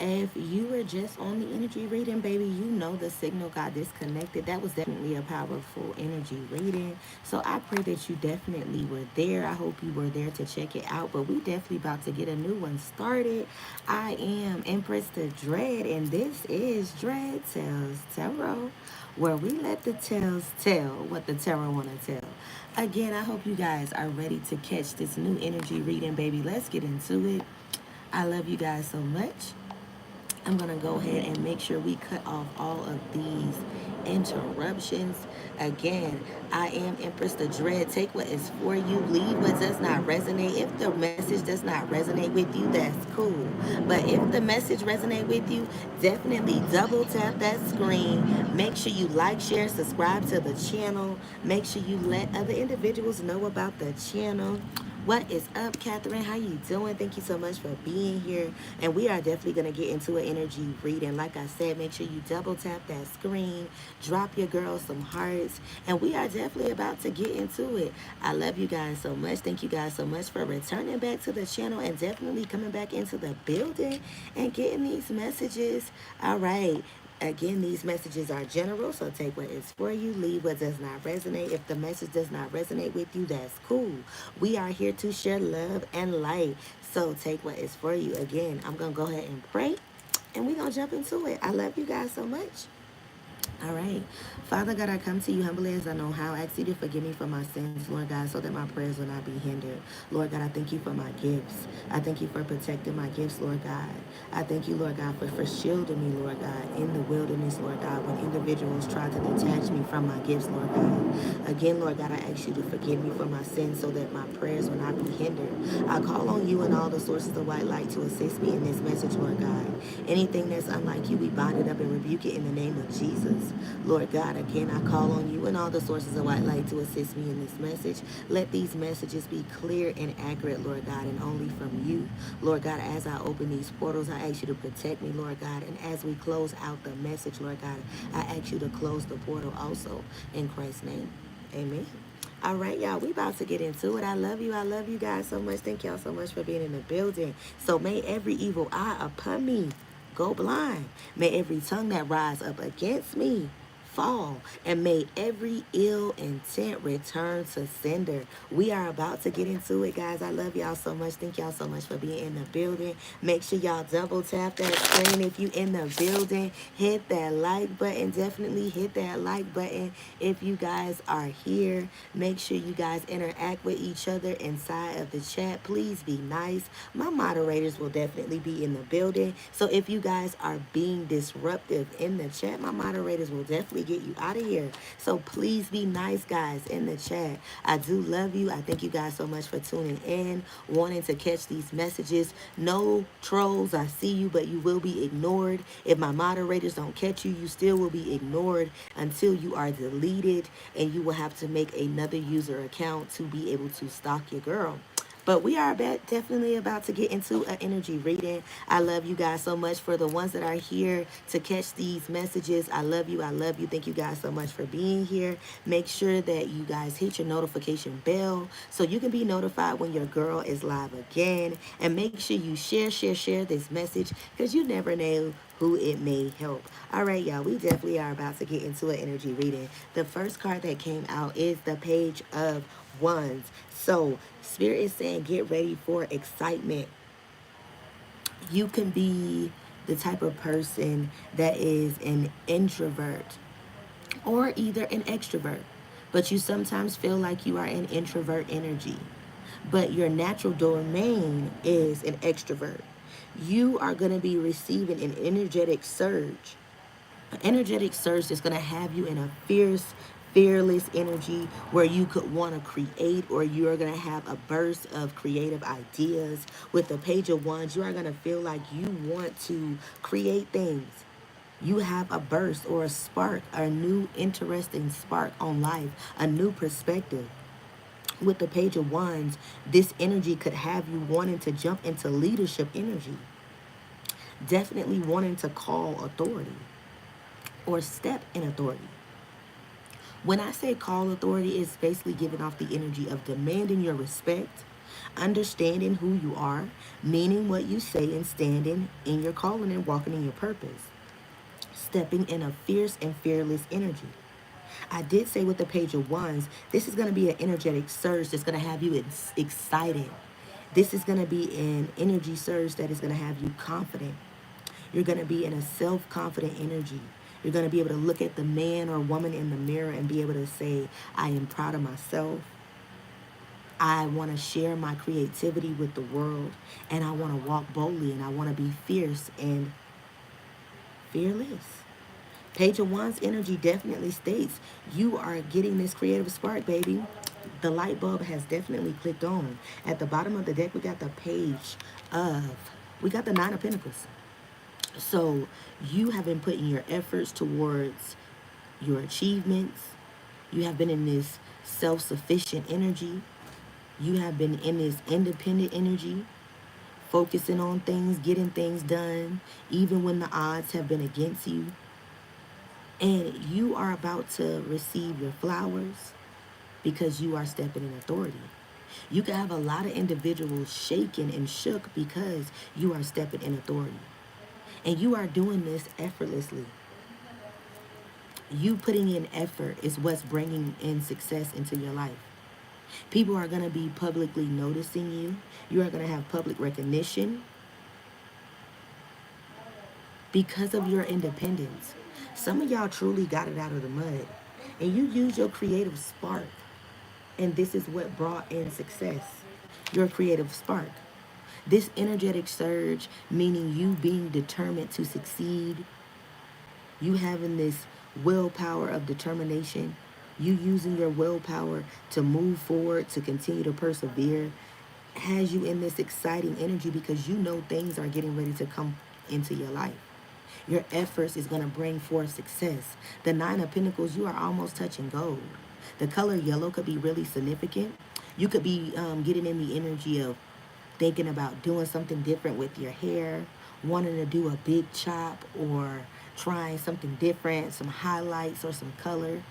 If you were just on the energy reading, baby, you know the signal got disconnected. That was definitely a powerful energy reading. So I pray that you definitely were there. I hope you were there to check it out. But we definitely about to get a new one started. I am Empress the Dread, and this is Dread Tells Tarot, where we let the tales tell what the tarot want to tell. Again, I hope you guys are ready to catch this new energy reading, baby. Let's get into it. I love you guys so much. I'm going to go ahead and make sure we cut off all of these interruptions. Again, I am Empress the Dread. Take what is for you, leave what does not resonate. If the message does not resonate with you, that's cool. But if the message resonate with you, definitely double tap that screen. Make sure you like, share, subscribe to the channel. Make sure you let other individuals know about the channel. What is up, Catherine? How you doing? Thank you so much for being here. And we are definitely going to get into an energy reading. Like I said, make sure you double tap that screen, drop your girl some hearts, and we are definitely about to get into it. I love you guys so much. Thank you guys so much for returning back to the channel and definitely coming back into the building and getting these messages. All right. Again, these messages are general, so take what is for you, leave what does not resonate. If the message does not resonate with you, that's cool. We are here to share love and light, so take what is for you. Again, I'm going to go ahead and pray, and we're going to jump into it. I love you guys so much. All right. Father God, I come to you humbly as I know how. I ask you to forgive me for my sins, Lord God, so that my prayers will not be hindered. Lord God, I thank you for my gifts. I thank you for protecting my gifts, Lord God. I thank you, Lord God, for shielding me, Lord God, in the wilderness, Lord God, when individuals try to detach me from my gifts, Lord God. Again, Lord God, I ask you to forgive me for my sins so that my prayers will not be hindered. I call on you and all the sources of white light to assist me in this message, Lord God. Anything that's unlike you, we bind it up and rebuke it in the name of Jesus. Lord God, again, I call on you and all the sources of white light to assist me in this message. Let these messages be clear and accurate, Lord God, and only from you. Lord God, as I open these portals, I ask you to protect me, Lord God. And as we close out the message, Lord God, I ask you to close the portal also. In Christ's name, amen. All right, y'all, we about to get into it. I love you. I love you guys so much. Thank y'all so much for being in the building. So may every evil eye upon me go blind. May every tongue that rise up against me fall, and may every ill intent return to sender. We are about to get into it, guys. I love y'all so much. Thank y'all so much for being in the building. Make sure y'all double tap that screen if you in the building. Hit that like button. Definitely hit that like button if you guys are here. Make sure you guys interact with each other inside of the chat. Please be nice. My moderators will definitely be in the building. So if you guys are being disruptive in the chat, my moderators will definitely get you out of here. So please be nice, guys, in the chat. I do love you. I thank you guys so much for tuning in, wanting to catch these messages. No trolls, I see you, but you will be ignored. If my moderators don't catch you, you still will be ignored until you are deleted, and you will have to make another user account to be able to stalk your girl. But we are definitely about to get into an energy reading. I love you guys so much. For the ones that are here to catch these messages, I love you. I love you. Thank you guys so much for being here. Make sure that you guys hit your notification bell so you can be notified when your girl is live again. And make sure you share this message, because you never know who it may help. All right, y'all, we definitely are about to get into an energy reading. The first card that came out is the Page of Wands. So Spirit is saying get ready for excitement. You can be the type of person that is an introvert or either an extrovert, but you sometimes feel like you are an introvert energy, but your natural domain is an extrovert. You are going to be receiving an energetic surge. An energetic surge that's going to have you in a fearless energy where you could want to create, or you're going to have a burst of creative ideas. With the Page of Wands, you are going to feel like you want to create things. You have a burst or a spark, a new interesting spark on life, a new perspective. With the Page of Wands, this energy could have you wanting to jump into leadership energy, definitely wanting to call authority or step in authority. When I say call authority, it's basically giving off the energy of demanding your respect, Understanding who you are, meaning what you say, and standing in your calling and walking in your purpose. Stepping in a fierce and fearless energy. I did say with the Page of Wands, this is going to be an energetic surge that's going to have you excited. This is going to be an energy surge that is going to have you confident. You're going to be in a self-confident energy. You're going to be able to look at the man or woman in the mirror and be able to say, I am proud of myself. I want to share my creativity with the world. And I want to walk boldly, and I want to be fierce and fearless. Page of Wands energy definitely states you are getting this creative spark, baby. The light bulb has definitely clicked on. At the bottom of the deck, we got the we got the Nine of Pentacles. So you have been putting your efforts towards your achievements. You have been in this self-sufficient energy. You have been in this independent energy, focusing on things, getting things done, even when the odds have been against you. And you are about to receive your flowers because you are stepping in authority. You can have a lot of individuals shaken and shook because you are stepping in authority. And you are doing this effortlessly. You putting in effort is what's bringing in success into your life. People are going to be publicly noticing you. You are going to have public recognition because of your independence. Some of y'all truly got it out of the mud. And you use your creative spark. And this is what brought in success. Your creative spark. This energetic surge, meaning you being determined to succeed. You having this willpower of determination. You using your willpower to move forward, to continue to persevere, has you in this exciting energy because you know things are getting ready to come into your life. Your efforts is going to bring forth success. The Nine of Pentacles, you are almost touching gold. The color yellow could be really significant. You could be getting in the energy of thinking about doing something different with your hair, wanting to do a big chop, or trying something different, some highlights or some color.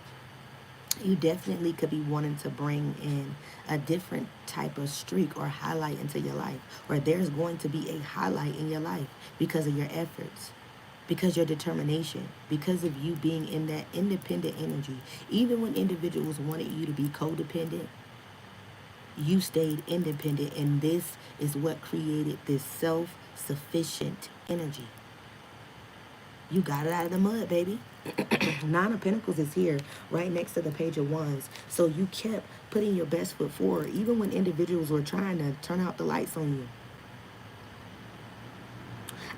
You definitely could be wanting to bring in a different type of streak or highlight into your life, or there's going to be a highlight in your life because of your efforts, because your determination, because of you being in that independent energy. Even when individuals wanted you to be codependent, you stayed independent, and this is what created this self-sufficient energy. You got it out of the mud, baby. Nine of Pentacles is here right next to the Page of Wands. So you kept putting your best foot forward, even when individuals were trying to turn out the lights on you.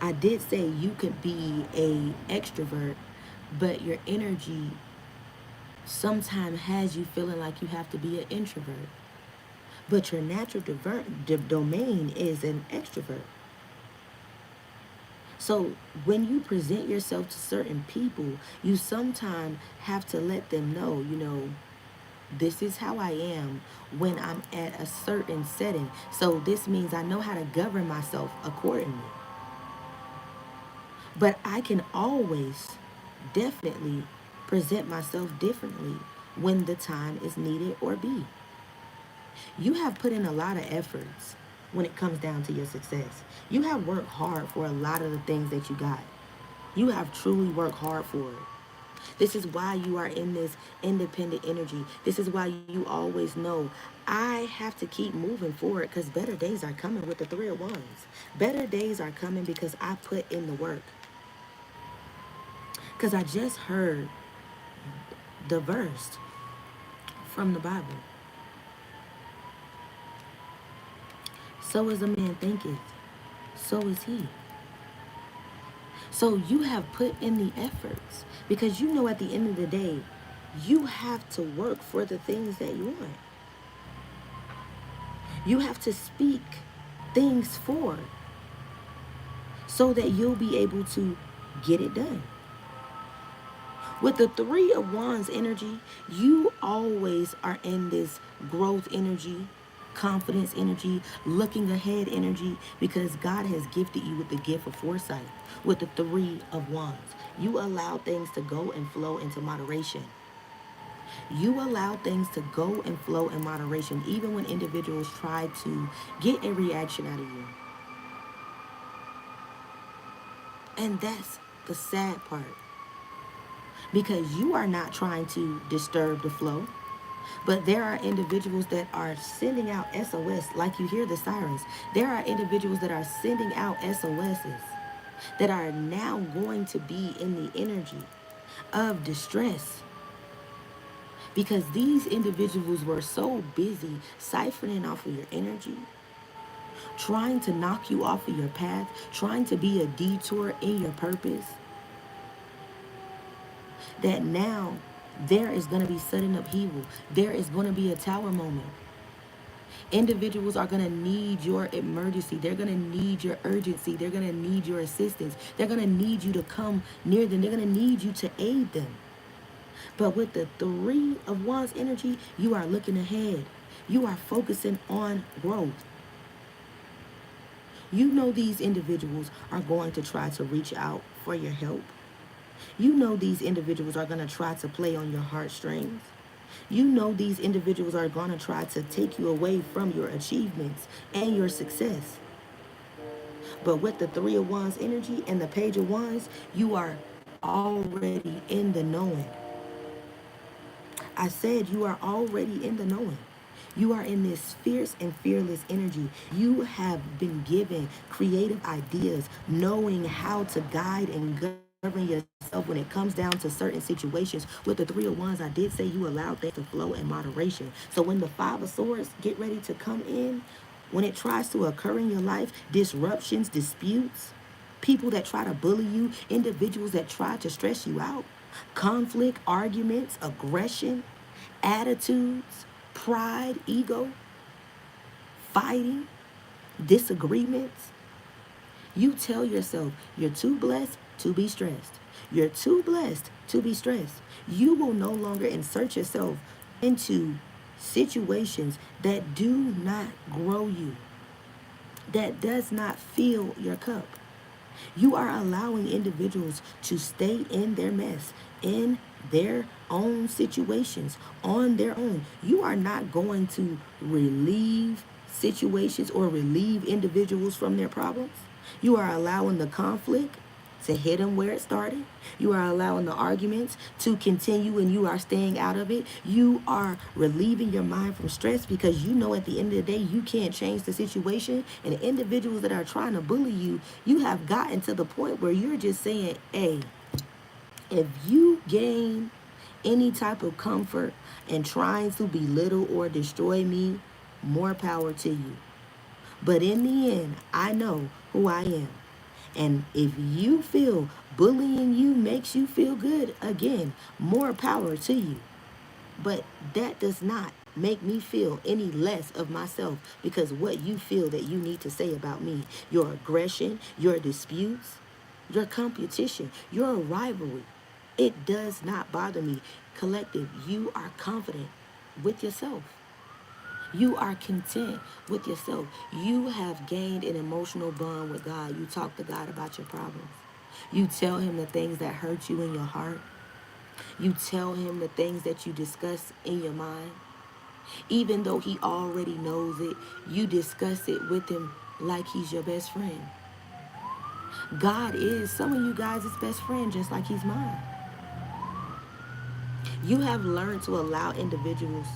I did say you could be a extrovert, but your energy sometimes has you feeling like you have to be an introvert. But your natural domain is an extrovert. So when you present yourself to certain people, you sometimes have to let them know, this is how I am when I'm at a certain setting. So this means I know how to govern myself accordingly. But I can always definitely present myself differently when the time is needed or be. You have put in a lot of efforts when it comes down to your success. You have worked hard for a lot of the things that you got. You have truly worked hard for it. This is why you are in this independent energy. This is why you always know I have to keep moving forward because better days are coming with the Three of Wands. Better days are coming because I put in the work. Because I just heard the verse from the Bible. So as a man thinketh, so is he. So you have put in the efforts because you know at the end of the day, you have to work for the things that you want. You have to speak things forward so that you'll be able to get it done. With the Three of Wands energy, you always are in this growth energy, confidence energy, looking ahead energy, because God has gifted you with the gift of foresight. With the Three of Wands, you allow things to go and flow into moderation. You allow things to go and flow in moderation, even when individuals try to get a reaction out of you. And that's the sad part. Because you are not trying to disturb the flow. But there are individuals that are sending out SOS, like you hear the sirens. There are individuals that are sending out SOSs that are now going to be in the energy of distress because these individuals were so busy siphoning off of your energy, trying to knock you off of your path, trying to be a detour in your purpose, that now there is going to be sudden upheaval. There is going to be a tower moment. Individuals are going to need your emergency. They're going to need your urgency. They're going to need your assistance. They're going to need you to come near them. They're going to need you to aid them. But with the Three of Wands energy, you are looking ahead. You are focusing on growth. You know these individuals are going to try to reach out for your help. You know these individuals are going to try to play on your heartstrings. You know these individuals are going to try to take you away from your achievements and your success. But with the Three of Wands energy and the Page of Wands, you are already in the knowing. I said you are already in the knowing. You are in this fierce and fearless energy. You have been given creative ideas, knowing how to guide and govern yourself when it comes down to certain situations. With the Three of Wands, I did say you allow things to flow in moderation. So when the Five of Swords get ready to come in, when it tries to occur in your life, disruptions, disputes, people that try to bully you, individuals that try to stress you out, conflict, arguments, aggression, attitudes, pride, ego, fighting, disagreements. You tell yourself you're too blessed to be stressed. You're too blessed to be stressed. You will no longer insert yourself into situations that do not grow you, that does not fill your cup. You are allowing individuals to stay in their mess, in their own situations, on their own. You are not going to relieve situations or relieve individuals from their problems. You are allowing the conflict to hit them where it started. You are allowing the arguments to continue and you are staying out of it. You are relieving your mind from stress because you know at the end of the day you can't change the situation. And the individuals that are trying to bully you, you have gotten to the point where you're just saying, hey, if you gain any type of comfort in trying to belittle or destroy me, more power to you. But in the end, I know who I am. And if you feel bullying you makes you feel good, again, more power to you. But that does not make me feel any less of myself because what you feel that you need to say about me, your aggression, your disputes, your competition, your rivalry, it does not bother me. Collective, you are confident with yourself. You are content with yourself. You have gained an emotional bond with God. You talk to God about your problems. You tell him the things that hurt you in your heart. You tell him the things that you discuss in your mind. Even though he already knows it, you discuss it with him like he's your best friend. God is some of you guys' best friend, just like he's mine. You have learned to allow individuals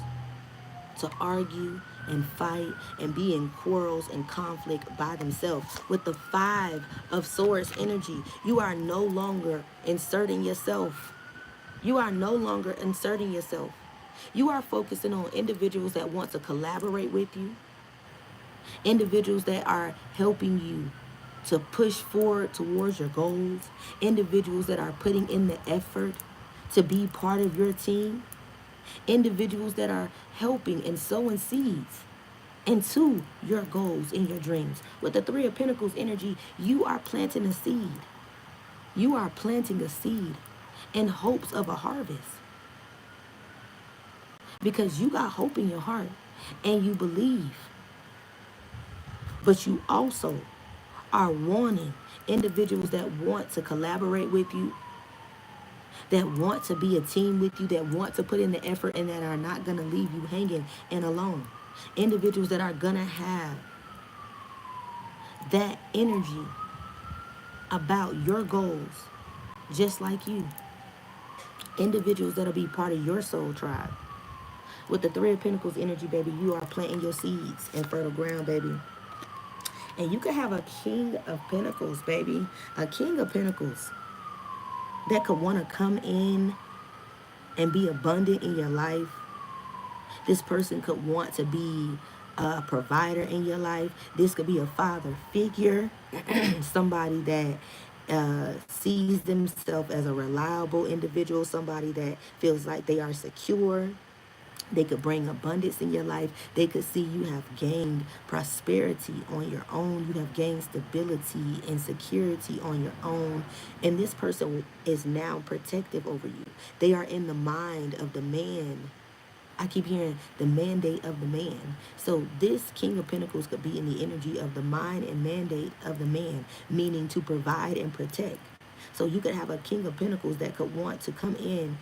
to argue and fight and be in quarrels and conflict by themselves. With the Five of Swords energy, you are no longer inserting yourself. You are no longer inserting yourself. You are focusing on individuals that want to collaborate with you, individuals that are helping you to push forward towards your goals, individuals that are putting in the effort to be part of your team, individuals that are helping and sowing seeds into your goals and your dreams. With the Three of Pentacles energy, you are planting a seed. You are planting a seed in hopes of a harvest. Because you got hope in your heart and you believe. But you also are wanting individuals that want to collaborate with you, that want to be a team with you, that want to put in the effort, and that are not going to leave you hanging and alone. Individuals that are going to have that energy about your goals, just like you. Individuals that'll be part of your soul tribe. With the Three of Pentacles energy, baby, you are planting your seeds in fertile ground, baby. And you can have a King of Pentacles, baby. A King of Pentacles that could want to come in and be abundant in your life. This person could want to be a provider in your life. This could be a father figure, somebody that sees themselves as a reliable individual, somebody that feels like they are secure. They could bring abundance in your life. They could see you have gained prosperity on your own. You have gained stability and security on your own. And this person is now protective over you. They are in the mind of the man. I keep hearing the mandate of the man. So this King of Pentacles could be in the energy of the mind and mandate of the man, meaning to provide and protect. So you could have a King of Pentacles that could want to come in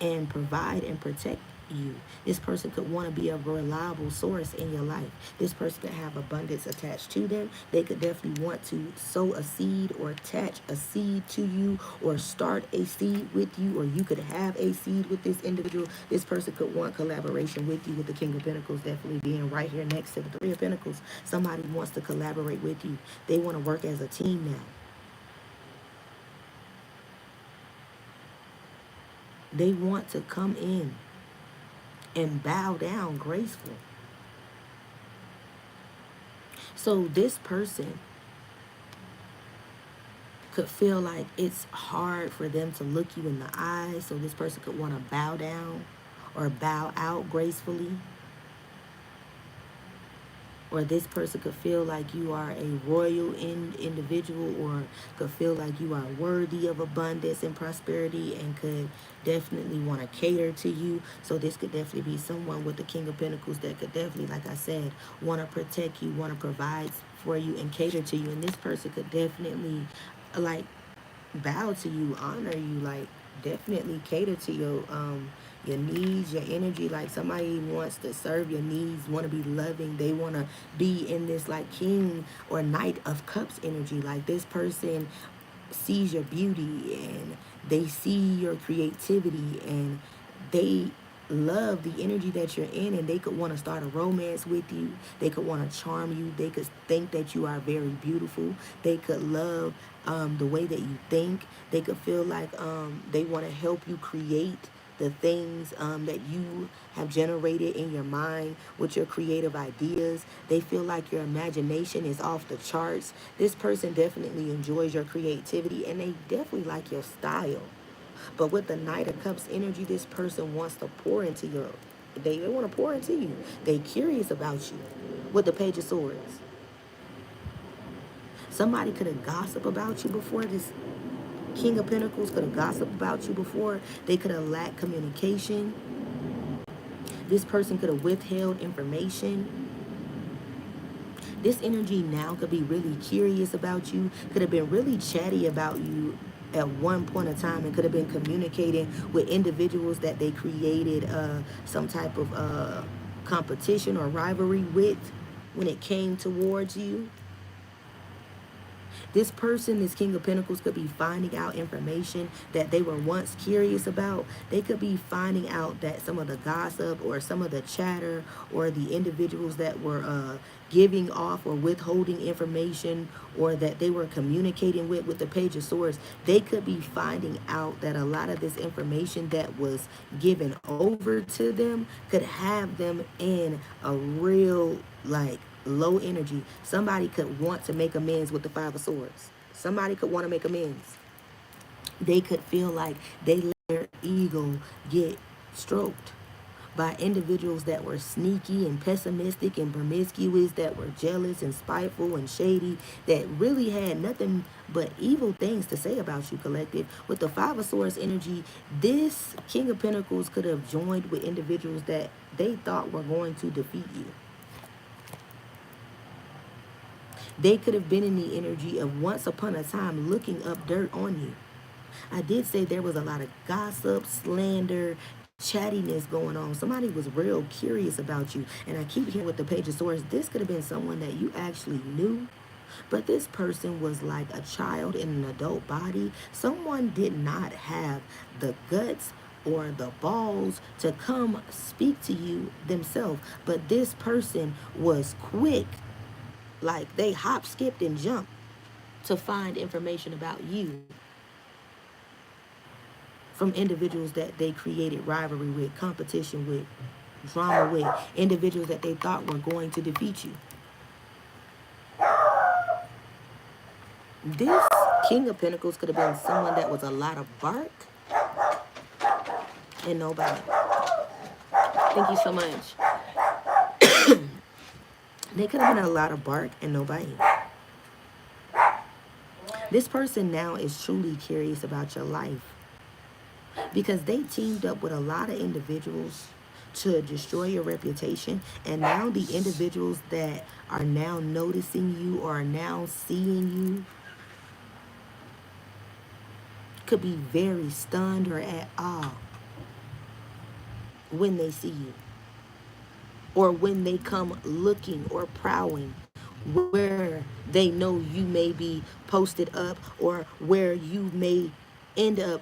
and provide and protect you. This person could want to be a reliable source in your life. This person could have abundance attached to them. They could definitely want to sow a seed or attach a seed to you or start a seed with you, or you could have a seed with this individual. This person could want collaboration with you, with the King of Pentacles definitely being right here next to the Three of Pentacles. Somebody wants to collaborate with you. They want to work as a team now. They want to come in and bow down graceful. So this person could feel like it's hard for them to look you in the eyes. So this person could want to bow down or bow out gracefully. Or this person could feel like you are a royal individual, or could feel like you are worthy of abundance and prosperity and could definitely want to cater to you. So this could definitely be someone with the King of Pentacles that could definitely, like I said, want to protect you, want to provide for you and cater to you. And this person could definitely like bow to you, honor you, like definitely cater to your needs, your energy. Like somebody wants to serve your needs, want to be loving. They want to be in this like King or Knight of Cups energy. Like this person sees your beauty and they see your creativity and they love the energy that you're in, and they could want to start a romance with you. They could want to charm you. They could think that you are very beautiful. They could love the way that you think. They could feel like they want to help you create the things that you have generated in your mind with your creative ideas. They feel like your imagination is off the charts. This person definitely enjoys your creativity and they definitely like your style. But with the Knight of Cups energy, this person wants to pour into your, they want to pour into you. They curious about you. With the Page of Swords, somebody could have gossiped about you before. This King of Pentacles could have gossiped about you before. They could have lacked communication. This person could have withheld information. This energy now could be really curious about you, could have been really chatty about you at one point in time, and could have been communicating with individuals that they created some type of competition or rivalry with when it came towards you. This person, this King of Pentacles, could be finding out information that they were once curious about. They could be finding out that some of the gossip or some of the chatter or the individuals that were giving off or withholding information, or that they were communicating with the Page of Swords, they could be finding out that a lot of this information that was given over to them could have them in a real like low energy. Somebody could want to make amends with the Five of Swords. Somebody could want to make amends. They could feel like they let their ego get stroked by individuals that were sneaky and pessimistic and promiscuous, that were jealous and spiteful and shady, that really had nothing but evil things to say about you, collective. With the Five of Swords energy, this King of Pentacles could have joined with individuals that they thought were going to defeat you. They could have been in the energy of once upon a time looking up dirt on you. I did say there was a lot of gossip, slander, chattiness going on. Somebody was real curious about you. And I keep hearing with the Page of Swords, this could have been someone that you actually knew. But this person was like a child in an adult body. Someone did not have the guts or the balls to come speak to you themselves. But this person was quick. Like they hop, skipped, and jumped to find information about you from individuals that they created rivalry with, competition with, drama with, individuals that they thought were going to defeat you. This King of Pentacles could have been someone that was a lot of bark and nobody. Thank you so much. They could have been a lot of bark and nobody. This person now is truly curious about your life because they teamed up with a lot of individuals to destroy your reputation. And now the individuals that are now noticing you or are now seeing you could be very stunned or at awe when they see you, or when they come looking or prowling where they know you may be posted up or where you may end up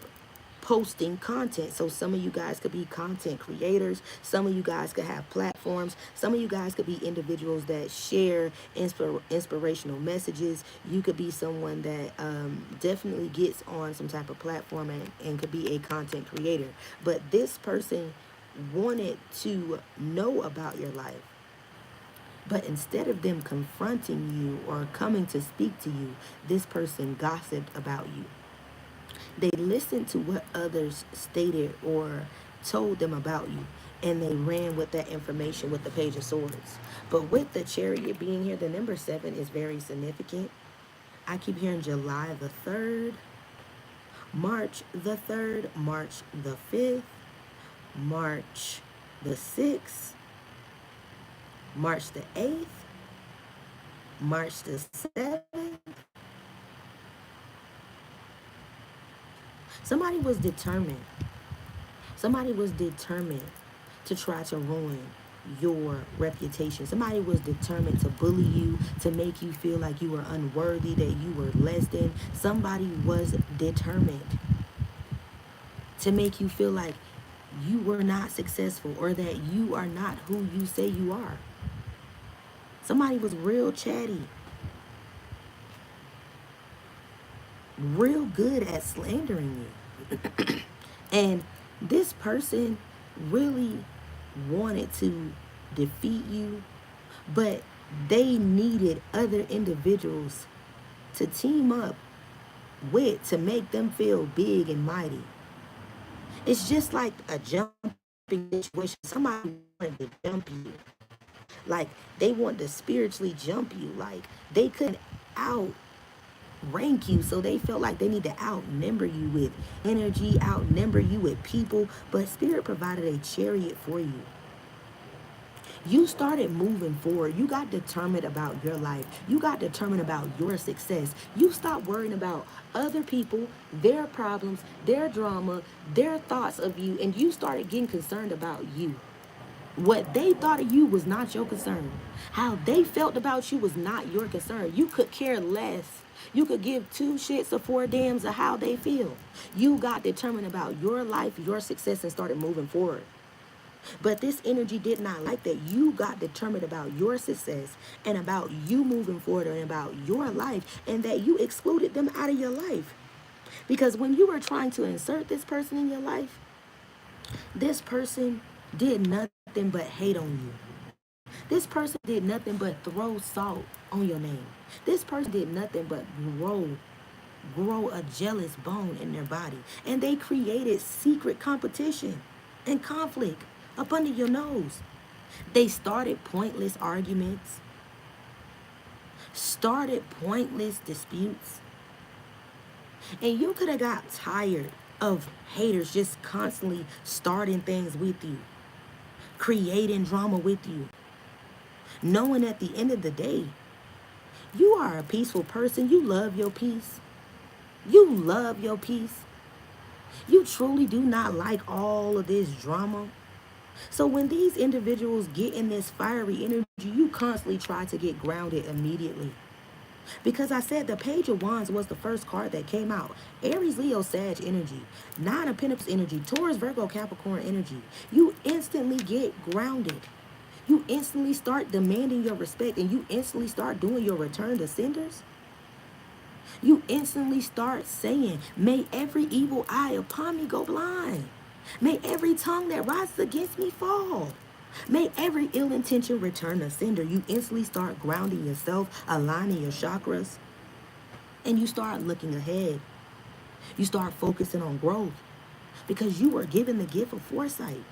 posting content. So some of you guys could be content creators. Some of you guys could have platforms. Some of you guys could be individuals that share inspirational messages. You could be someone that definitely gets on some type of platform and could be a content creator. But this person wanted to know about your life. But instead of them confronting you or coming to speak to you, this person gossiped about you. They listened to what others stated or told them about you, and they ran with that information with the Page of Swords. But with the Chariot being here, the number 7 is very significant. I keep hearing July the 3rd, March the 3rd, March the 5th, March the 6th, March the 8th, March the 7th. Somebody was determined. Somebody was determined to try to ruin your reputation. Somebody was determined to bully you, to make you feel like you were unworthy, that you were less than. Somebody was determined to make you feel like you were not successful or that you are not who you say you are. Somebody was real chatty, real good at slandering you. And this person really wanted to defeat you, but they needed other individuals to team up with to make them feel big and mighty. It's just like a jumping situation. Somebody wanted to jump you. Like they wanted to spiritually jump you. Like they couldn't outrank you, so they felt like they need to outnumber you with energy, outnumber you with people. But Spirit provided a chariot for you. You started moving forward. You got determined about your life. You got determined about your success. You stopped worrying about other people, their problems, their drama, their thoughts of you, and you started getting concerned about you. What they thought of you was not your concern. How they felt about you was not your concern. You could care less. You could give 2 shits or 4 damns of how they feel. You got determined about your life, your success, and started moving forward. But this energy did not like that. You got determined about your success and about you moving forward and about your life, and that you excluded them out of your life. Because when you were trying to insert this person in your life, this person did nothing but hate on you. This person did nothing but throw salt on your name. This person did nothing but grow a jealous bone in their body. And they created secret competition and conflict up under your nose. They started pointless arguments, started pointless disputes. And you could have got tired of haters just constantly starting things with you, creating drama with you, knowing at the end of the day, you are a peaceful person. You love your peace. You love your peace. You truly do not like all of this drama. So when these individuals get in this fiery energy, you constantly try to get grounded immediately. Because I said the Page of Wands was the first card that came out. Aries, Leo, Sag energy. Nine of Pentacles energy. Taurus, Virgo, Capricorn energy. You instantly get grounded. You instantly start demanding your respect, and you instantly start doing your return to senders. You instantly start saying, may every evil eye upon me go blind. May every tongue that rises against me fall. May every ill intention return to sender. You instantly start grounding yourself, aligning your chakras, and you start looking ahead. You start focusing on growth because you were given the gift of foresight.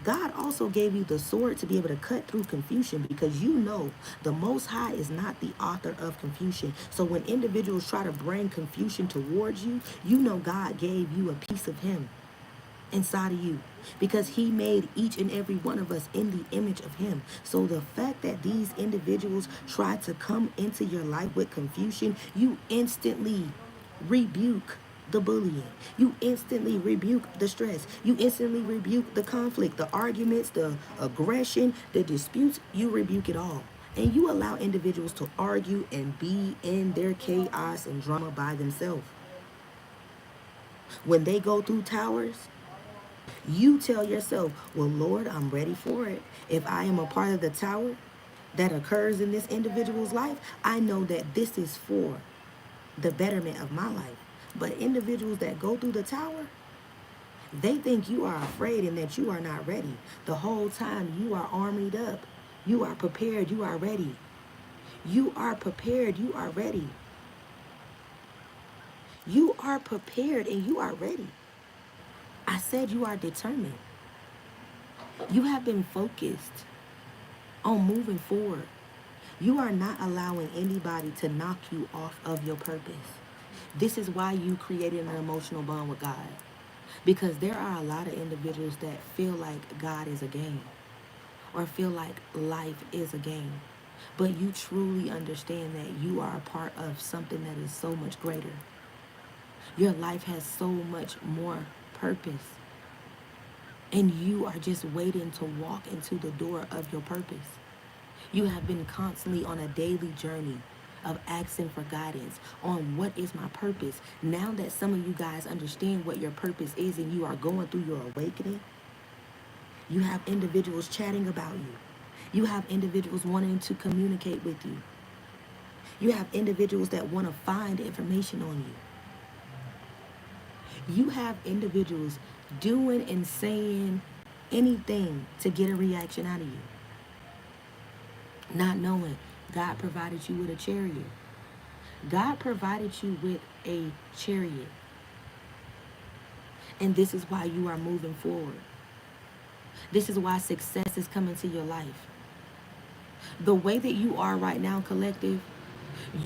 God also gave you the sword to be able to cut through confusion, because you know the Most High is not the author of confusion. So when individuals try to bring confusion towards you, you know God gave you a piece of Him inside of you, because He made each and every one of us in the image of Him. So the fact that these individuals try to come into your life with confusion, you instantly rebuke the bullying. You instantly rebuke the stress. You instantly rebuke the conflict, the arguments, the aggression, the disputes. You rebuke it all. And you allow individuals to argue and be in their chaos and drama by themselves. When they go through towers, you tell yourself, well, Lord, I'm ready for it. If I am a part of the tower that occurs in this individual's life, I know that this is for the betterment of my life. But individuals that go through the tower, they think you are afraid and that you are not ready. The whole time you are armored up. You are prepared. You are ready. You are prepared. You are ready. You are prepared and you are ready. I said you are determined. You have been focused on moving forward. You are not allowing anybody to knock you off of your purpose. This is why you created an emotional bond with God. Because there are a lot of individuals that feel like God is a game, or feel like life is a game. But you truly understand that you are a part of something that is so much greater. Your life has so much more purpose. And you are just waiting to walk into the door of your purpose. You have been constantly on a daily journey of asking for guidance on what is my purpose. Now that some of you guys understand what your purpose is and you are going through your awakening, you have individuals chatting about you. You have individuals wanting to communicate with you. You have individuals that want to find information on you. You have individuals doing and saying anything to get a reaction out of you. Not knowing God provided you with a chariot. God provided you with a chariot. And this is why you are moving forward. This is why success is coming to your life. The way that you are right now, collective,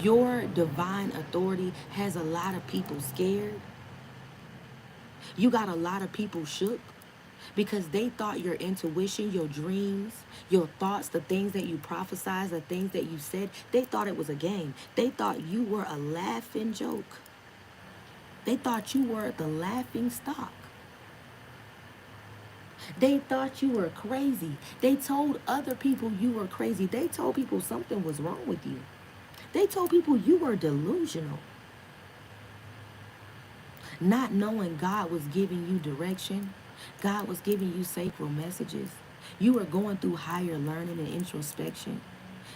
your divine authority has a lot of people scared. You got a lot of people shook, because they thought your intuition, your dreams, your thoughts, the things that you prophesied, the things that you said, they thought it was a game. They thought you were a laughing joke. They thought you were the laughing stock. They thought you were crazy. They told other people you were crazy. They told people something was wrong with you. They told people you were delusional. Not knowing God was giving you direction. God was giving you sacred messages. You were going through higher learning and introspection.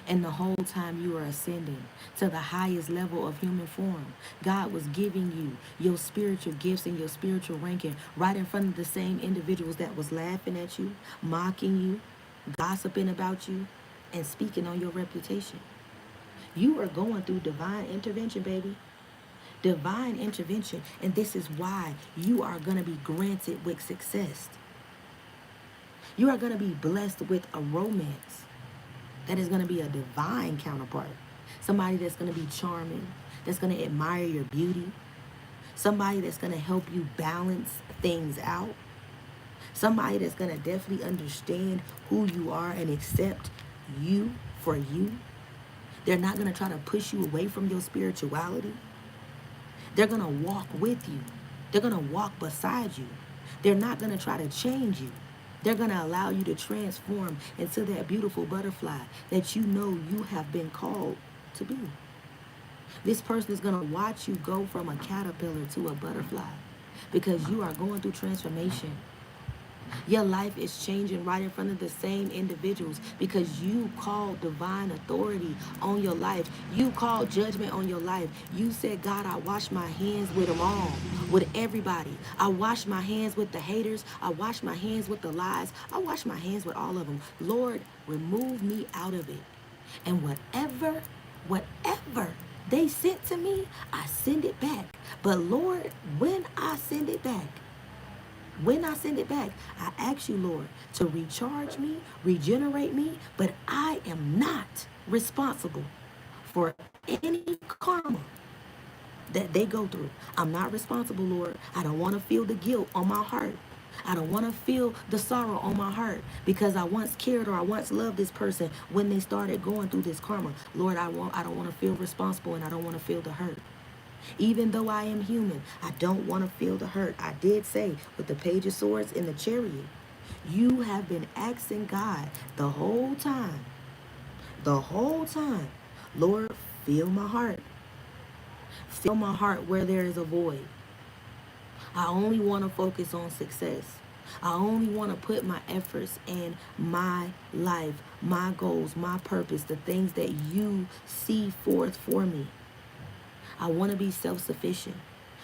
And the whole time you were ascending to the highest level of human form. God was giving you your spiritual gifts and your spiritual ranking right in front of the same individuals that was laughing at you, mocking you, gossiping about you, and speaking on your reputation. You are going through divine intervention, baby. Divine intervention. And this is why you are going to be granted with success. You are going to be blessed with a romance that is going to be a divine counterpart. Somebody that's going to be charming, that's going to admire your beauty. Somebody that's going to help you balance things out. Somebody that's going to definitely understand who you are and accept you for you. They're not going to try to push you away from your spirituality. They're going to walk with you. They're going to walk beside you. They're not going to try to change you. They're going to allow you to transform into that beautiful butterfly that you know you have been called to be. This person is going to watch you go from a caterpillar to a butterfly because you are going through transformation. Your life is changing right in front of the same individuals because you called divine authority on your life. You called judgment on your life. You said, God, I wash my hands with them all, with everybody. I wash my hands with the haters. I wash my hands with the lies. I wash my hands with all of them. Lord, remove me out of it. And whatever they sent to me, I send it back. But Lord, when I send it back, I ask you, Lord, to recharge me, regenerate me, but I am not responsible for any karma that they go through. I'm not responsible, Lord. I don't want to feel the guilt on my heart. I don't want to feel the sorrow on my heart because I once cared or I once loved this person when they started going through this karma. Lord, I don't want to feel responsible and I don't want to feel the hurt. Even though I am human, I don't want to feel the hurt. I did say with the Page of Swords and the Chariot, you have been asking God the whole time, Lord, fill my heart. Fill my heart where there is a void. I only want to focus on success. I only want to put my efforts in my life, my goals, my purpose, the things that you see forth for me. I want to be self-sufficient.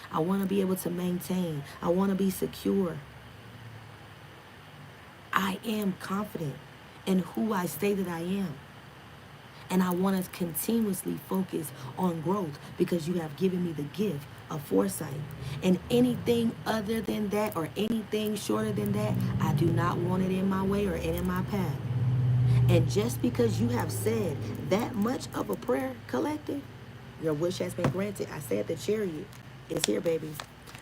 I want to be able to maintain. I want to be secure. I am confident in who I say that I am. And I want to continuously focus on growth because you have given me the gift of foresight. And anything other than that or anything shorter than that, I do not want it in my way or in my path. And just because you have said that much of a prayer, collective, your wish has been granted. I said the chariot is here, babies.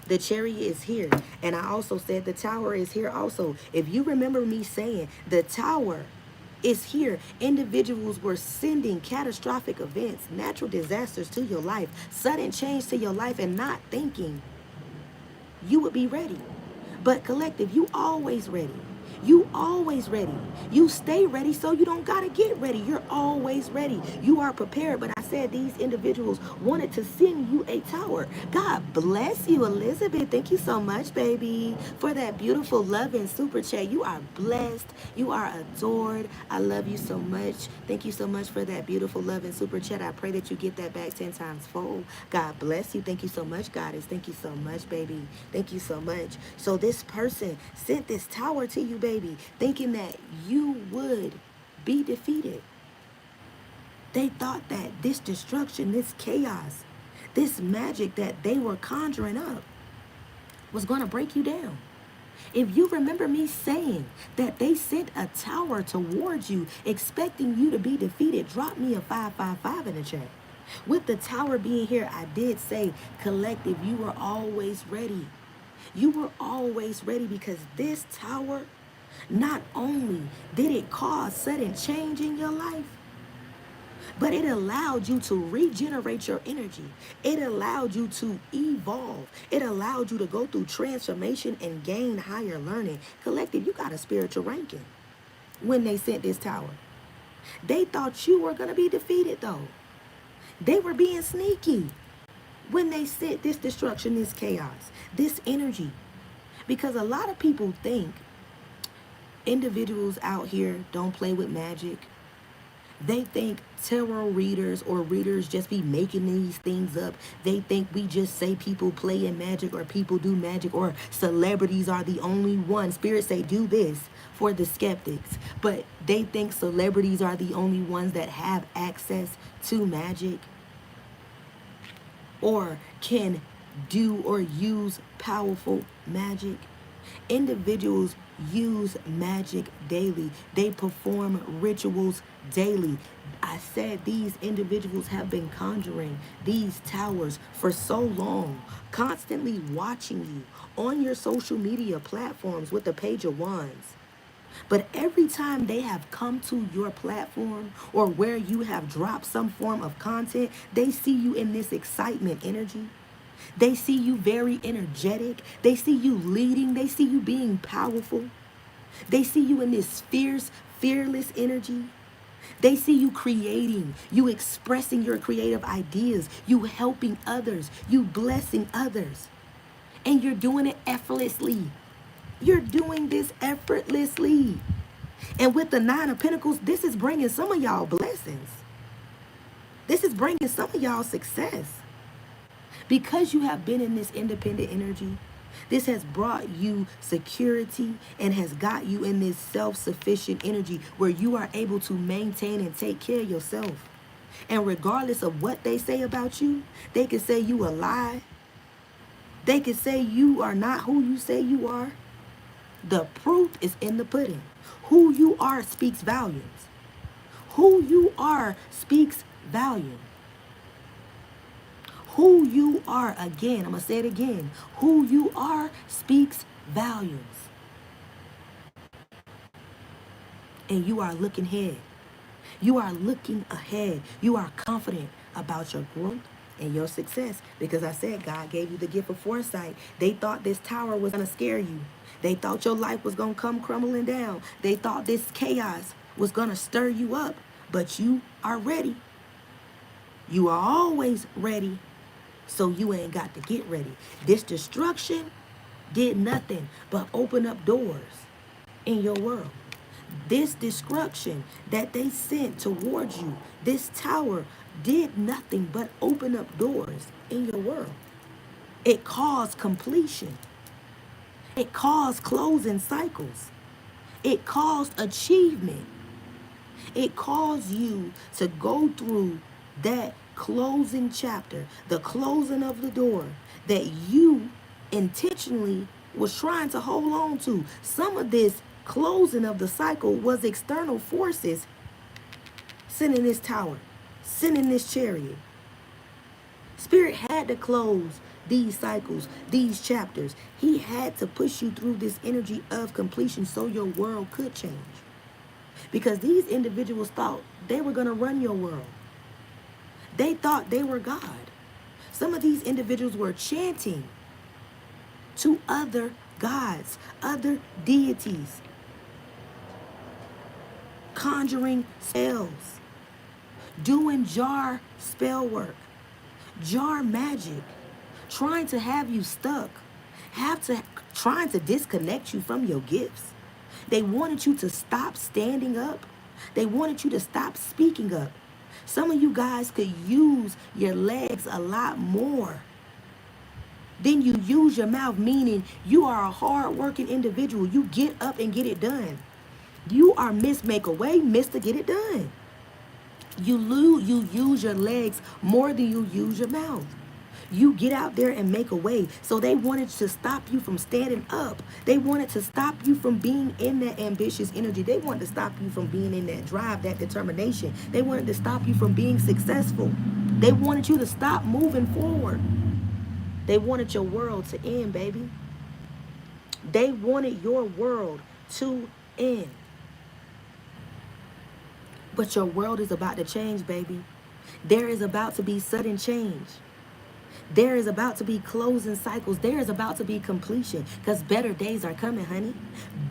The chariot is here. And I also said the tower is here also. If you remember me saying the tower is here, individuals were sending catastrophic events, natural disasters to your life, sudden change to your life, and not thinking you would be ready. But collective, you always ready. You always ready. You stay ready so you don't gotta get ready. You're always ready. You are prepared. But I said these individuals wanted to send you a tower. God bless you, Elizabeth. Thank you so much, baby, for that beautiful love and super chat. You are blessed. You are adored. I love you so much. Thank you so much for that beautiful love and super chat. I pray that you get that back 10 times fold. God bless you. Thank you so much, Goddess. Thank you so much, baby. Thank you so much. So this person sent this tower to you, baby, thinking that you would be defeated. They thought that this destruction, this chaos, this magic that they were conjuring up was going to break you down. If you remember me saying that they sent a tower towards you, expecting you to be defeated, drop me a 555 in the chat. With the tower being here, I did say, collective, you were always ready. You were always ready because this tower, not only did it cause sudden change in your life, but it allowed you to regenerate your energy. It allowed you to evolve. It allowed you to go through transformation and gain higher learning. Collective, you got a spiritual ranking when they sent this tower. They thought you were going to be defeated, though. They were being sneaky when they sent this destruction, this chaos, this energy. Because a lot of people think individuals out here don't play with magic. They think tarot readers or readers just be making these things up. They think we just say people play in magic or people do magic or celebrities are the only ones. Spirits say do this for the skeptics. But they think celebrities are the only ones that have access to magic or can do or use powerful magic. Individuals use magic daily. They perform rituals daily. I said these individuals have been conjuring these towers for so long, constantly watching you on your social media platforms with the Page of Wands. But every time they have come to your platform or where you have dropped some form of content, they see you in this excitement energy. They see you very energetic. They see you leading. They see you being powerful. They see you in this fierce, fearless energy. They see you creating, you expressing your creative ideas, you helping others, you blessing others. And you're doing it effortlessly. You're doing this effortlessly. And with the Nine of Pentacles, this is bringing some of y'all blessings. This is bringing some of y'all success. Because you have been in this independent energy, this has brought you security and has got you in this self-sufficient energy where you are able to maintain and take care of yourself. And regardless of what they say about you, they can say you a lie. They can say you are not who you say you are. The proof is in the pudding. Who you are speaks volumes. Who you are speaks volumes. Who you are, again, I'm going to say it again. Who you are speaks volumes. And you are looking ahead. You are looking ahead. You are confident about your growth and your success. Because I said God gave you the gift of foresight. They thought this tower was going to scare you. They thought your life was going to come crumbling down. They thought this chaos was going to stir you up. But you are ready. You are always ready. So you ain't got to get ready. This destruction did nothing but open up doors in your world. This destruction that they sent towards you, this tower did nothing but open up doors in your world. It caused completion. It caused closing cycles. It caused achievement. It caused you to go through that closing chapter, the closing of the door that you intentionally was trying to hold on to. Some of this closing of the cycle was external forces sending this tower, sending this chariot. Spirit had to close these cycles, these chapters. He had to push you through this energy of completion so your world could change. Because these individuals thought they were going to run your world. They thought they were God. Some of these individuals were chanting to other gods, other deities, conjuring spells, doing jar spell work, jar magic, trying to have you stuck, trying to disconnect you from your gifts. They wanted you to stop standing up. They wanted you to stop speaking up. Some of you guys could use your legs a lot more than you use your mouth, meaning you are a hard-working individual. You get up and get it done. You are Miss Make a Way, Mr. Get It Done. You use your legs more than you use your mouth. You get out there and make a way. So they wanted to stop you from standing up. They wanted to stop you from being in that ambitious energy. They wanted to stop you from being in that drive, that determination. They wanted to stop you from being successful. They wanted you to stop moving forward. They wanted your world to end, baby. They wanted your world to end. But your world is about to change, baby. There is about to be sudden change. There is about to be closing cycles. There is about to be completion because better days are coming, honey.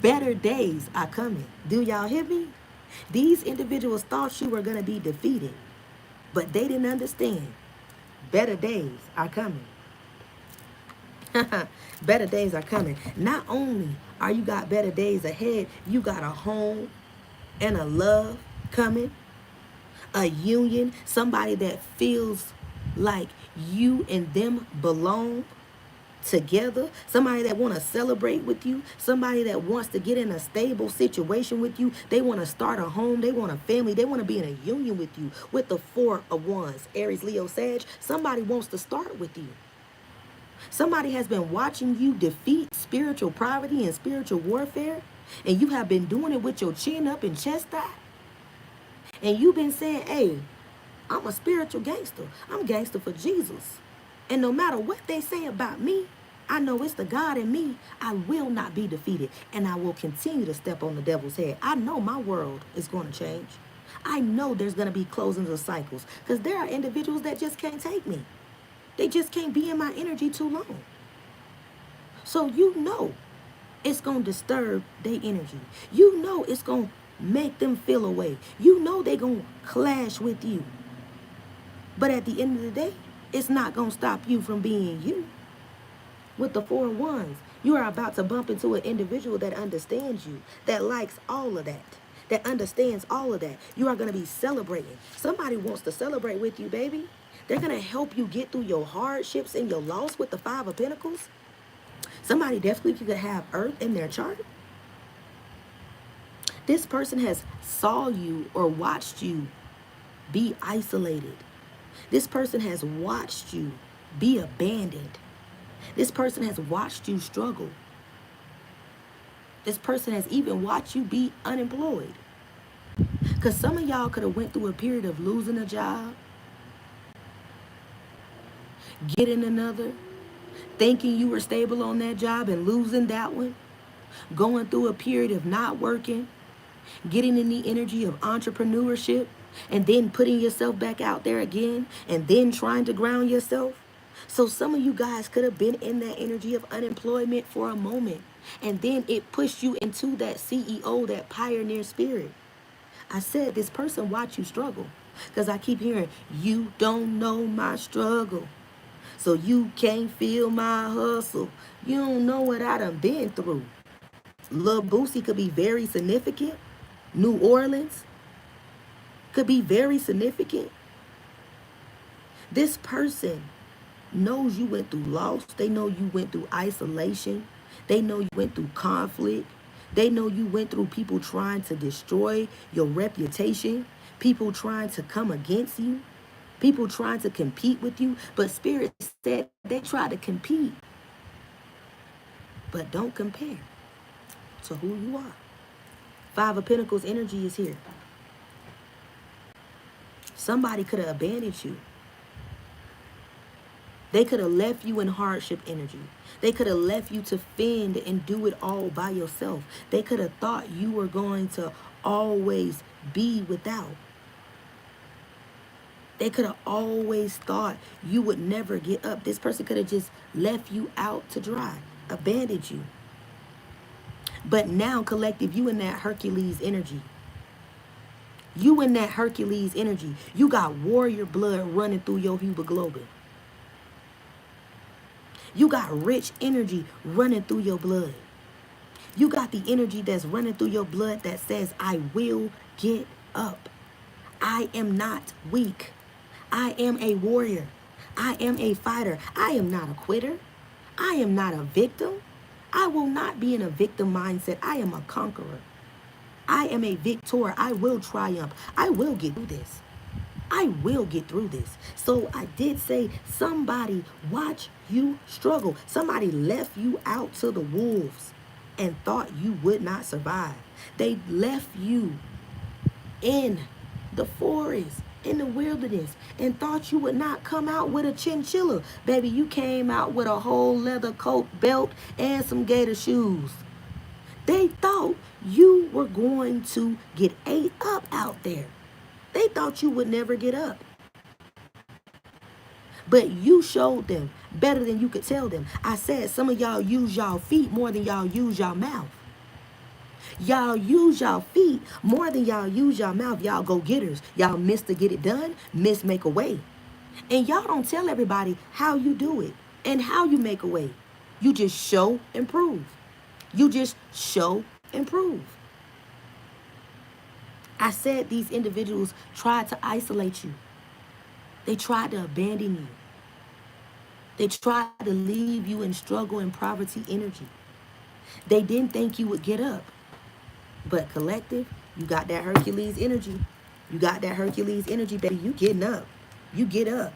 Better days are coming. Do y'all hear me? These individuals thought you were going to be defeated, but they didn't understand. Better days are coming. Better days are coming. Not only are you got better days ahead, you got a home and a love coming, a union, somebody that feels like you and them belong together, somebody that want to celebrate with you, somebody that wants to get in a stable situation with you. They want to start a home, they want a family, they want to be in a union with you. With the Four of Wands, Aries, Leo, Sag, somebody wants to start with you. Somebody has been watching you defeat spiritual poverty and spiritual warfare, and you have been doing it with your chin up and chest out. And you've been saying, hey, I'm a spiritual gangster. I'm gangster for Jesus. And no matter what they say about me, I know it's the God in me. I will not be defeated. And I will continue to step on the devil's head. I know my world is going to change. I know there's going to be closings of cycles. Because there are individuals that just can't take me. They just can't be in my energy too long. So you know it's going to disturb their energy. You know it's going to make them feel away. You know they're going to clash with you. But at the end of the day, it's not going to stop you from being you. With the 4 wands, you are about to bump into an individual that understands you, that likes all of that understands all of that. You are going to be celebrating. Somebody wants to celebrate with you, baby. They're going to help you get through your hardships and your loss with the 5 of Pentacles. Somebody definitely could have Earth in their chart. This person has saw you or watched you be isolated. This person has watched you be abandoned. This person has watched you struggle. This person has even watched you be unemployed. Because some of y'all could have went through a period of losing a job, getting another, thinking you were stable on that job and losing that one, going through a period of not working, getting in the energy of entrepreneurship, and then putting yourself back out there again, and then trying to ground yourself. So some of you guys could have been in that energy of unemployment for a moment, and then it pushed you into that CEO, that pioneer spirit. I said this person watched you struggle, because I keep hearing, you don't know my struggle, so you can't feel my hustle. You don't know what I done been through. Lil Boosie could be very significant. New Orleans could be very significant. This person knows you went through loss. They know you went through isolation. They know you went through conflict. They know you went through people trying to destroy your reputation, people trying to come against you, people trying to compete with you. But Spirit said they try to compete, but don't compare to who you are. 5 of Pentacles energy is here. Somebody could have abandoned you. They could have left you in hardship energy. They could have left you to fend and do it all by yourself. They could have thought you were going to always be without. They could have always thought you would never get up. This person could have just left you out to dry, abandoned you. But now, collective, you in that Hercules energy. You in that Hercules energy. You got warrior blood running through your hemoglobin. You got rich energy running through your blood. You got the energy that's running through your blood that says, I will get up. I am not weak. I am a warrior. I am a fighter. I am not a quitter. I am not a victim. I will not be in a victim mindset. I am a conqueror. I am a victor. I will triumph. I will get through this. I will get through this. So I did say somebody watch you struggle. Somebody left you out to the wolves and thought you would not survive. They left you in the forest, in the wilderness, and thought you would not come out with a chinchilla. Baby, you came out with a whole leather coat, belt, and some gator shoes. They thought you were going to get ate up out there. They thought you would never get up. But you showed them better than you could tell them. I said some of y'all use y'all feet more than y'all use y'all mouth. Y'all use y'all feet more than y'all use y'all mouth. Y'all go getters. Y'all miss to get it done, miss make a way. And y'all don't tell everybody how you do it and how you make a way. You just show and prove. You just show and prove. I said these individuals tried to isolate you. They tried to abandon you. They tried to leave you in struggle and poverty energy. They didn't think you would get up. But collective, you got that Hercules energy. You got that Hercules energy, baby. You getting up. You get up.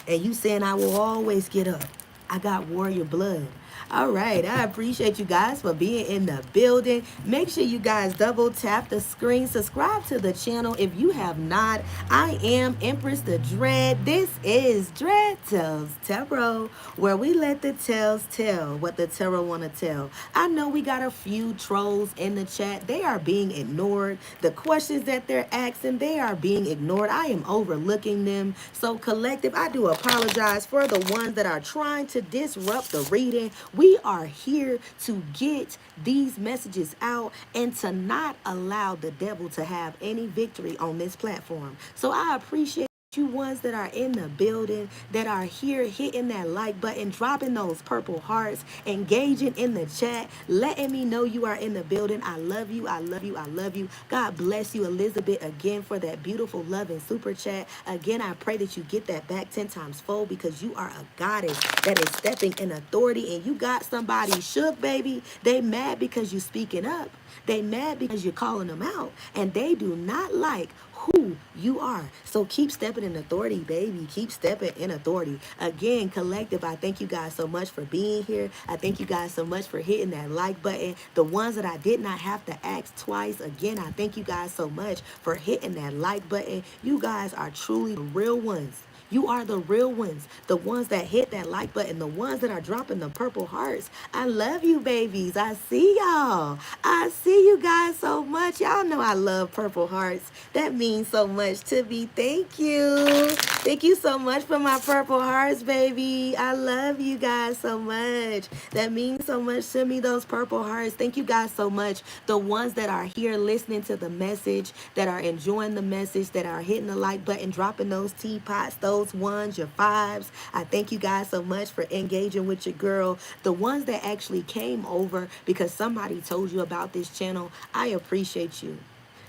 And you saying, I will always get up. I got warrior blood. All right, I appreciate you guys for being in the building. Make sure you guys double tap the screen, subscribe to the channel if you have not. I am Empress the Dread. This is Dread Tells Tarot, where we let the tells tell what the tarot want to tell. I know we got a few trolls in the chat. They are being ignored. The questions that they're asking, they are being ignored. I am overlooking them. So collective, I do apologize for the ones that are trying to disrupt the reading. We are here to get these messages out and to not allow the devil to have any victory on this platform. So I appreciate you ones that are in the building, that are here hitting that like button, dropping those purple hearts, engaging in the chat, letting me know you are in the building. I love you. I love you. I love you. God bless you, Elizabeth, again for that beautiful love and super chat. Again, I pray that you get that back 10 times fold, because you are a goddess that is stepping in authority, and you got somebody shook, baby. They mad because you speaking up. They mad because you're calling them out, and they do not like who you are. So keep stepping in authority, baby. Keep stepping in authority. Again, collective, I thank you guys so much for being here. I thank you guys so much for hitting that like button. The ones that I did not have to ask twice, again, I thank you guys so much for hitting that like button. You guys are truly the real ones. You are the real ones, the ones that hit that like button, the ones that are dropping the purple hearts. I love you, babies. I see y'all. I see you guys so much. Y'all know I love purple hearts. That means so much to me. Thank you. Thank you so much for my purple hearts, baby. I love you guys so much. That means so much to me, those purple hearts. Thank you guys so much. The ones that are here listening to the message, that are enjoying the message, that are hitting the like button, dropping those teapots, those ones, your fives. I thank you guys so much for engaging with your girl. The ones that actually came over because somebody told you about this channel, I appreciate you.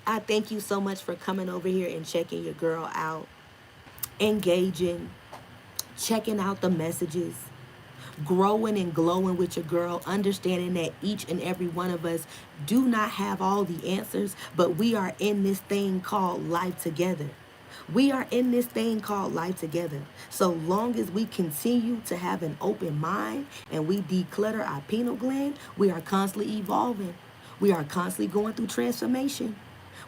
I thank you so much for coming over here and checking your girl out, engaging, checking out the messages, growing and glowing with your girl, understanding that each and every one of us do not have all the answers, but we are in this thing called life together. We are in this thing called life together. So long as we continue to have an open mind and we declutter our pineal gland, we are constantly evolving. We are constantly going through transformation.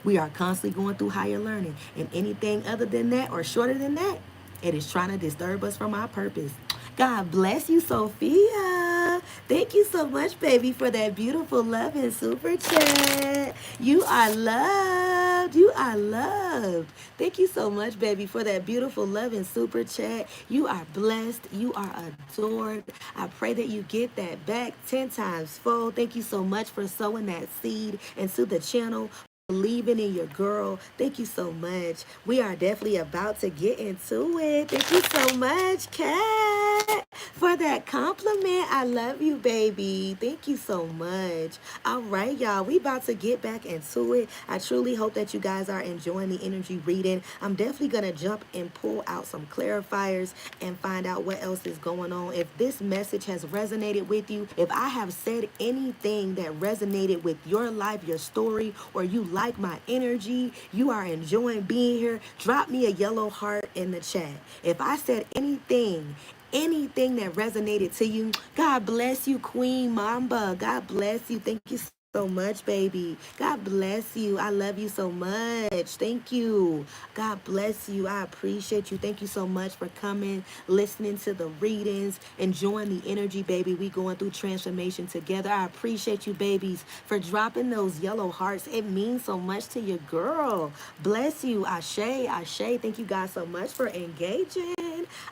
We are constantly going through higher learning. And anything other than that or shorter than that, it is trying to disturb us from our purpose. God bless you, Sophia. Thank you so much, baby, for that beautiful love and super chat. You are loved. You are loved. Thank you so much, baby, for that beautiful love and super chat. You are blessed. You are adored. I pray that you get that back 10 times fold. Thank you so much for sowing that seed into the channel, believing in your girl. Thank you so much. We are definitely about to get into it. Thank you so much, Kat, for that compliment. I love you, baby. Thank you so much. All right, y'all. We about to get back into it. I truly hope that you guys are enjoying the energy reading. I'm definitely going to jump and pull out some clarifiers and find out what else is going on. If this message has resonated with you, if I have said anything that resonated with your life, your story, or you like my energy, you are enjoying being here, drop me a yellow heart in the chat. If I said anything that resonated to you, God bless you, Queen Mamba. God bless you. Thank you so much, baby. God bless you. I love you so much. Thank you. God bless you. I appreciate you. Thank you so much for coming, listening to the readings, enjoying the energy, baby. We going through transformation together. I appreciate you, babies, for dropping those yellow hearts. It means so much to your girl. Bless you. Ashe, Ashe. Thank you guys so much for engaging.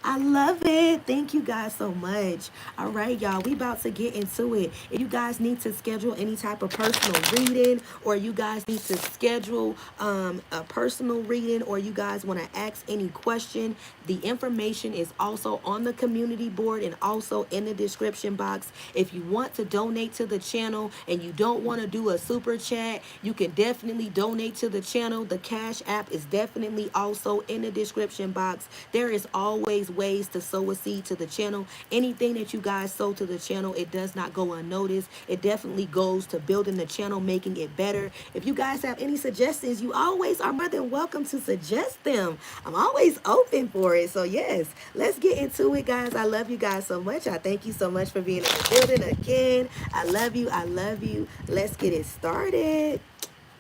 I love it. Thank you guys so much. All right, y'all. We about to get into it. If you guys need to schedule any type of personal reading, or you guys need to schedule a personal reading, or you guys want to ask any question, the information is also on the community board and also in the description box. If you want to donate to the channel and you don't want to do a super chat, you can definitely donate to the channel. The Cash App is definitely also in the description box. There is always always ways to sow a seed to the channel. Anything that you guys sow to the channel, it does not go unnoticed. It definitely goes to building the channel, making it better. If you guys have any suggestions, you always are more than welcome to suggest them. I'm always open for it. So yes, let's get into it, guys. I love you guys so much. I thank you so much for being in the building again. I love you. I love you. Let's get it started.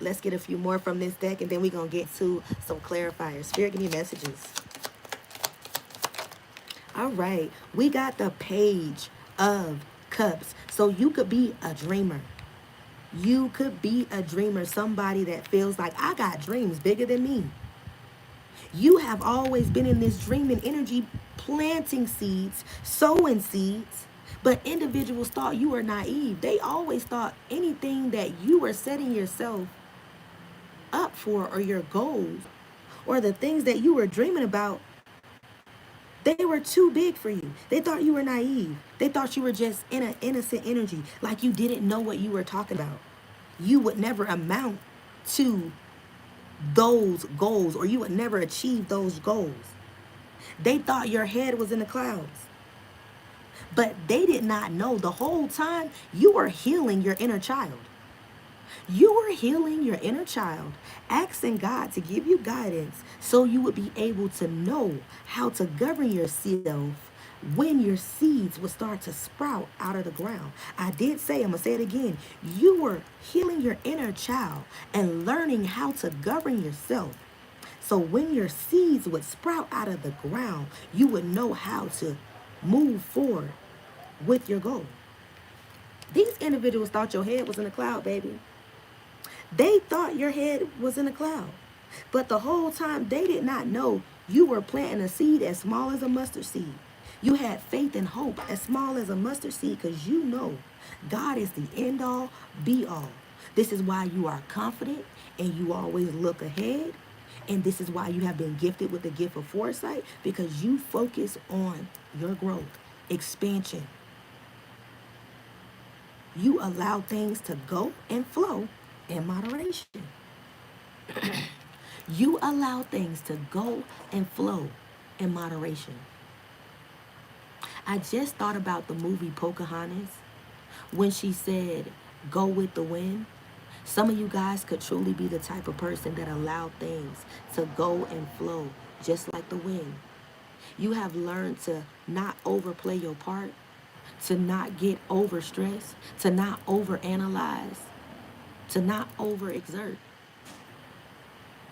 Let's get a few more from this deck, and then we're going to get to some clarifiers. Spirit, give me messages. All right. We got the Page of Cups. So you could be a dreamer. You could be a dreamer. Somebody that feels like, I got dreams bigger than me. You have always been in this dreaming energy, planting seeds, sowing seeds. But individuals thought you were naive. They always thought anything that you were setting yourself up for, or your goals, or the things that you were dreaming about, they were too big for you. They thought you were naive. They thought you were just in an innocent energy, like you didn't know what you were talking about. You would never amount to those goals, or you would never achieve those goals. They thought your head was in the clouds. But they did not know the whole time you were healing your inner child. You were healing your inner child, asking God to give you guidance so you would be able to know how to govern yourself when your seeds would start to sprout out of the ground. I did say, I'm going to say it again. You were healing your inner child and learning how to govern yourself. So when your seeds would sprout out of the ground, you would know how to move forward with your goal. These individuals thought your head was in the cloud, baby. They thought your head was in a cloud. But the whole time, they did not know you were planting a seed as small as a mustard seed. You had faith and hope as small as a mustard seed, because you know God is the end all, be all. This is why you are confident and you always look ahead. And this is why you have been gifted with the gift of foresight, because you focus on your growth, expansion. You allow things to go and flow in moderation. You allow things to go and flow in moderation. I just thought about the movie Pocahontas when she said, go with the wind. Some of you guys could truly be the type of person that allow things to go and flow just like the wind. You have learned to not overplay your part, to not get overstressed, to not overanalyze, to not overexert.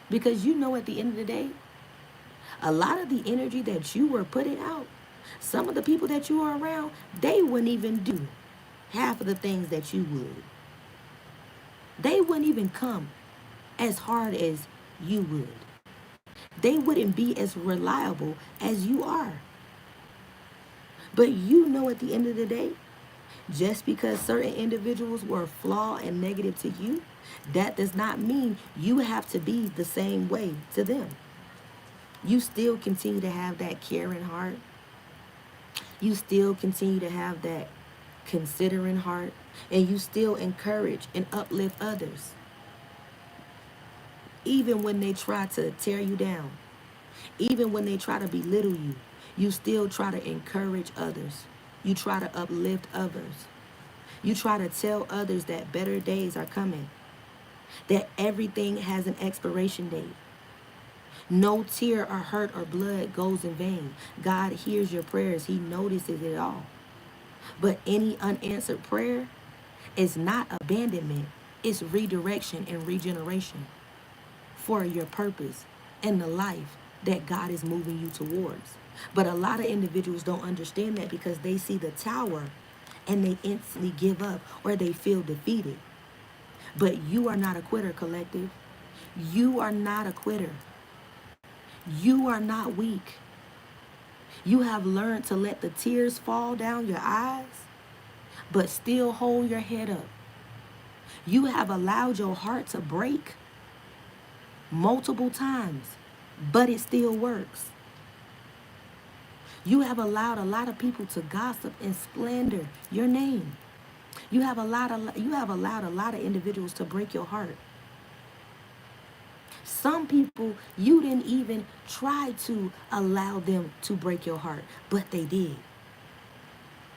Because you know at the end of the day, a lot of the energy that you were putting out, some of the people that you were around, they wouldn't even do half of the things that you would. They wouldn't even come as hard as you would. They wouldn't be as reliable as you are. But you know at the end of the day, just because certain individuals were flawed and negative to you, that does not mean you have to be the same way to them. You still continue to have that caring heart. You still continue to have that considering heart. And you still encourage and uplift others. Even when they try to tear you down. Even when they try to belittle you, you still try to encourage others. You try to uplift others. You try to tell others that better days are coming. That everything has an expiration date. No tear or hurt or blood goes in vain. God hears your prayers. He notices it all. But any unanswered prayer is not abandonment. It's redirection and regeneration for your purpose and the life that God is moving you towards. But a lot of individuals don't understand that, because they see the tower and they instantly give up, or they feel defeated. But you are not a quitter, collective. You are not a quitter. You are not weak. You have learned to let the tears fall down your eyes, but still hold your head up. You have allowed your heart to break multiple times, but it still works. You have allowed a lot of people to gossip and slander your name. You have allowed a lot of individuals to break your heart. Some people, you didn't even try to allow them to break your heart, but they did.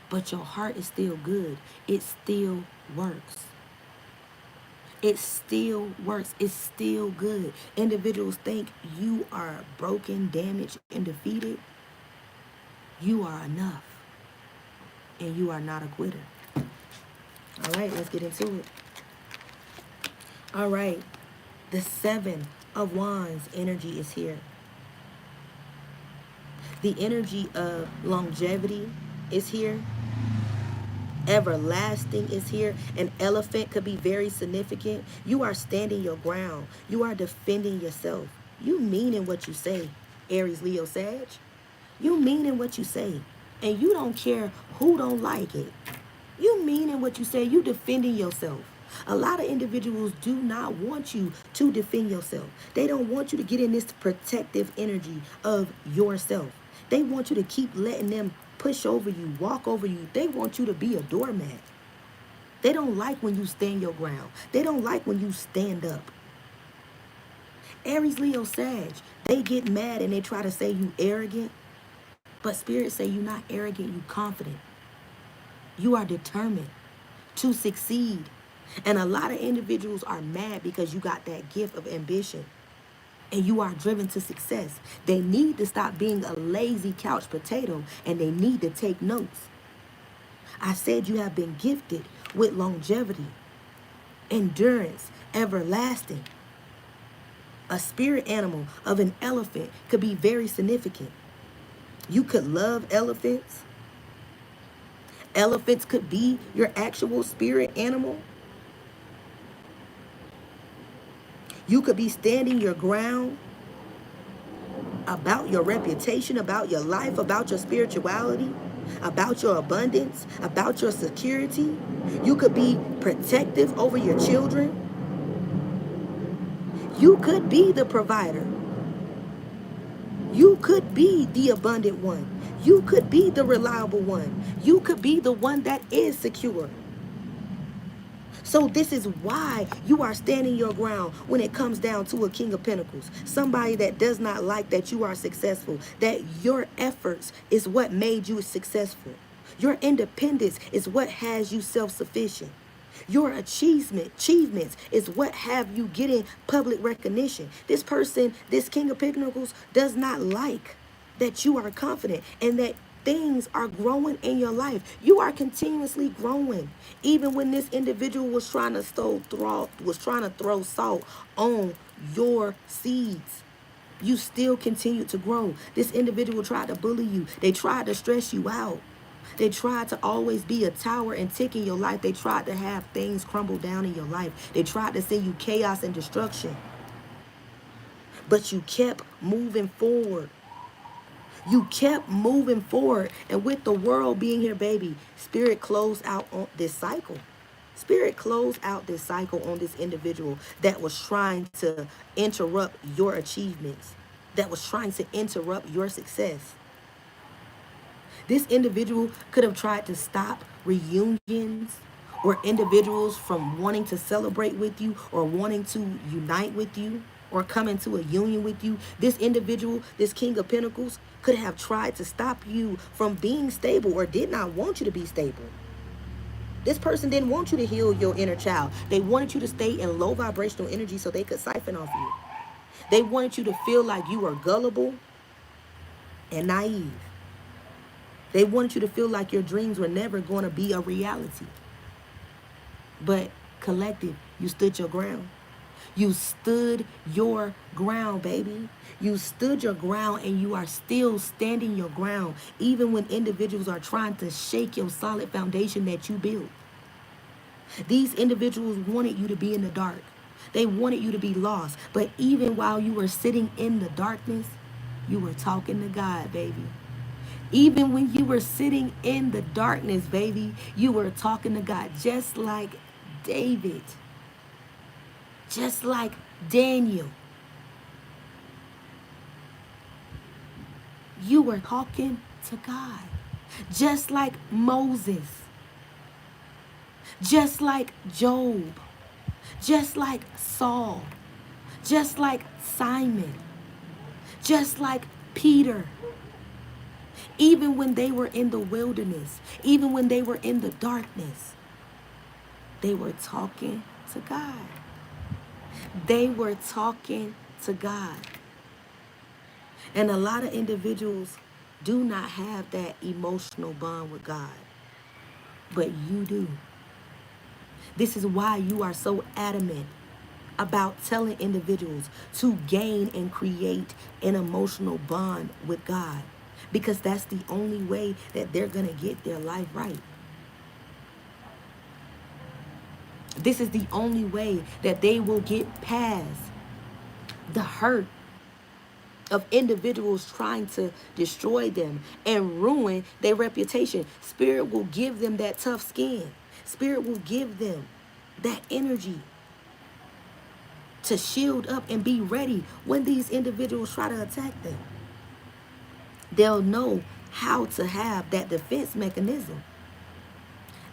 But your heart is still good. It still works. It still works. It's still good. Individuals think you are broken, damaged, and defeated. You are enough. And you are not a quitter. All right, let's get into it. All right. The 7 of Wands energy is here. The energy of longevity is here. Everlasting is here. An elephant could be very significant. You are standing your ground. You are defending yourself. You mean in what you say, Aries, Leo, Sag. You mean in what you say. And you don't care who don't like it. You mean in what you say. You defending yourself. A lot of individuals do not want you to defend yourself. They don't want you to get in this protective energy of yourself. They want you to keep letting them push over you, walk over you. They want you to be a doormat. They don't like when you stand your ground. They don't like when you stand up. Aries, Leo, Sag, they get mad and they try to say you arrogant. But Spirit say you're not arrogant, you confident. You are determined to succeed. And a lot of individuals are mad because you got that gift of ambition. And you are driven to success. They need to stop being a lazy couch potato and they need to take notes. I said you have been gifted with longevity, endurance, everlasting. A spirit animal of an elephant could be very significant. You could love elephants. Elephants could be your actual spirit animal. You could be standing your ground about your reputation, about your life, about your spirituality, about your abundance, about your security. You could be protective over your children. You could be the provider. You could be the abundant one. You could be the reliable one. You could be the one that is secure. So this is why you are standing your ground when it comes down to a King of Pentacles. Somebody that does not like that you are successful, that your efforts is what made you successful. Your independence is what has you self-sufficient. Your achievements is what have you getting public recognition. This person, this King of Pentacles, does not like that you are confident and that things are growing in your life. You are continuously growing. Even when this individual was trying to throw salt on your seeds, you still continue to grow. This individual tried to bully you. They tried to stress you out. They tried to always be a tower and tick in your life. They tried to have things crumble down in your life. They tried to send you chaos and destruction. But you kept moving forward. You kept moving forward. And with the world being here, baby, Spirit closed out on this cycle. Spirit closed out this cycle on this individual that was trying to interrupt your achievements, that was trying to interrupt your success. This individual could have tried to stop reunions or individuals from wanting to celebrate with you or wanting to unite with you or come into a union with you. This individual, this King of Pentacles, could have tried to stop you from being stable or did not want you to be stable. This person didn't want you to heal your inner child. They wanted you to stay in low vibrational energy so they could siphon off you. They wanted you to feel like you were gullible and naive. They wanted you to feel like your dreams were never going to be a reality. But collective, you stood your ground. You stood your ground, baby. You stood your ground and you are still standing your ground, even when individuals are trying to shake your solid foundation that you built. These individuals wanted you to be in the dark. They wanted you to be lost. But even while you were sitting in the darkness, you were talking to God, baby. Even when you were sitting in the darkness, baby, you were talking to God, just like David, just like Daniel. You were talking to God, just like Moses, just like Job, just like Saul, just like Simon, just like Peter. Even when they were in the wilderness, even when they were in the darkness, they were talking to God. They were talking to God. And a lot of individuals do not have that emotional bond with God, but you do. This is why you are so adamant about telling individuals to gain and create an emotional bond with God, because that's the only way that they're going to get their life right. This is the only way that they will get past the hurt of individuals trying to destroy them and ruin their reputation. Spirit will give them that tough skin. Spirit will give them that energy to shield up and be ready when these individuals try to attack them. They'll know how to have that defense mechanism.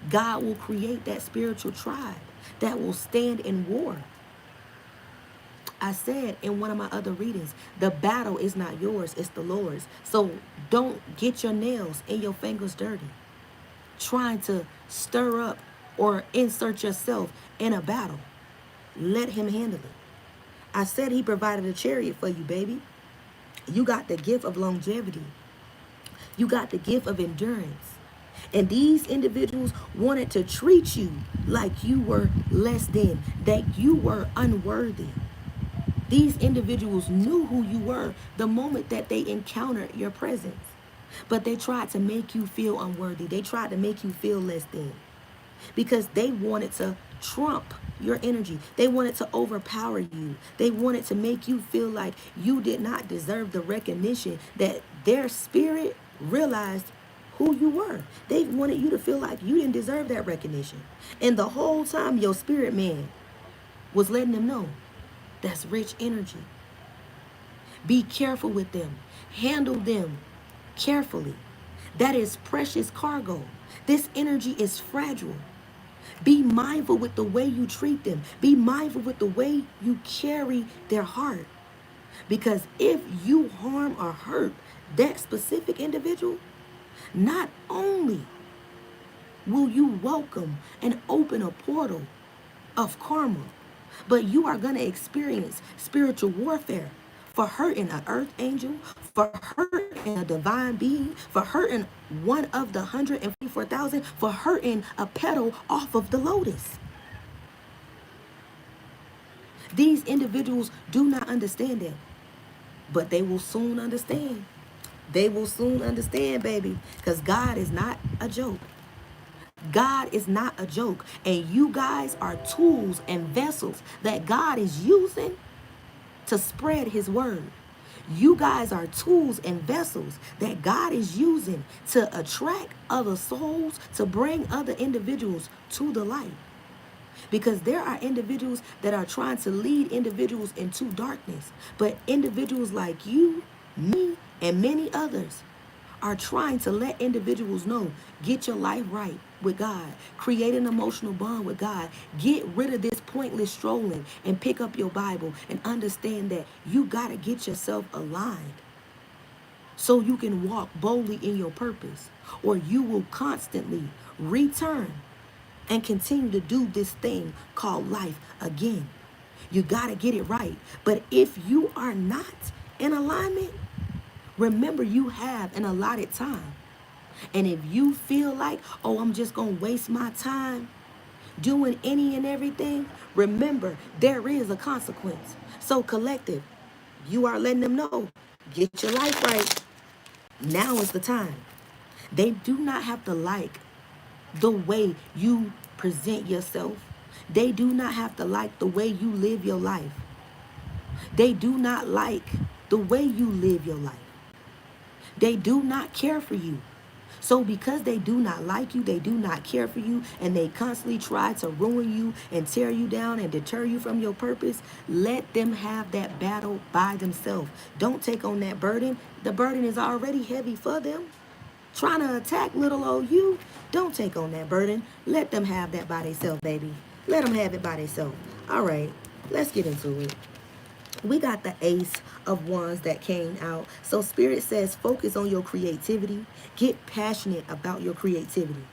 God will create that spiritual tribe that will stand in war. I said in one of my other readings, the battle is not yours, it's the Lord's. So don't get your nails and your fingers dirty trying to stir up or insert yourself in a battle. Let him handle it. I said he provided a chariot for you, baby. You got the gift of longevity. You got the gift of endurance. And these individuals wanted to treat you like you were less than, that you were unworthy. These individuals knew who you were the moment that they encountered your presence. But they tried to make you feel unworthy. They tried to make you feel less than, because they wanted to trump your energy. They wanted to overpower you. They wanted to make you feel like you did not deserve the recognition that their spirit realized who you were. They wanted you to feel like you didn't deserve that recognition. And the whole time your spirit man was letting them know that's rich energy. Be careful with them. Handle them carefully. That is precious cargo. This energy is fragile. Be mindful with the way you treat them. Be mindful with the way you carry their heart. Because if you harm or hurt that specific individual, not only will you welcome and open a portal of karma, but you are going to experience spiritual warfare for hurting an earth angel, for hurting a divine being, for hurting one of the 144,000, for hurting a petal off of the lotus. These individuals do not understand that, but they will soon understand. They will soon understand, baby, because God is not a joke. God is not a joke. And you guys are tools and vessels that God is using to spread his word. You guys are tools and vessels that God is using to attract other souls, to bring other individuals to the light. Because there are individuals that are trying to lead individuals into darkness. But individuals like you, me, and many others are trying to let individuals know, get your life right with God. Create an emotional bond with God. Get rid of this pointless strolling and pick up your Bible and understand that you got to get yourself aligned so you can walk boldly in your purpose, or you will constantly return and continue to do this thing called life again. You got to get it right. But if you are not in alignment, remember you have an allotted time. And if you feel like, oh, I'm just going to waste my time doing any and everything, remember there is a consequence. So collective, you are letting them know, get your life right. Now is the time. They do not have to like the way you present yourself. They do not have to like the way you live your life. They do not like the way you live your life. They do not care for you. So because they do not like you, they do not care for you, and they constantly try to ruin you and tear you down and deter you from your purpose, let them have that battle by themselves. Don't take on that burden. The burden is already heavy for them. Trying to attack little old you, don't take on that burden. Let them have that by themselves, baby. Let them have it by themselves. All right, let's get into it. We got the Ace of Wands that came out. So Spirit says focus on your creativity. Get passionate about your creativity.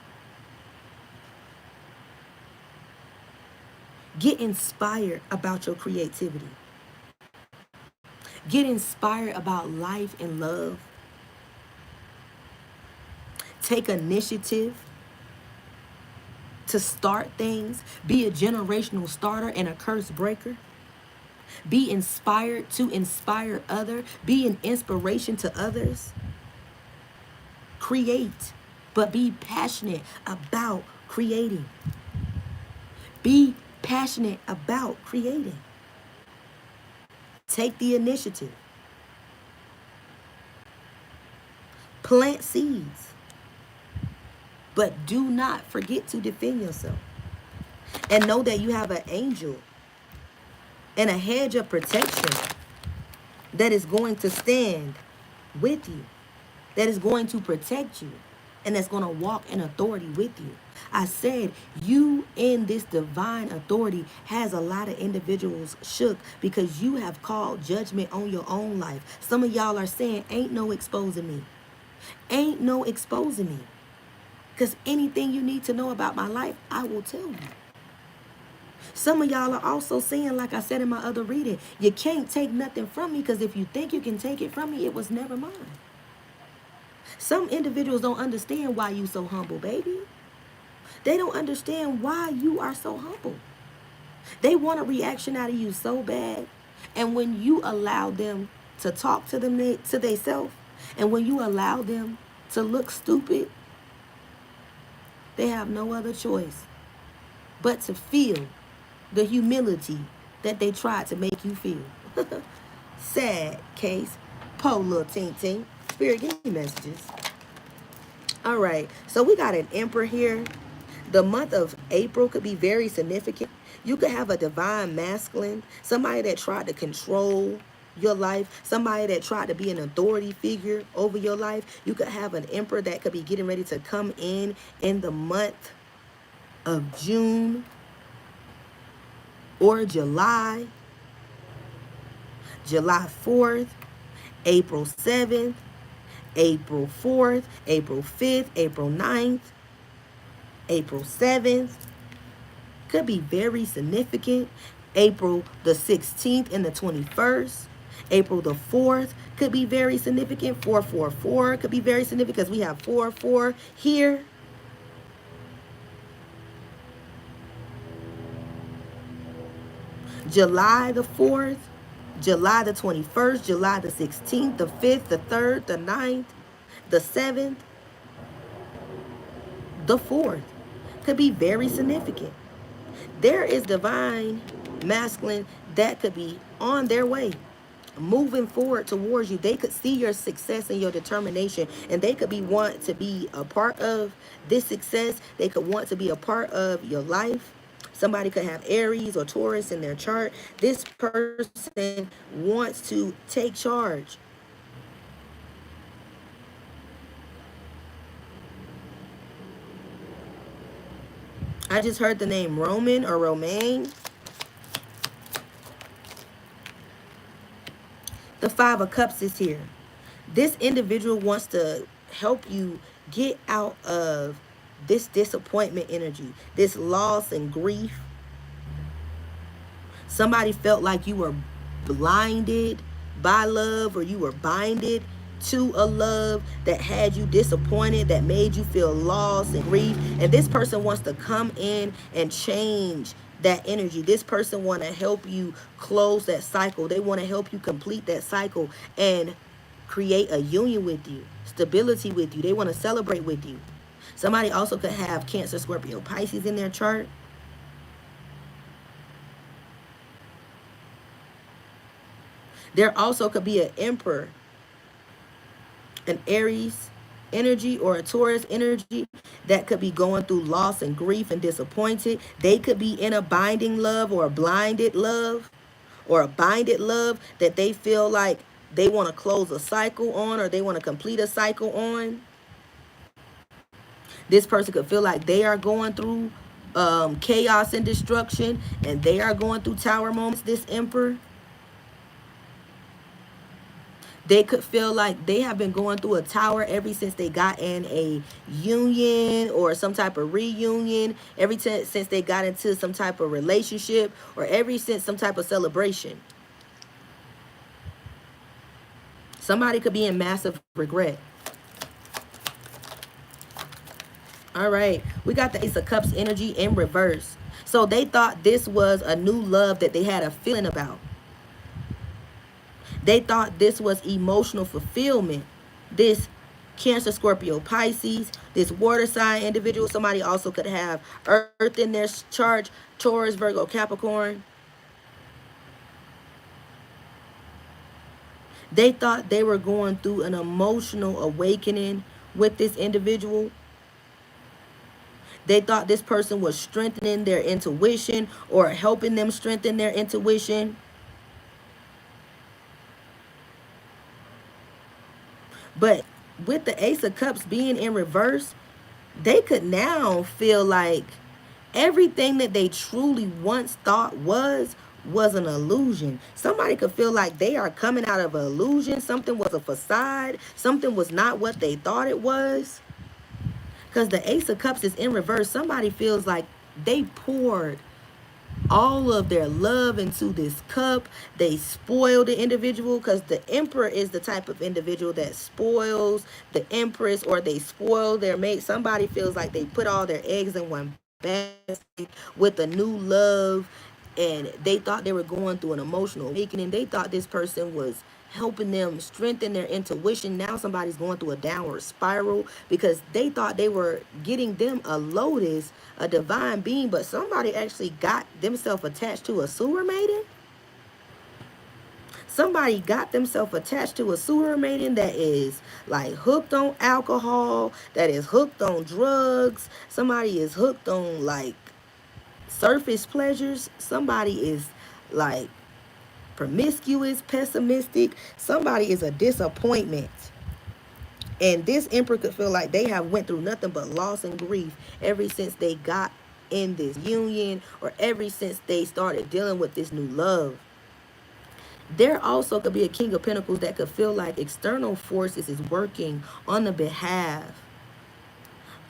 Get inspired about your creativity. Get inspired about life and love. Take initiative to start things. Be a generational starter and a curse breaker. Be inspired to inspire others. Be an inspiration to others. Create, but be passionate about creating. Be passionate about creating. Take the initiative. Plant seeds. But do not forget to defend yourself. And know that you have an angel and a hedge of protection that is going to stand with you, that is going to protect you, and that's going to walk in authority with you. I said you in this divine authority has a lot of individuals shook because you have called judgment on your own life. Some of y'all are saying, ain't no exposing me. Ain't no exposing me. Because anything you need to know about my life, I will tell you. Some of y'all are also saying, like I said in my other reading, you can't take nothing from me because if you think you can take it from me, it was never mine. Some individuals don't understand why you so humble, baby. They don't understand why you are so humble. They want a reaction out of you so bad. And when you allow them to talk to them to themselves, and when you allow them to look stupid, they have no other choice but to feel the humility that they tried to make you feel. Sad case. Po little tink tink. Spirit, give me messages. All right. So we got an Emperor here. The month of April could be very significant. You could have a divine masculine, somebody that tried to control your life, somebody that tried to be an authority figure over your life. You could have an Emperor that could be getting ready to come in the month of June or July. July 4th, April 7th, April 4th, April 5th, April 9th, April 7th. Could be very significant. April the 16th and the 21st. April the 4th could be very significant. 444 could be very significant because we have 44 here. July the 4th, July the 21st, July the 16th, the 5th, the 3rd, the 9th, the 7th, the 4th could be very significant. There is divine masculine that could be on their way, moving forward towards you. They could see your success and your determination, and they could be want to be a part of this success. They could want to be a part of your life. Somebody could have Aries or Taurus in their chart. This person wants to take charge. I just heard the name Roman or Romaine. The Five of Cups is here. This individual wants to help you get out of this disappointment energy, this loss and grief. Somebody felt like you were blinded by love, or you were binded to a love that had you disappointed, that made you feel lost and grief. And this person wants to come in and change that energy. This person want to help you close that cycle. They want to help you complete that cycle and create a union with you, stability with you. They want to celebrate with you. Somebody also could have Cancer, Scorpio, Pisces in their chart. There also could be an Emperor, an Aries energy, or a Taurus energy that could be going through loss and grief and disappointed. They could be in a binding love or a blinded love or a binded love that they feel like they want to close a cycle on, or they want to complete a cycle on. This person could feel like they are going through chaos and destruction, and they are going through tower moments, this Emperor. They could feel like they have been going through a tower ever since they got in a union or some type of reunion, since they got into some type of relationship, or ever since some type of celebration. Somebody could be in massive regret. All right, we got the Ace of Cups energy in reverse. So they thought this was a new love that they had a feeling about. They thought this was emotional fulfillment. This Cancer, Scorpio, Pisces, this water sign individual. Somebody also could have Earth in their chart, Taurus, Virgo, Capricorn. They thought they were going through an emotional awakening with this individual. They thought this person was strengthening their intuition or helping them strengthen their intuition. But with the Ace of Cups being in reverse, they could now feel like everything that they truly once thought was an illusion. Somebody could feel like they are coming out of an illusion. Something was a facade. Something was not what they thought it was. Because the Ace of Cups is in reverse. Somebody feels like they poured all of their love into this cup. They spoil the individual, because the Emperor is the type of individual that spoils the Empress, or they spoil their mate. Somebody feels like they put all their eggs in one basket with a new love, and they thought they were going through an emotional awakening. They thought this person was helping them strengthen their intuition. Now somebody's going through a downward spiral because they thought they were getting them a lotus, a divine being, but somebody actually got themselves attached to a sewer maiden. Somebody got themselves attached to a sewer maiden that is like hooked on alcohol, that is hooked on drugs. Somebody is hooked on like surface pleasures. Somebody is like promiscuous, pessimistic. Somebody is a disappointment. And this Emperor could feel like they have went through nothing but loss and grief ever since they got in this union, or ever since they started dealing with this new love. There also could be a King of Pentacles that could feel like external forces is working on the behalf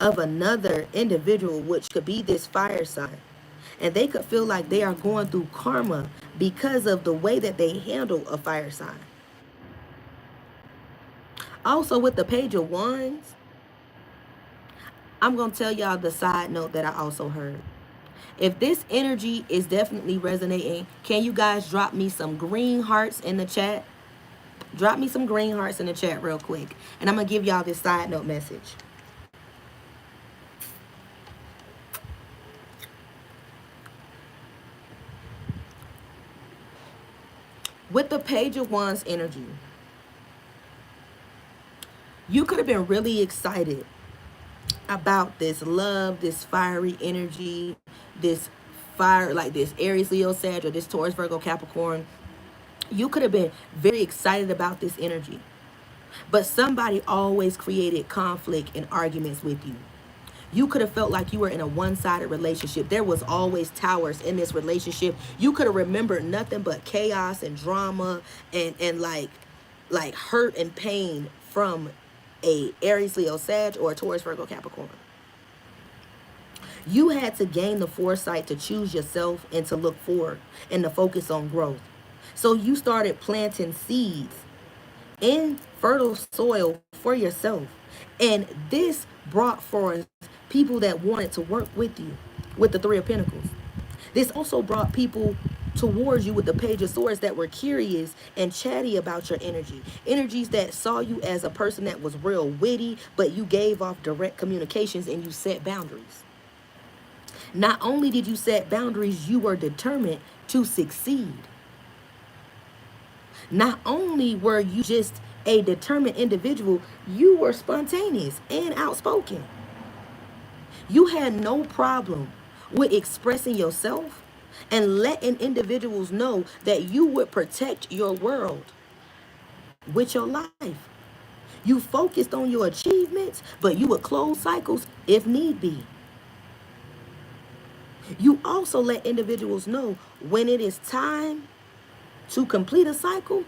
of another individual, which could be this fire sign. And they could feel like they are going through karma because of the way that they handle a fire sign. Also, with the Page of Wands, I'm going to tell y'all the side note that I also heard. If this energy is definitely resonating, can you guys drop me some green hearts in the chat? Drop me some green hearts in the chat real quick. And I'm going to give y'all this side note message. With the Page of Wands energy, you could have been really excited about this love, this fiery energy, this fire, like this Aries, Leo, Sag, or this Taurus, Virgo, Capricorn. You could have been very excited about this energy. But somebody always created conflict and arguments with you. You could have felt like you were in a one-sided relationship. There was always towers in this relationship. You could have remembered nothing but chaos and drama and like hurt and pain from a Aries, Leo, Sag, or a Taurus, Virgo, Capricorn. You had to gain the foresight to choose yourself and to look forward and to focus on growth. So you started planting seeds in fertile soil for yourself. And this brought forth people that wanted to work with you with the Three of Pentacles. This also brought people towards you with the Page of Swords that were curious and chatty about your energy. Energies that saw you as a person that was real witty, but you gave off direct communications and you set boundaries. Not only did you set boundaries, you were determined to succeed. Not only were you just a determined individual, you were spontaneous and outspoken. You had no problem with expressing yourself and letting individuals know that you would protect your world with your life. You focused on your achievements, but you would close cycles if need be. You also let individuals know when it is time To complete a cycle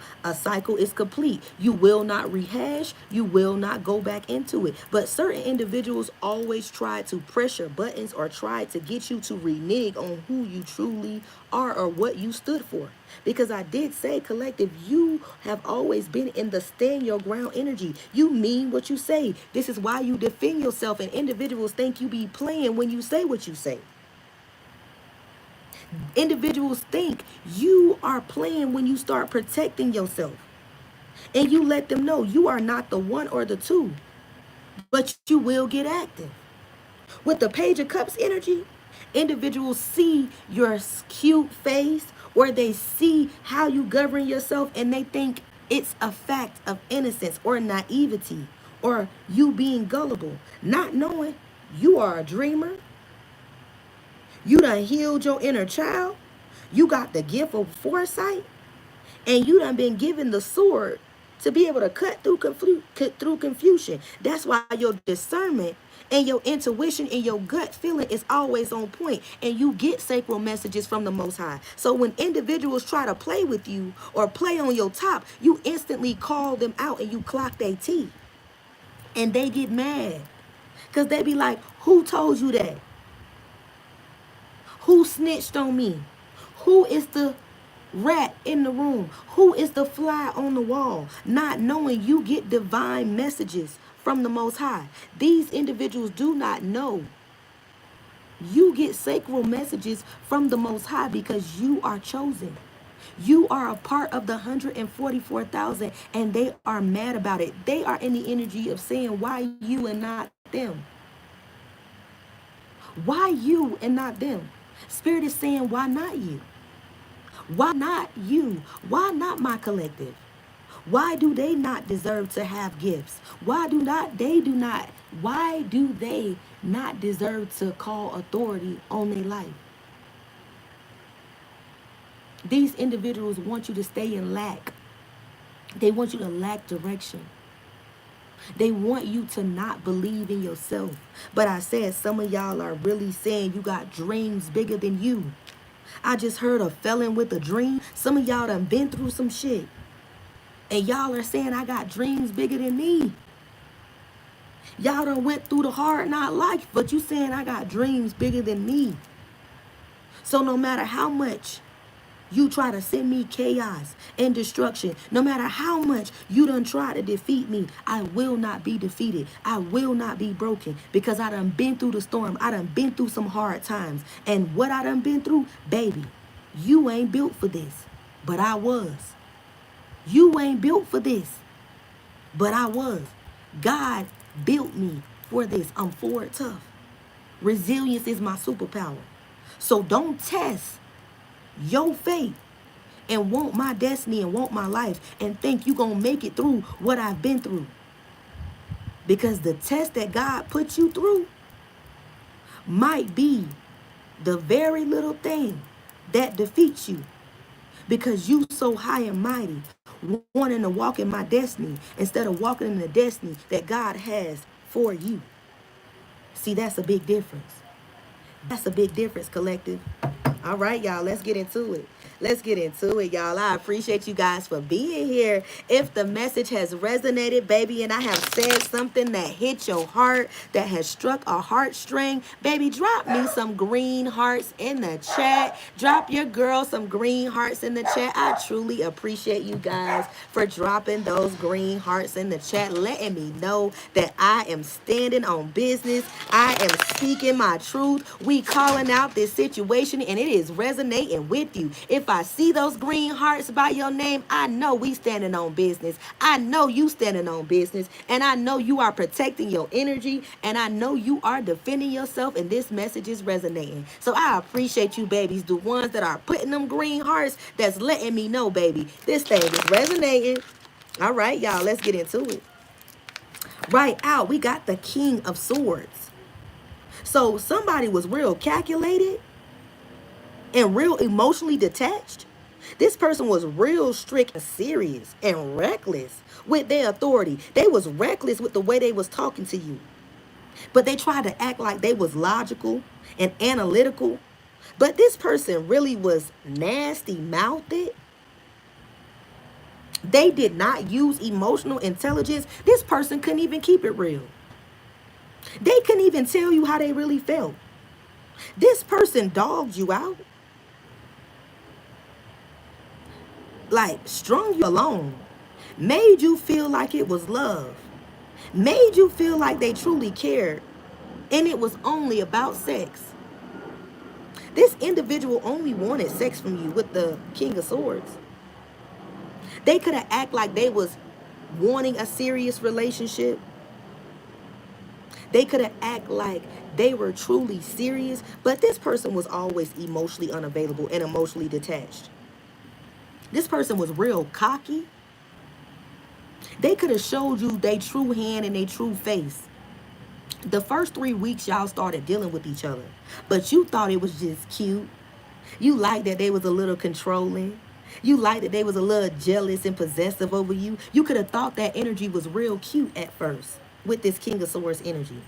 is complete. You will not rehash. You will not go back into it. But certain individuals always try to press your buttons or try to get you to renege on who you truly are or what you stood for. Because I did say, collective, you have always been in the stand your ground energy. You mean what you say. This is why you defend yourself, and individuals think you be playing when you say what you say. Individuals think you are playing when you start protecting yourself. And you let them know you are not the one or the two, but you will get active. With the Page of Cups energy, individuals see your cute face or they see how you govern yourself and they think it's a fact of innocence or naivety or you being gullible, not knowing you are a dreamer. You done healed your inner child. You got the gift of foresight. And you done been given the sword to be able to cut through confusion. That's why your discernment and your intuition and your gut feeling is always on point. And you get sacral messages from the Most High. So when individuals try to play with you or play on your top, you instantly call them out and you clock their teeth. And they get mad. Because they be like, who told you that? Who snitched on me? Who is the rat in the room? Who is the fly on the wall? Not knowing you get divine messages from the Most High. These individuals do not know you get sacral messages from the Most High because you are chosen. You are a part of the 144,000 and they are mad about it. They are in the energy of saying, why you and not them? Why you and not them? Spirit is saying, why not you? Why not you? Why not my collective? Why do they not deserve to have gifts? Why do they not deserve to call authority on their life? These individuals want you to stay in lack. They want you to lack direction. They want you to not believe in yourself. But I said some of y'all are really saying you got dreams bigger than you. I just heard a felon with a dream. Some of y'all done been through some shit. And y'all are saying I got dreams bigger than me. Y'all done went through the hard knock life, but you saying I got dreams bigger than me. So no matter how much you try to send me chaos and destruction, no matter how much you done try to defeat me, I will not be defeated. I will not be broken because I done been through the storm. I done been through some hard times. And what I done been through, baby, you ain't built for this, but I was. You ain't built for this, but I was. God built me for this. I'm forward tough. Resilience is my superpower. So don't test your faith and want my destiny and want my life and think you gonna make it through what I've been through. Because the test that God put you through might be the very little thing that defeats you. Because you so high and mighty, wanting to walk in my destiny instead of walking in the destiny that God has for you. See, that's a big difference. That's a big difference, collective. All right, y'all, let's get into it. Let's get into it, y'all. I appreciate you guys for being here. If the message has resonated, baby, and I have said something that hit your heart, that has struck a heartstring, baby, drop me some green hearts in the chat. Drop your girl some green hearts in the chat. I truly appreciate you guys for dropping those green hearts in the chat, letting me know that I am standing on business. I am speaking my truth. We calling out this situation, and it is resonating with you. If I see those green hearts by your name, I know we standing on business. I know you standing on business, and I know you are protecting your energy, and I know you are defending yourself, and this message is resonating. So I appreciate you, babies, the ones that are putting them green hearts, that's letting me know, baby, this thing is resonating. All right, y'all, let's get into it. Right out, we got the King of Swords. So somebody was real calculated and real emotionally detached. This person was real strict and serious and reckless with their authority. They was reckless with the way they was talking to you. But they tried to act like they was logical and analytical. But this person really was nasty mouthed They did not use emotional intelligence. This person couldn't even keep it real. They couldn't even tell you how they really felt. This person dogged you out, like strung you along, made you feel like it was love, made you feel like they truly cared, and it was only about sex. This individual only wanted sex from you with the King of Swords. They could have acted like they was wanting a serious relationship. They could have acted like they were truly serious, but this person was always emotionally unavailable and emotionally detached. This person was real cocky. They could have showed you their true hand and their true face. The first 3 weeks y'all started dealing with each other, but you thought it was just cute. You liked that they was a little controlling. You liked that they was a little jealous and possessive over you. You could have thought that energy was real cute at first with this King of Swords energy.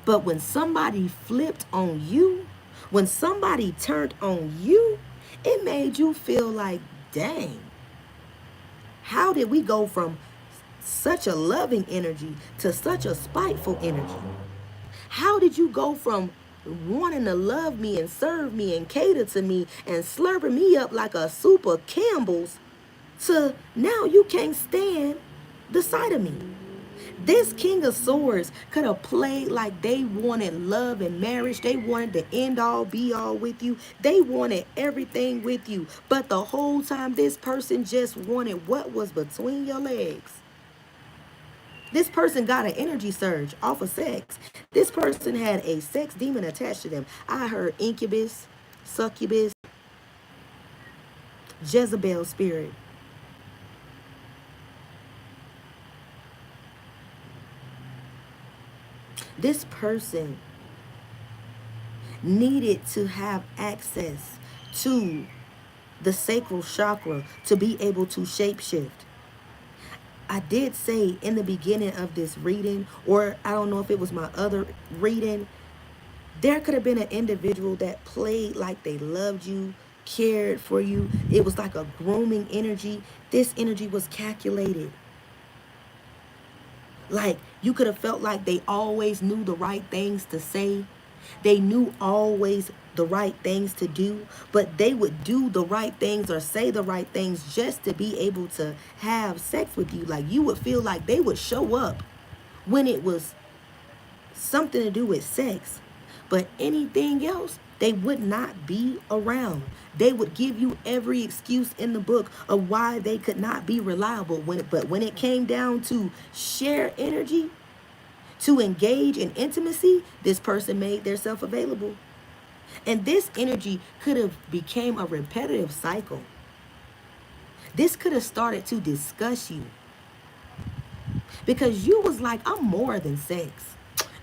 But when somebody flipped on you, when somebody turned on you, it made you feel like, dang, how did we go from such a loving energy to such a spiteful energy? How did you go from wanting to love me and serve me and cater to me and slurping me up like a soup of Campbell's to now you can't stand the sight of me? This King of Swords could have played like they wanted love and marriage. They wanted the end all be all with you. They wanted everything with you. But the whole time this person just wanted what was between your legs. This person got an energy surge off of sex. This person had a sex demon attached to them. I heard incubus, succubus, Jezebel spirit. This person needed to have access to the sacral chakra to be able to shapeshift. I did say in the beginning of this reading, or I don't know if it was my other reading, there could have been an individual that played like they loved you, cared for you. It was like a grooming energy. This energy was calculated. Like you could have felt like they always knew the right things to say. They knew always the right things to do, but they would do the right things or say the right things just to be able to have sex with you. Like you would feel like they would show up when it was something to do with sex, but anything else, they would not be around. They would give you every excuse in the book of why they could not be reliable. But when it came down to share energy, to engage in intimacy, this person made themselves available. And this energy could have became a repetitive cycle. This could have started to disgust you because you was like, I'm more than sex.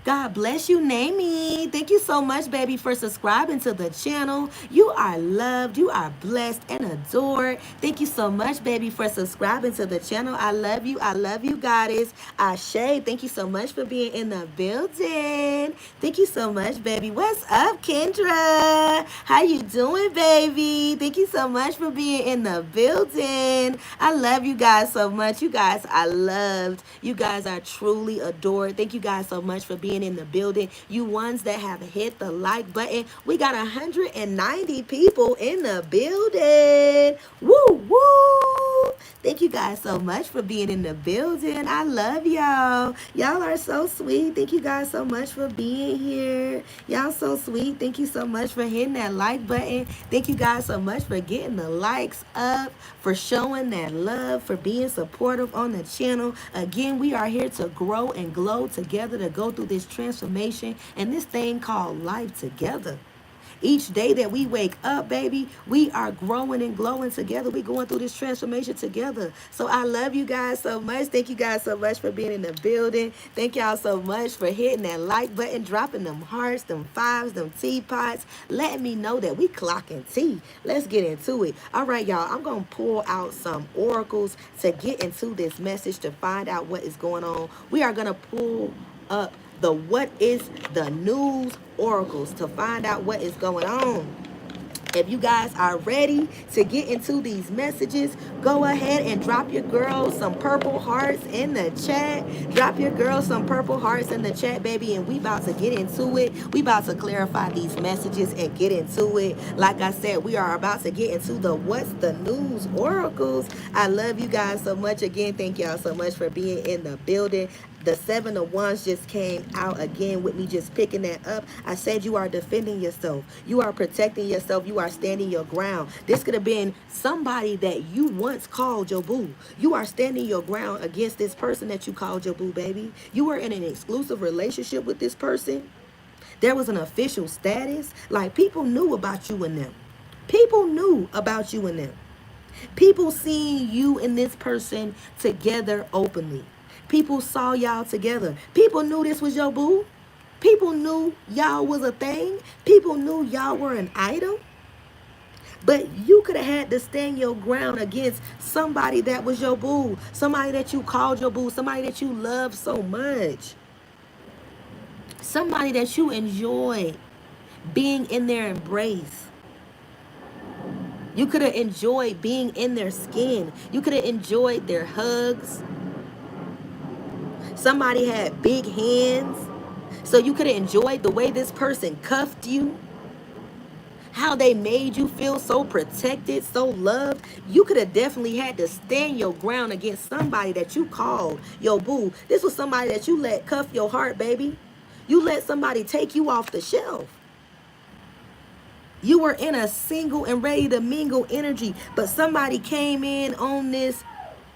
God bless you, Namie. Thank you so much, baby, for subscribing to the channel. You are loved. You are blessed and adored. Thank you so much, baby, for subscribing to the channel. I love you. I love you, goddess. Ashe, thank you so much for being in the building. Thank you so much, baby. What's up, Kendra? How you doing, baby? Thank you so much for being in the building. I love you guys so much. You guys are loved. You guys are truly adored. Thank you guys so much for being in the building. You ones that have hit the like button. We got 190 people in the building. Woo, woo. Thank you guys so much for being in the building. I love y'all. Y'all are so sweet. Thank you guys so much for being here. Y'all so sweet. Thank you so much for hitting that like button. Thank you guys so much for getting the likes up, for showing that love, for being supportive on the channel. Again, we are here to grow and glow together, to go through this transformation and this thing called life together. Each day that we wake up, baby, we are growing and glowing together. We going through this transformation together. So I love you guys so much. Thank you guys so much for being in the building. Thank y'all so much for hitting that like button, dropping them hearts, them fives, them teapots, letting me know that we clocking tea. Let's get into it. All right, y'all, I'm going to pull out some oracles to get into this message to find out what is going on. We are going to pull up the what is the news oracles to find out what is going on. If you guys are ready to get into these messages, go ahead and drop your girls some purple hearts in the chat. Drop your girls some purple hearts in the chat, baby, and we about to get into it. We about to clarify these messages and get into it. Like I said, we are about to get into the What's the News oracles. I love you guys so much. Again, thank y'all so much for being in the building. The 7 of Wands just came out again with me just picking that up. I said you are defending yourself. You are protecting yourself. You are standing your ground. This could have been somebody that you once called your boo. You are standing your ground against this person that you called your boo, baby. You were in an exclusive relationship with this person. There was an official status. Like, people knew about you and them. People knew about you and them. People seeing you and this person together openly. People saw y'all together. People knew this was your boo. People knew y'all was a thing. People knew y'all were an item. But you could have had to stand your ground against somebody that was your boo. Somebody that you called your boo. Somebody that you love so much. Somebody that you enjoy being in their embrace. You could have enjoyed being in their skin. You could have enjoyed their hugs. Somebody had big hands, so you could have enjoyed the way this person cuffed you, how they made you feel so protected, so loved. You could have definitely had to stand your ground against somebody that you called your boo. This was somebody that you let cuff your heart, baby. You let somebody take you off the shelf. You were in a single and ready to mingle energy, but somebody came in on this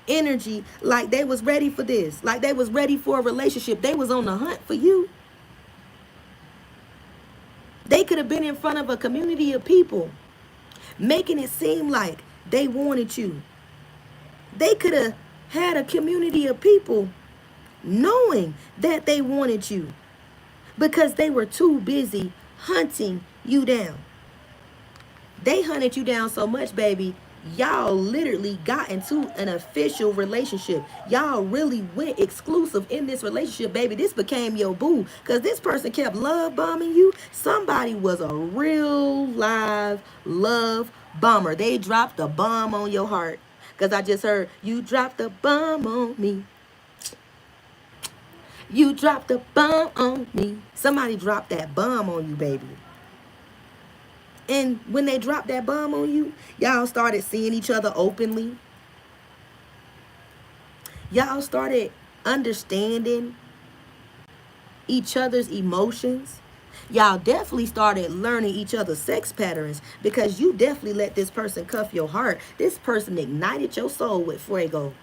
energy like they was ready for this, like they was ready for a relationship. They was on the hunt for you. They could have been in front of a community of people making it seem like they wanted you. They could have had a community of people knowing that they wanted you because they were too busy hunting you down. They hunted you down so much, baby, y'all literally got into an official relationship. Y'all really went exclusive in this relationship, baby. This became your boo because this person kept love bombing you. Somebody was a real live love bomber. They dropped a bomb on your heart because I just heard, you dropped a bomb on me. You dropped a bomb on me. Somebody dropped that bomb on you, baby. And when they dropped that bomb on you, y'all started seeing each other openly. Y'all started understanding each other's emotions. Y'all definitely started learning each other's sex patterns because you definitely let this person cuff your heart. This person ignited your soul with fuego.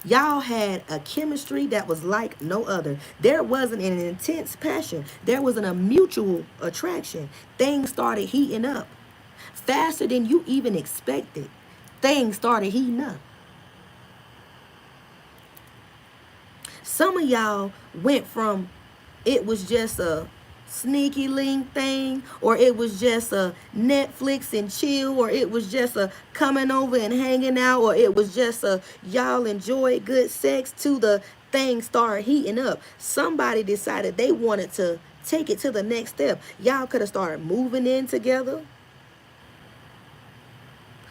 Y'all had a chemistry that was like no other. There wasn't an intense passion. There wasn't a mutual attraction. Things started heating up faster than you even expected. Things started heating up. Some of y'all went from it was just a sneaky link thing, or it was just a Netflix and chill, or it was just a coming over and hanging out, or it was just a y'all enjoy good sex, to the thing start heating up. Somebody decided they wanted to take it to the next step. Y'all could have started moving in together.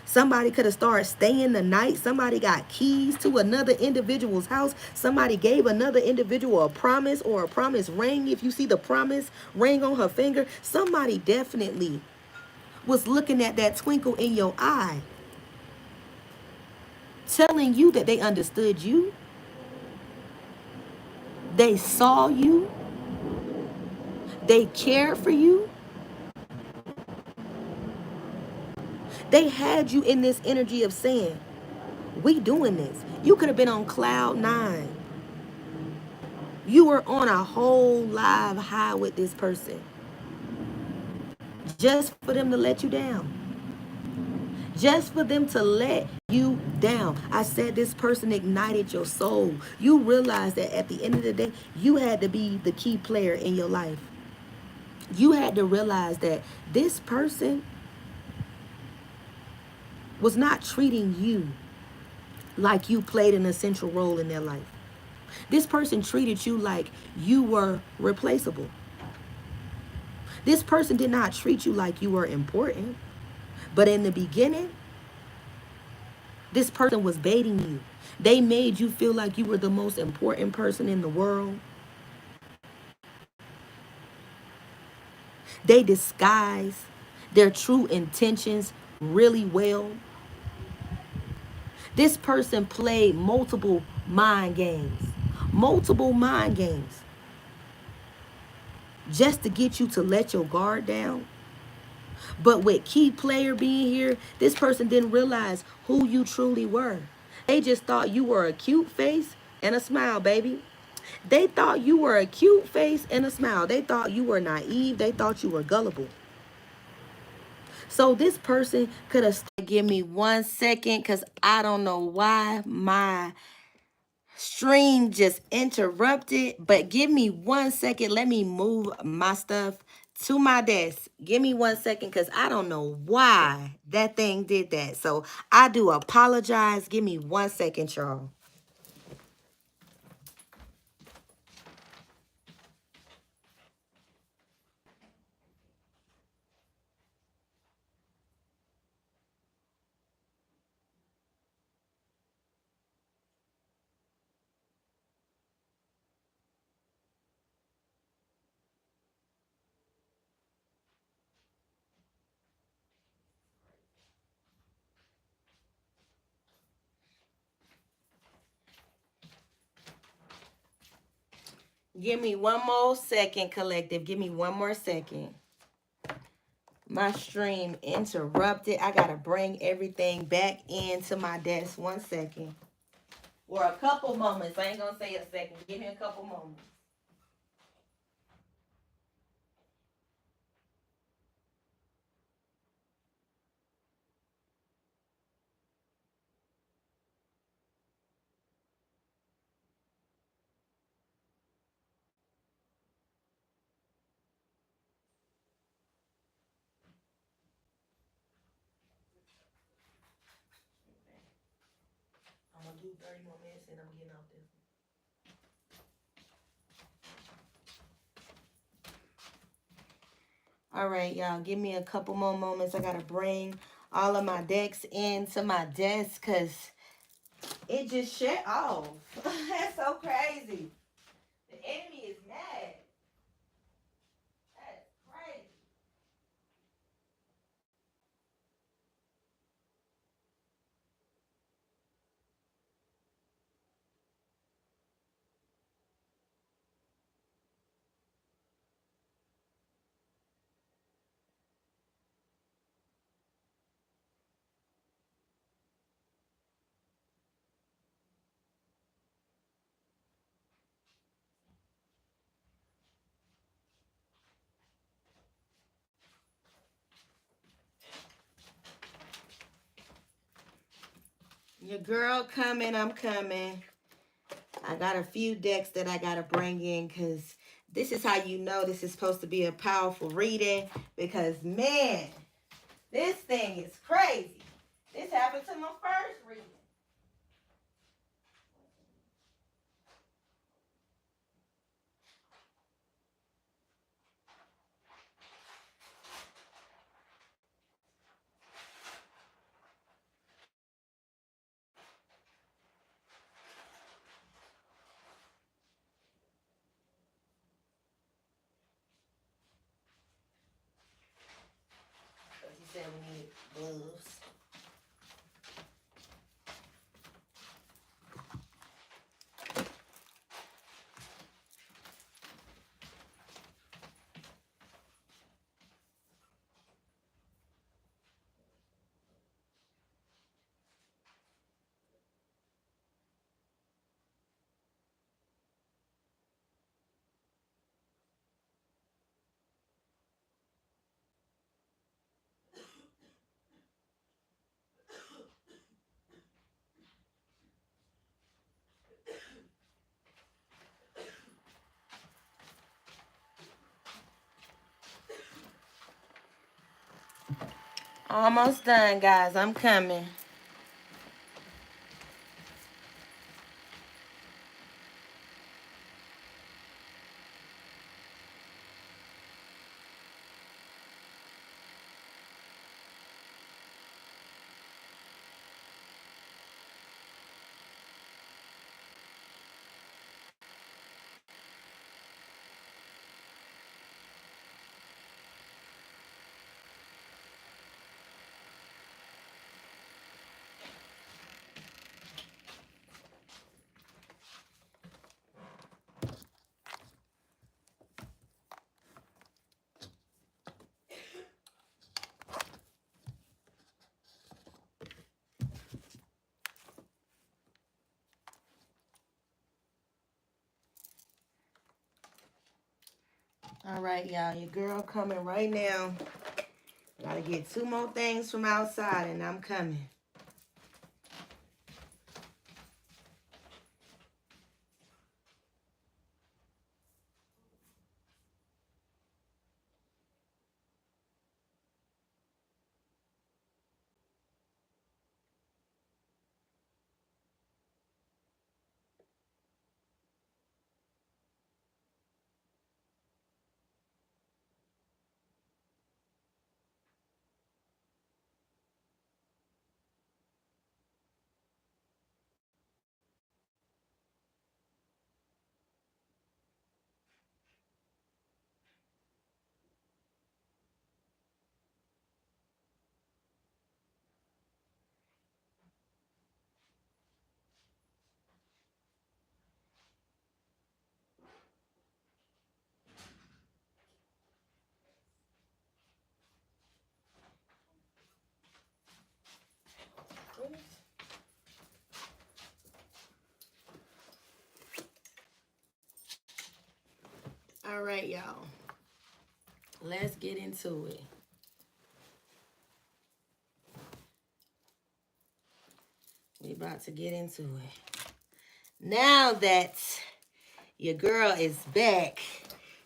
Somebody could have started staying the night. Somebody got keys to another individual's house. Somebody gave another individual a promise or a promise ring. If you see the promise ring on her finger, somebody definitely was looking at that twinkle in your eye, telling you that they understood you. They saw you. They cared for you. They had you in this energy of saying, we doing this. You could have been on cloud 9. You were on a whole live high with this person. Just for them to let you down. Just for them to let you down. I said this person ignited your soul. You realized that at the end of the day, you had to be the key player in your life. You had to realize that this person was not treating you like you played an essential role in their life. This person treated you like you were replaceable. This person did not treat you like you were important. But in the beginning, this person was baiting you. They made you feel like you were the most important person in the world. They disguise their true intentions really well. This person played multiple mind games, just to get you to let your guard down. But with key player being here, this person didn't realize who you truly were. They just thought you were a cute face and a smile, baby. They thought you were a cute face and a smile. They thought you were naive. They thought you were gullible. So this person could have. Give me 1 second because I don't know why my stream just interrupted. But give me 1 second. Let me move my stuff to my desk. Give me 1 second because I don't know why that thing did that. So I do apologize. Give me 1 second, y'all. Give me one more second, collective. Give me one more second. My stream interrupted. I gotta bring everything back into my desk. 1 second. Or a couple moments. I ain't gonna say a second. Give me a couple moments. I'm gonna do 30 more minutes and I'm getting off this. All right, y'all. Give me a couple more moments. I gotta bring all of my decks into my desk because it just shut off. That's so crazy. The enemy is mad. That's crazy. Your girl coming, I'm coming. I got a few decks that I gotta bring in because this is how you know this is supposed to be a powerful reading. Because man, this thing is crazy. This happened to my first reading. Because he said we need gloves. Almost done, guys. I'm coming. All right, y'all. Your girl coming right now. Gotta get 2 more things from outside, and I'm coming. All right, y'all. Let's get into it. We about to get into it. Now that your girl is back,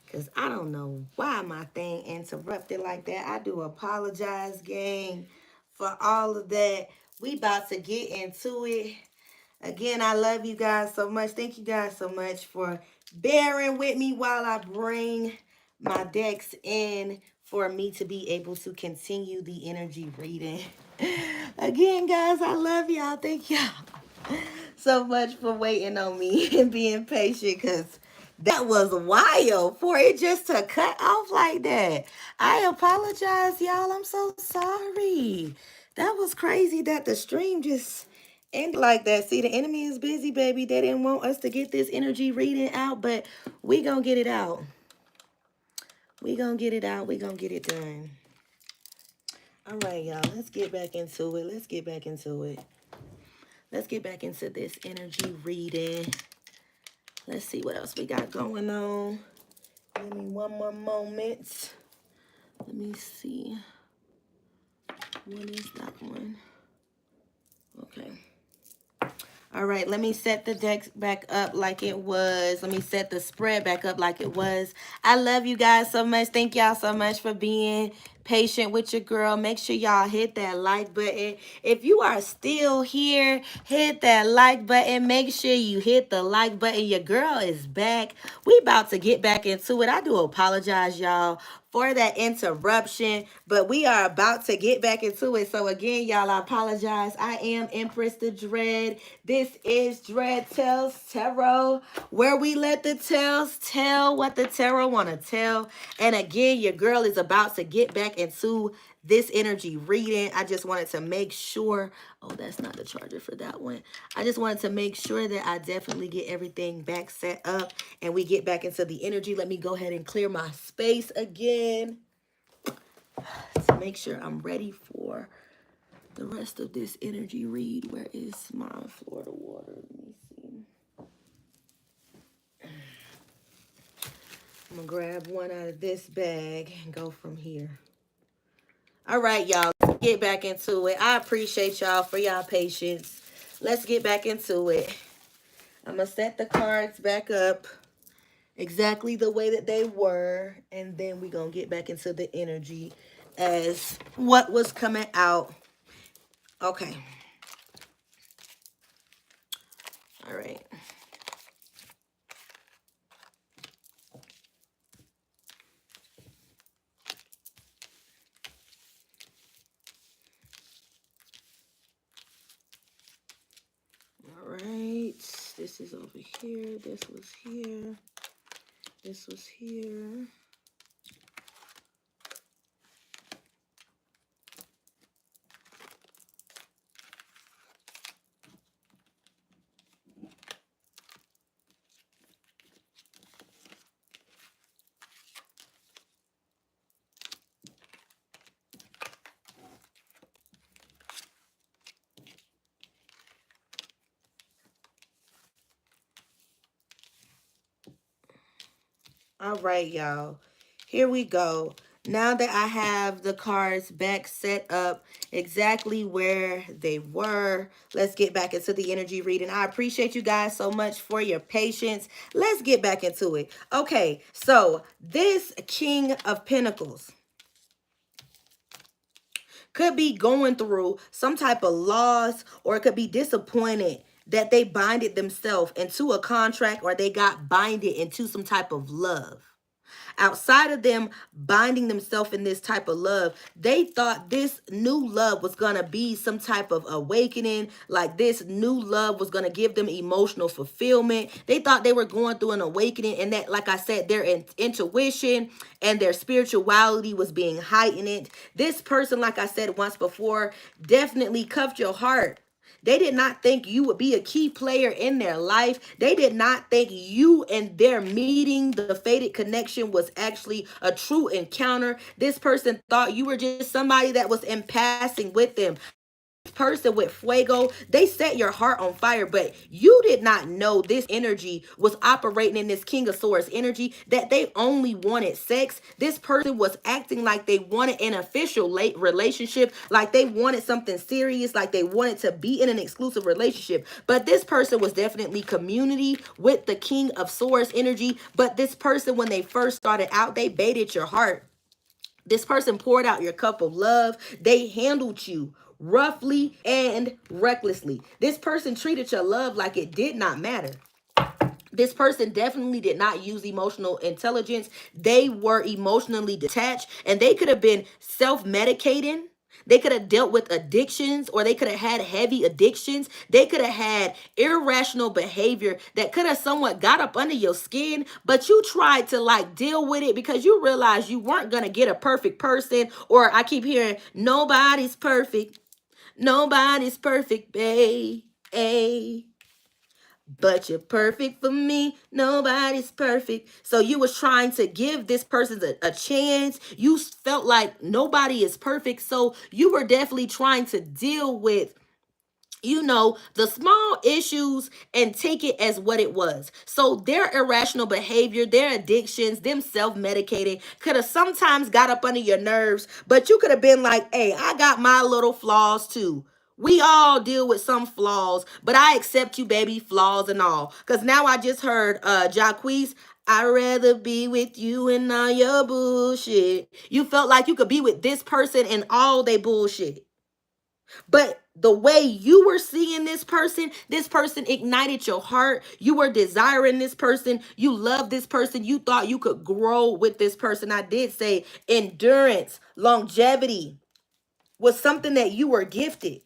because I don't know why my thing interrupted like that. I do apologize, gang, for all of that. We about to get into it. Again, I love you guys so much. Thank you guys so much for bearing with me while I bring my decks in for me to be able to continue the energy reading. Again, guys, I love y'all. Thank y'all so much for waiting on me and being patient, because that was wild for it just to cut off like that. I apologize, y'all. I'm so sorry. That was crazy that the stream just ended like that. See, the enemy is busy, baby. They didn't want us to get this energy reading out, but we gonna get it out. We gonna get it out. We gonna get it done. All right, y'all. Let's get back into it. Let's get back into it. Let's get back into this energy reading. Let's see what else we got going on. Give me one more moment. Let me see. What is that one? Okay. All right, let me set the deck back up like it was. Let me set the spread back up like it was. I love you guys so much. Thank y'all so much for being patient with your girl. Make sure y'all hit that like button. If you are still here, hit that like button. Make sure you hit the like button. Your girl is back. We about to get back into it. I do apologize, y'all, for that interruption, but we are about to get back into it. So again, y'all, I apologize. I am Empress the Dread. This is Dread Tells Tarot, where we let the tells tell what the tarot want to tell. And again, your girl is about to get back into this energy reading. I just wanted to make sure, oh, that's not the charger for that one. I just wanted to make sure that I definitely get everything back set up and we get back into the energy. Let me go ahead and clear my space again to make sure I'm ready for the rest of this energy read. Where is my Florida water? Let me see. I'm gonna grab one out of this bag and go from here. All right, y'all, let's get back into it. I appreciate y'all for y'all patience. Let's get back into it. I'm gonna set the cards back up exactly the way that they were, and then we're gonna get back into the energy as what was coming out. Okay. All right. All right. This is over here. This was here. This was here. All right, y'all. here we go. Now that I have the cards back set up exactly where they were, let's get back into the energy reading. I appreciate you guys so much for your patience. Let's get back into it. Okay, so this King of Pentacles could be going through some type of loss, or it could be disappointed that they binded themselves into a contract, or they got binded into some type of love. Outside of them binding themselves in this type of love, they thought this new love was going to be some type of awakening, like this new love was going to give them emotional fulfillment. They thought they were going through an awakening, and that, like I said, their intuition and their spirituality was being heightened. This person, like I said once before, definitely cuffed your heart. They did not think you would be a key player in their life. They did not think you and their meeting, the fated connection, was actually a true encounter. This person thought you were just somebody that was in passing with them. Person with fuego, they set your heart on fire, but you did not know this energy was operating in this King of Swords energy, that they only wanted sex. This person was acting like they wanted an official late relationship, like they wanted something serious, like they wanted to be in an exclusive relationship. But this person was definitely community with the King of Swords energy. But this person, when they first started out, they baited your heart. This person poured out your cup of love. They handled you roughly and recklessly. This person treated your love like it did not matter. This person definitely did not use emotional intelligence. They were emotionally detached, and they could have been self-medicating. They could have dealt with addictions, or they could have had heavy addictions. They could have had irrational behavior that could have somewhat got up under your skin, but you tried to like deal with it because you realized you weren't going to get a perfect person. Or I keep hearing, nobody's perfect. Nobody's perfect, babe. But you're perfect for me. Nobody's perfect. So you was trying to give this person a chance. You felt like nobody is perfect. So you were definitely trying to deal with, the small issues and take it as what it was. So their irrational behavior, their addictions, them self-medicating could have sometimes got up under your nerves, but you could have been like, hey, I got my little flaws too. We all deal with some flaws, but I accept you, baby, flaws and all. Because now I just heard Jacquees, I'd rather be with you and all your bullshit. You felt like you could be with this person and all they bullshit. But the way you were seeing this person ignited your heart. You were desiring this person. You loved this person. You thought you could grow with this person. I did say endurance, longevity was something that you were gifted.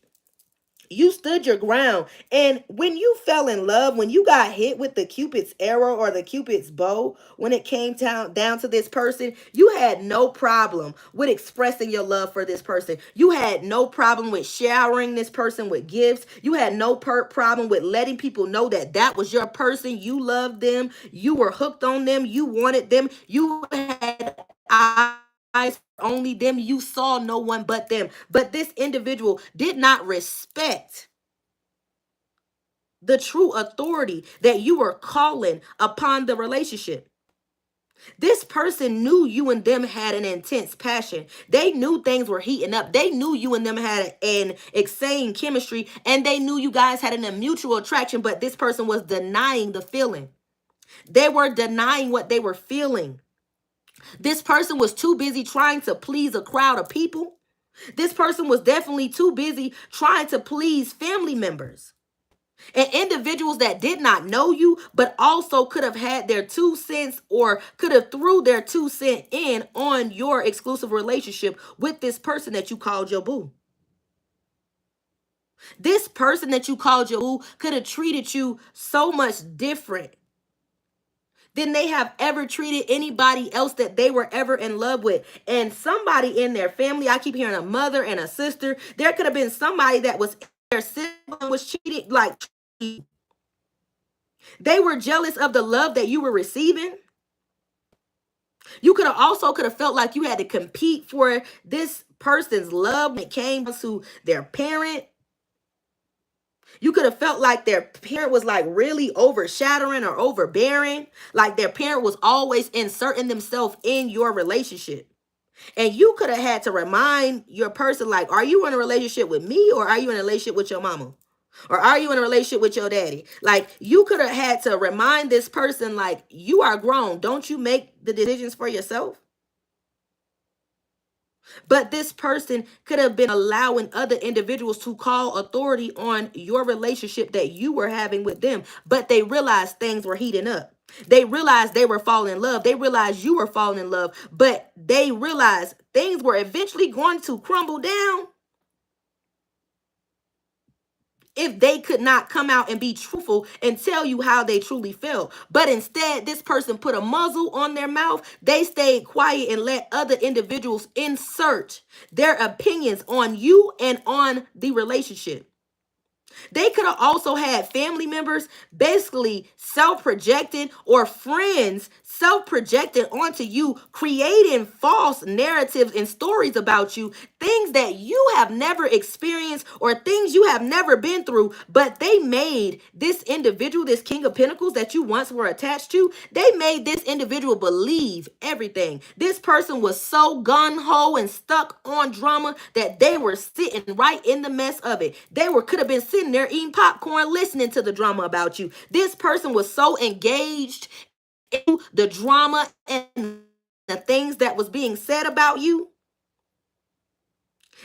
You stood your ground. And when you fell in love, when you got hit with the Cupid's arrow or the Cupid's bow, when it came down to this person, you had no problem with expressing your love for this person. You had no problem with showering this person with gifts. You had no problem with letting people know that that was your person. You loved them. You were hooked on them. You wanted them. You had eyes only them. You saw no one but them. But this individual did not respect the true authority that you were calling upon the relationship. This person knew you and them had an intense passion. They knew things were heating up. They knew you and them had an insane chemistry, and they knew you guys had a mutual attraction, but this person was denying the feeling. They were denying what they were feeling. This person was too busy trying to please a crowd of people. This person was definitely too busy trying to please family members and individuals that did not know you, but also could have had their 2 cents or could have threw their 2 cents in on your exclusive relationship with this person that you called your boo. This person that you called your boo could have treated you so much different than they have ever treated anybody else that they were ever in love with. And somebody in their family, I keep hearing a mother and a sister, there could have been somebody that was their sibling was cheating, like they were jealous of the love that you were receiving. You could have also felt like you had to compete for this person's love when it came to their parent. You could have felt like their parent was like really overshadowing or overbearing, like their parent was always inserting themselves in your relationship. And you could have had to remind your person, like, are you in a relationship with me, or are you in a relationship with your mama? Or are you in a relationship with your daddy? Like, you could have had to remind this person, like, you are grown. Don't you make the decisions for yourself? But this person could have been allowing other individuals to call authority on your relationship that you were having with them. But they realized things were heating up. They realized they were falling in love. They realized you were falling in love. But they realized things were eventually going to crumble down if they could not come out and be truthful and tell you how they truly felt. But instead, this person put a muzzle on their mouth. They stayed quiet and let other individuals insert their opinions on you and on the relationship. They could have also had family members basically self-projected, or friends self-projected onto you, creating false narratives and stories about you, things that you have never experienced or things you have never been through. But they made this individual, this King of Pentacles that you once were attached to, they made this individual believe everything. This person was so gun-ho and stuck on drama that they were sitting right in the mess of it. They could have been sitting there eating popcorn, listening to the drama about you. This person was so engaged in the drama and the things that was being said about you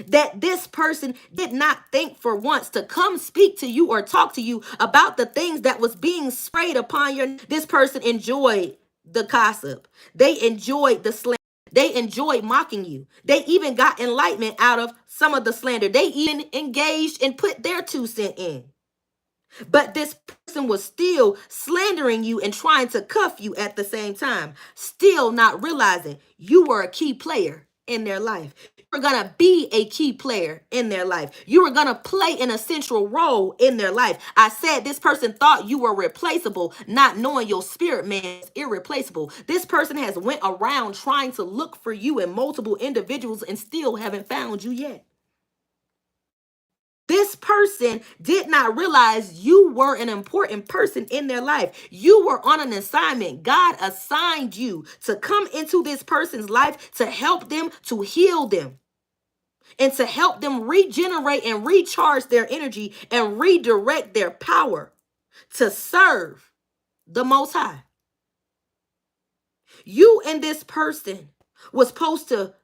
that this person did not think for once to come speak to you or talk to you about the things that was being sprayed upon your. This person enjoyed the gossip. They enjoyed the slander. They enjoyed mocking you. They even got enlightenment out of some of the slander. They even engaged and put their 2 cents in. But this person was still slandering you and trying to cuff you at the same time, still not realizing you were a key player in their life. You were going to be a key player in their life. You were going to play an essential role in their life. I said this person thought you were replaceable, not knowing your spirit man is irreplaceable. This person has went around trying to look for you in multiple individuals and still haven't found you yet. This person did not realize you were an important person in their life. You were on an assignment. God assigned you to come into this person's life to help them, to heal them, and to help them regenerate and recharge their energy and redirect their power to serve the Most High. You and this person was supposed to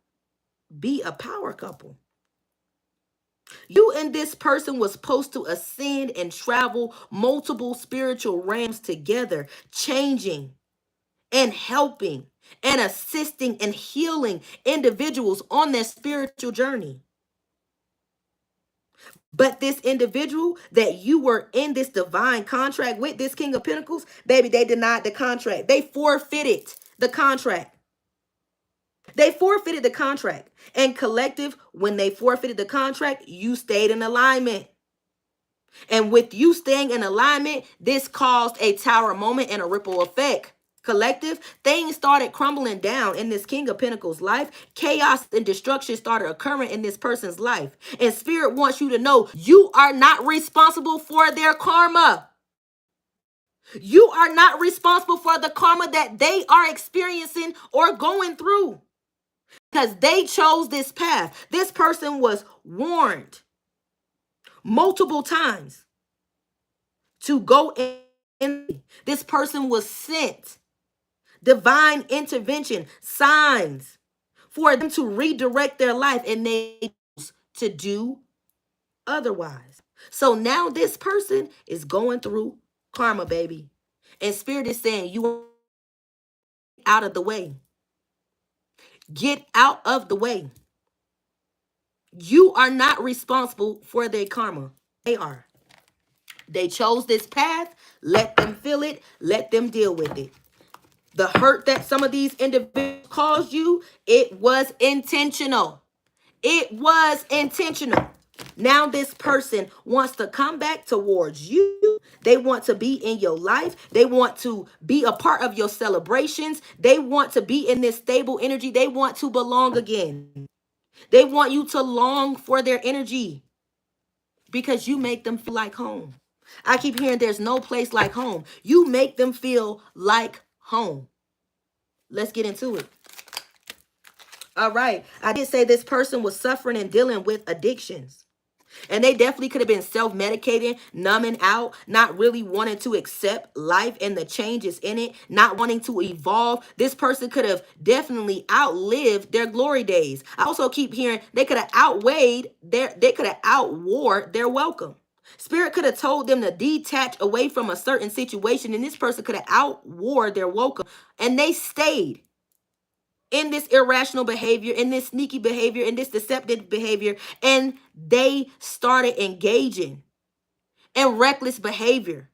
be a power couple. You and this person was supposed to ascend and travel multiple spiritual realms together, changing and helping and assisting and healing individuals on their spiritual journey. But this individual that you were in this divine contract with, this King of Pentacles, baby, they denied the contract. They forfeited the contract. They forfeited the contract. And collective, when they forfeited the contract, you stayed in alignment. And with you staying in alignment, this caused a tower moment and a ripple effect. Collective, things started crumbling down in this King of Pentacles life. Chaos and destruction started occurring in this person's life. And Spirit wants you to know you are not responsible for their karma. You are not responsible for the karma that they are experiencing or going through, because they chose this path. This person was warned multiple times to go in. This person was sent divine intervention, signs for them to redirect their life, and they chose to do otherwise. So now this person is going through karma, baby. And Spirit is saying, you are out of the way. Get out of the way. You are not responsible for their karma. They are. They chose this path. Let them feel it. Let them deal with it. The hurt that some of these individuals caused you, it was intentional. It was intentional. Now this person wants to come back towards you. They want to be in your life. They want to be a part of your celebrations. They want to be in this stable energy. They want to belong again. They want you to long for their energy. because you make them feel like home. I keep hearing there's no place like home. You make them feel like home. Let's get into it. All right. I did say this person was suffering and dealing with addictions. And they definitely could have been self-medicating, numbing out, not really wanting to accept life and the changes in it, not wanting to evolve. This person could have definitely outlived their glory days. I also keep hearing they could have they could have outwore their welcome. Spirit could have told them to detach away from a certain situation, and this person could have outwore their welcome, and they stayed in this irrational behavior, in this sneaky behavior, in this deceptive behavior, and they started engaging in reckless behavior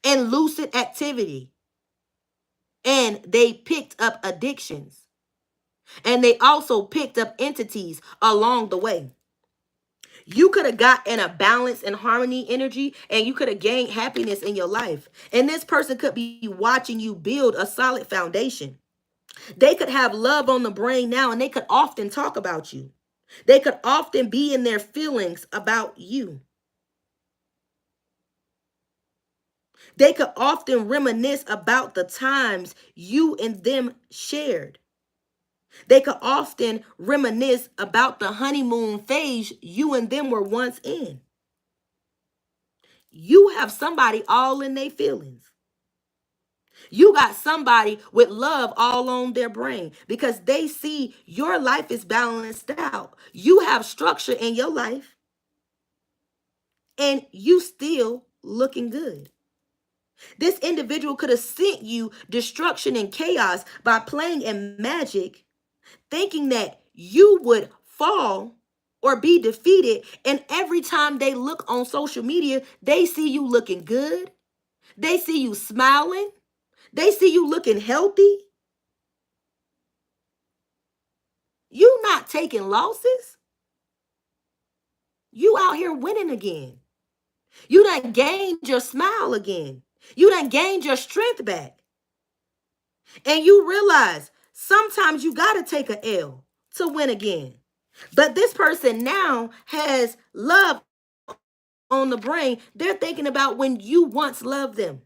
and lucid activity, and they picked up addictions, and they also picked up entities along the way. You could have got in a balance and harmony energy, and you could have gained happiness in your life, and this person could be watching you build a solid foundation. They could have love on the brain now, and they could often talk about you. They could often be in their feelings about you. They could often reminisce about the times you and them shared. They could often reminisce about the honeymoon phase you and them were once in. You have somebody all in their feelings. You got somebody with love all on their brain because they see your life is balanced out. You have structure in your life and you still looking good. This individual could have sent you destruction and chaos by playing in magic, thinking that you would fall or be defeated. And every time they look on social media, they see you looking good. They see you smiling. They see you looking healthy. You not taking losses. You out here winning again. You done gained your smile again. You done gained your strength back. And you realize sometimes you got to take a L to win again. But this person now has love on the brain. They're thinking about when you once loved them.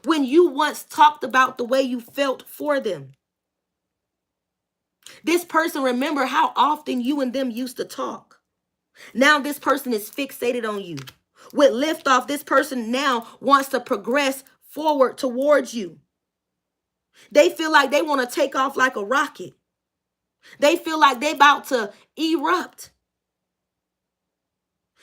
When you once talked about the way you felt for them. This person remember how often you and them used to talk. Now this person is fixated on you. With liftoff, this person now wants to progress forward towards you. They feel like they want to take off like a rocket. They feel like they about to erupt.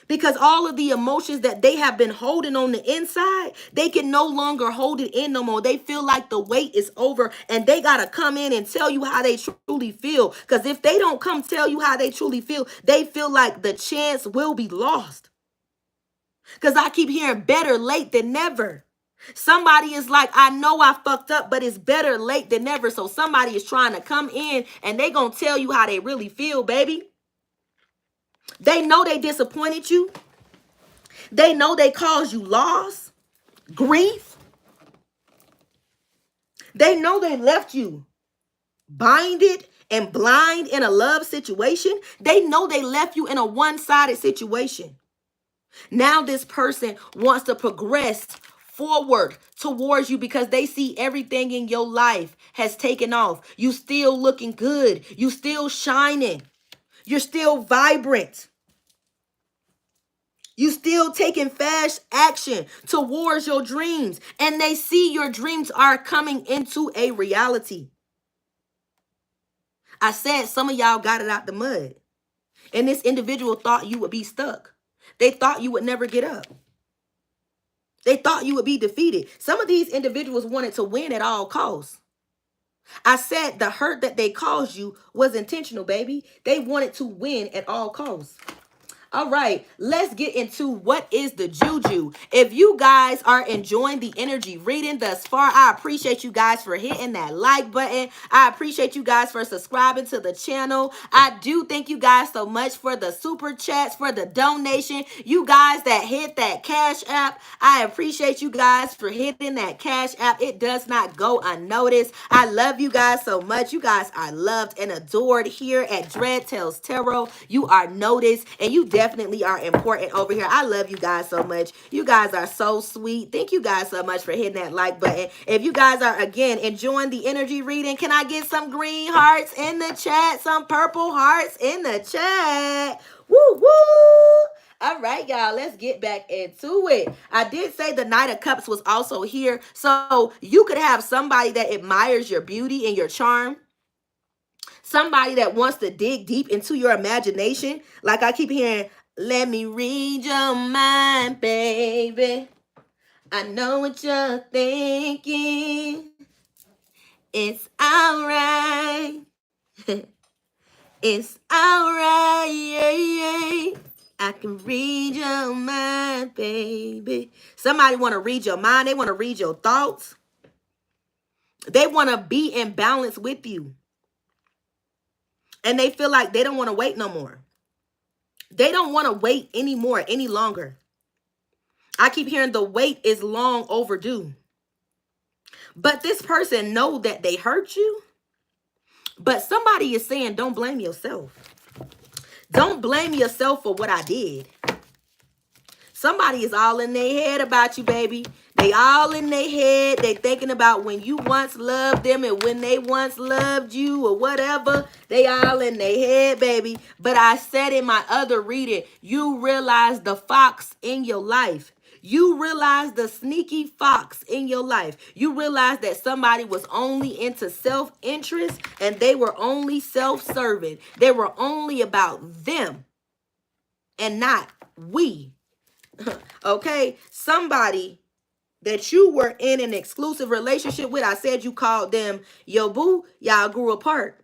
Because all of the emotions that they have been holding on the inside, they can no longer hold it in no more. They feel like the wait is over and they got to come in and tell you how they truly feel. Because if they don't come tell you how they truly feel, they feel like the chance will be lost. Because I keep hearing better late than never. Somebody is like, I know I fucked up, but it's better late than never. So somebody is trying to come in and they going to tell you how they really feel, baby. They know they disappointed you. They know they caused you loss, grief. They know they left you binded and blind in a love situation. They know they left you in a one-sided situation. Now this person wants to progress forward towards you because they see everything in your life has taken off. You still looking good. You still shining. You're still vibrant. You still taking fast action towards your dreams. And they see your dreams are coming into a reality. I said some of y'all got it out the mud. And this individual thought you would be stuck. They thought you would never get up. They thought you would be defeated. Some of these individuals wanted to win at all costs. I said the hurt that they caused you was intentional, baby. They wanted to win at all costs. All right, let's get into what is the juju. If you guys are enjoying the energy reading thus far, I appreciate you guys for hitting that like button. I appreciate you guys for subscribing to the channel. I do thank you guys so much for the super chats, for the donation. You guys that hit that Cash App, I appreciate you guys for hitting that Cash App. It does not go unnoticed. I love you guys so much. You guys are loved and adored here at Dread Tales Tarot. You are noticed and you definitely definitely are important over here. I love you guys so much. You guys are so sweet. Thank you guys so much for hitting that like button. If you guys are, again, enjoying the energy reading, can I get some green hearts in the chat? Some purple hearts in the chat. Woo, woo. All right, y'all, let's get back into it. I did say the Knight of Cups was also here. So you could have somebody that admires your beauty and your charm. Somebody that wants to dig deep into your imagination. Like I keep hearing, let me read your mind, baby. I know what you're thinking. It's all right. It's all right. I can read your mind, baby. Somebody want to read your mind. They want to read your thoughts. They want to be in balance with you. And they feel like they don't want to wait no more. They don't want to wait anymore, any longer. I keep hearing the wait is long overdue. But this person know that they hurt you. But somebody is saying, don't blame yourself. Don't blame yourself for what I did. Somebody is all in their head about you, baby. They all in their head. They thinking about when you once loved them and when they once loved you or whatever. They all in their head, baby. But I said in my other reading, you realize the fox in your life. You realize the sneaky fox in your life. You realize that somebody was only into self-interest and they were only self-serving. They were only about them and not we. Okay? Somebody that you were in an exclusive relationship with, I said you called them your boo. Y'all grew apart.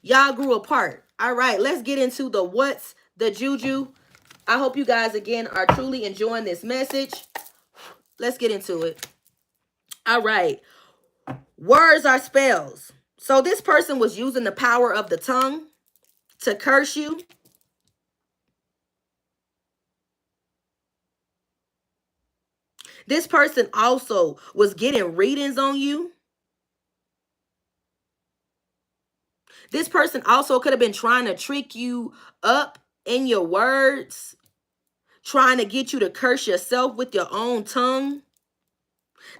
Y'all grew apart. All right, let's get into the what's the juju. I hope you guys, again, are truly enjoying this message. Let's get into it. All right. Words are spells. So this person was using the power of the tongue to curse you. This person also was getting readings on you. This person also could have been trying to trick you up in your words, trying to get you to curse yourself with your own tongue.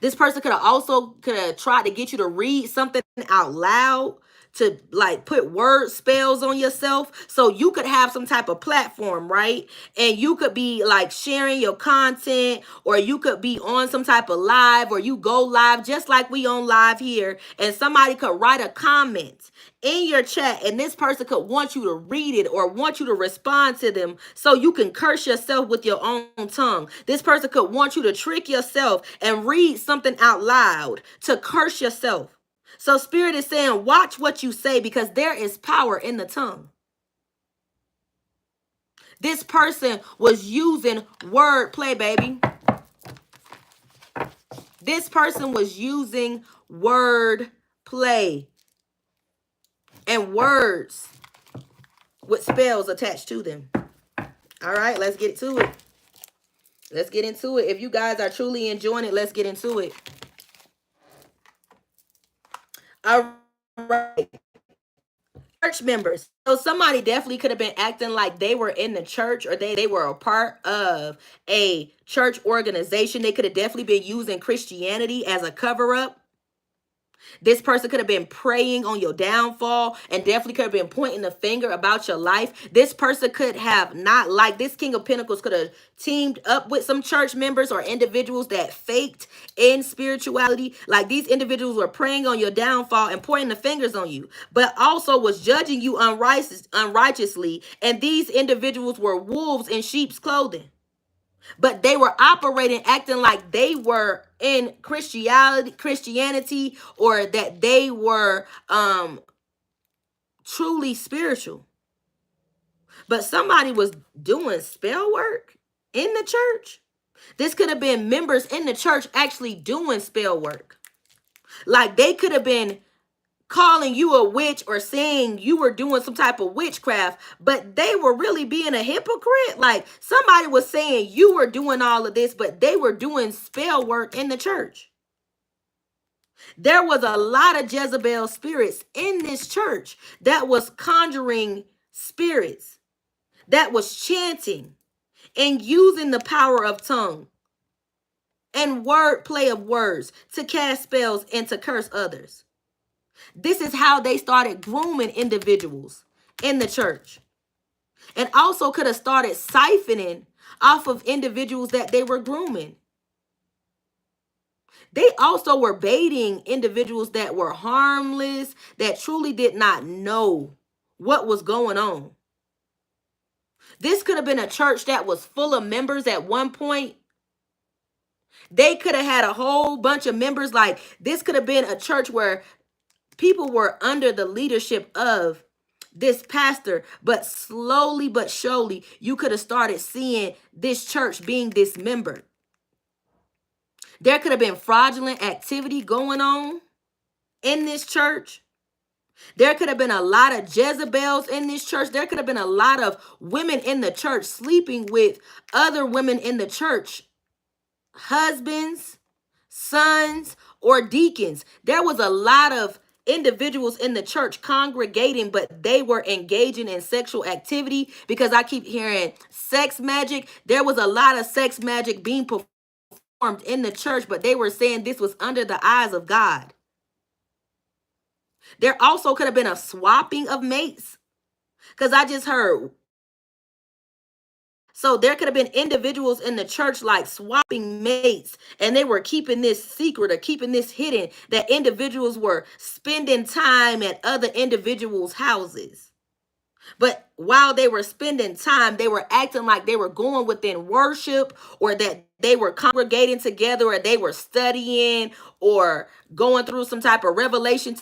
This person could have tried to get you to read something out loud, to like put word spells on yourself so you could have some type of platform, right? And you could be like sharing your content, or you could be on some type of live, or you go live just like we on live here, and somebody could write a comment in your chat and this person could want you to read it or want you to respond to them so you can curse yourself with your own tongue. This person could want you to trick yourself and read something out loud to curse yourself. So Spirit is saying, watch what you say, because there is power in the tongue. This person was using word play, baby. This person was using word play and words with spells attached to them. All right, let's get to it. Let's get into it. If you guys are truly enjoying it, let's get into it. All right. Church members. So somebody definitely could have been acting like they were in the church, or they were a part of a church organization. They could have definitely been using Christianity as a cover-up. This person could have been preying on your downfall and definitely could have been pointing the finger about your life. This person could have not, like this King of Pentacles, could have teamed up with some church members or individuals that faked in spirituality. Like these individuals were preying on your downfall and pointing the fingers on you, but also was judging you unrighteously. And these individuals were wolves in sheep's clothing. But they were operating, acting like they were in Christianity, or that they were truly spiritual. But somebody was doing spell work in the church. This could have been members in the church actually doing spell work. Like they could have been calling you a witch or saying you were doing some type of witchcraft, but they were really being a hypocrite. Like somebody was saying you were doing all of this, but they were doing spell work in the church. There was a lot of Jezebel spirits in this church that was conjuring spirits. that was chanting and using the power of tongue and word play of words to cast spells and to curse others. This is how they started grooming individuals in the church, and also could have started siphoning off of individuals that they were grooming. They also were baiting individuals that were harmless, that truly did not know what was going on. This could have been a church that was full of members at one point. They could have had a whole bunch of members. Like, this could have been a church where people were under the leadership of this pastor, but slowly but surely, you could have started seeing this church being dismembered. There could have been fraudulent activity going on in this church. There could have been a lot of Jezebels in this church. There could have been a lot of women in the church sleeping with other women in the church, husbands, sons, or deacons. There was a lot of individuals in the church congregating, but they were engaging in sexual activity, because I keep hearing sex magic. There was a lot of sex magic being performed in the church, but they were saying this was under the eyes of God. There also could have been a swapping of mates, because I just heard. So there could have been individuals in the church like swapping mates, and they were keeping this secret or keeping this hidden, that individuals were spending time at other individuals' houses. But while they were spending time, they were acting like they were going within worship, or that they were congregating together, or they were studying or going through some type of revelation.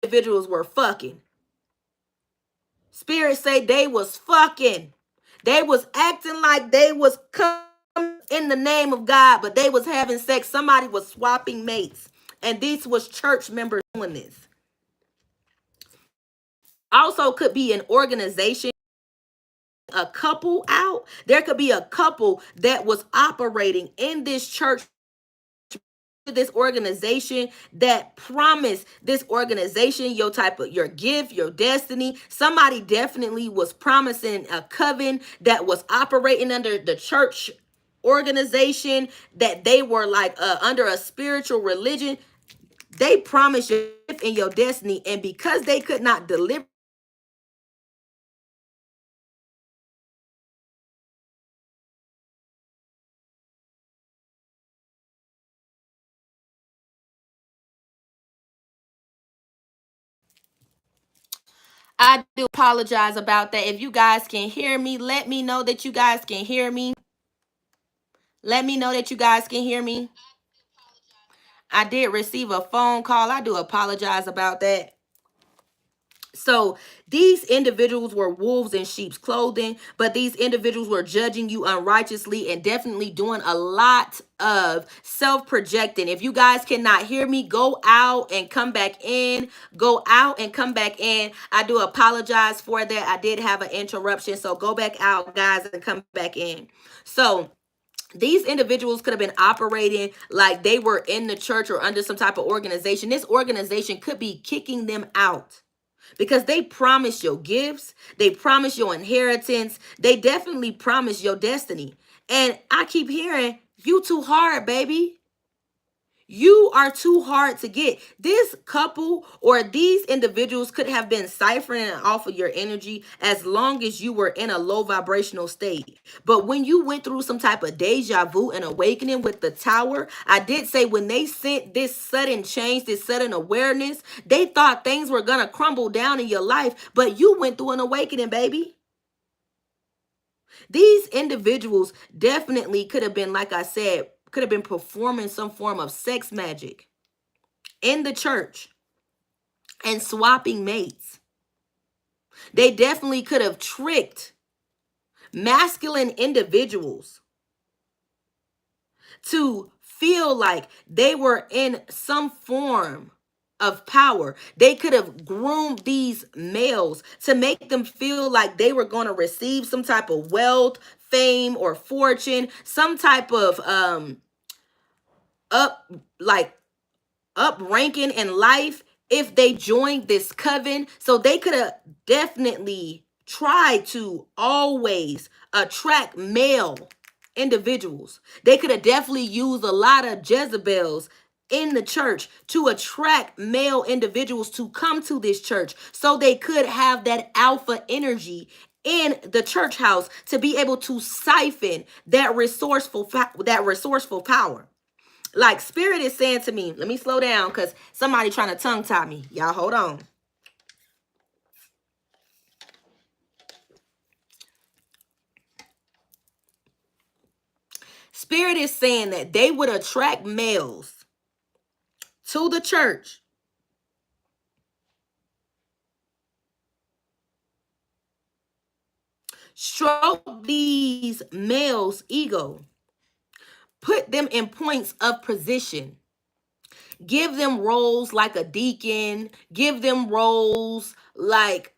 Individuals were fucking. Spirits say they was fucking. They was acting like they was coming in the name of God, but they was having sex. Somebody was swapping mates, and these was church members doing this. Also could be an organization, a couple out. There could be a couple that was operating in this church, this organization, that promised this organization your type of, your gift, your destiny. Somebody definitely was promising a coven that was operating under the church organization, that they were like under a spiritual religion. They promised you in your destiny, and because they could not deliver, I do apologize about that. If you guys can hear me, let me know that you guys can hear me. Let me know that you guys can hear me. I did receive a phone call. I do apologize about that. So these individuals were wolves in sheep's clothing, but these individuals were judging you unrighteously and definitely doing a lot of self-projecting. If you guys cannot hear me, go out and come back in. Go out and come back in. I do apologize for that. I did have an interruption. So go back out, guys, and come back in. So these individuals could have been operating like they were in the church or under some type of organization. This organization could be kicking them out, because they promise your gifts, they promise your inheritance, they definitely promise your destiny. And I keep hearing, you too hard, baby. You are too hard to get. This couple or these individuals could have been ciphering off of your energy as long as you were in a low vibrational state. But when you went through some type of deja vu and awakening with the tower, I did say when they sent this sudden change, this sudden awareness, they thought things were going to crumble down in your life, but you went through an awakening, baby. These individuals definitely could have been, like I said, could have been performing some form of sex magic in the church and swapping mates. They definitely could have tricked masculine individuals to feel like they were in some form of power. They could have groomed these males to make them feel like they were going to receive some type of wealth, fame, or fortune, some type of up like up ranking in life if they joined this coven. So they could have definitely tried to always attract male individuals. They could have definitely used a lot of Jezebels in the church to attract male individuals to come to this church so they could have that alpha energy in the church house to be able to siphon that resourceful power. Like spirit is saying to me, let me slow down because somebody trying to tongue tie me. Y'all hold on. Spirit is saying that they would attract males to the church stroke these males' ego, put them in points of position, give them roles like a deacon, give them roles like,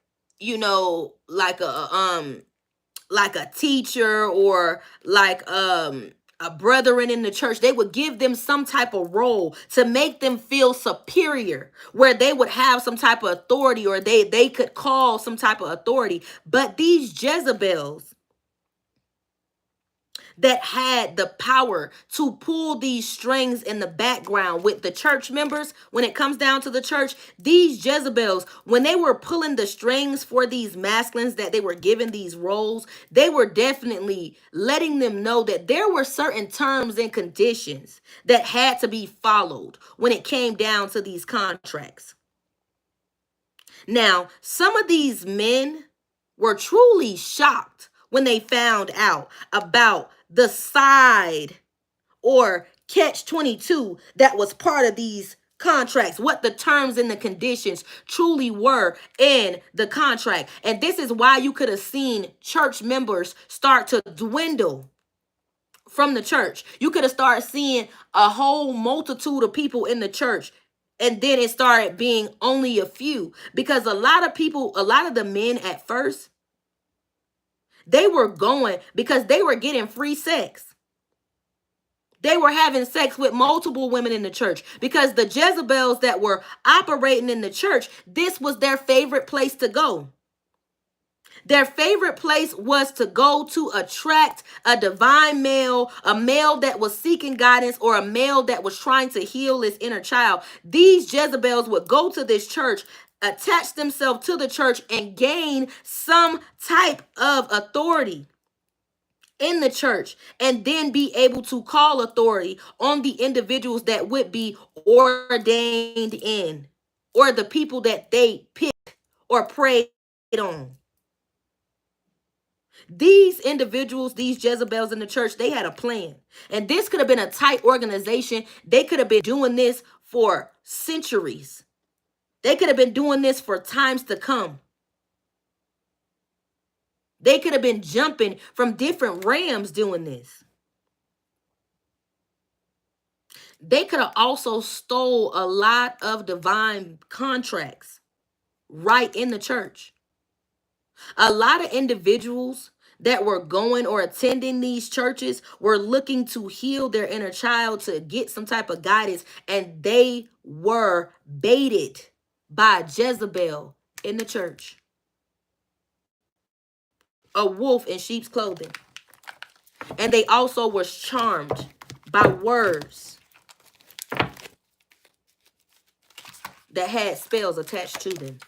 like a teacher or like a brethren in the church. They would give them some type of role to make them feel superior, where they would have some type of authority, or they could call some type of authority. But these Jezebels that had the power to pull these strings in the background with the church members, when it comes down to the church, these Jezebels, when they were pulling the strings for these masculines that they were given these roles, they were definitely letting them know that there were certain terms and conditions that had to be followed when it came down to these contracts. Now, some of these men were truly shocked when they found out about the side or catch 22 that was part of these contracts, what the terms and the conditions truly were in the contract. And this is why you could have seen church members start to dwindle from the church. You could have started seeing a whole multitude of people in the church, and then it started being only a few, because a lot of the men at first, they were going because they were getting free sex. They were having sex with multiple women in the church because the Jezebels that were operating in the church, this was their favorite place to go. Their favorite place was to go to attract a divine male, a male that was seeking guidance, or a male that was trying to heal his inner child. These Jezebels would go to this church, attach themselves to the church, and gain some type of authority in the church, and then be able to call authority on the individuals that would be ordained in, or the people that they picked or prayed on. These individuals, these Jezebels in the church, they had a plan. And this could have been a tight organization. They could have been doing this for centuries. They could have been doing this for times to come. They could have been jumping from different rams doing this. They could have also stole a lot of divine contracts right in the church. A lot of individuals that were going or attending these churches were looking to heal their inner child, to get some type of guidance, and they were baited by Jezebel in the church. A wolf in sheep's clothing. And they also were charmed by words that had spells attached to them.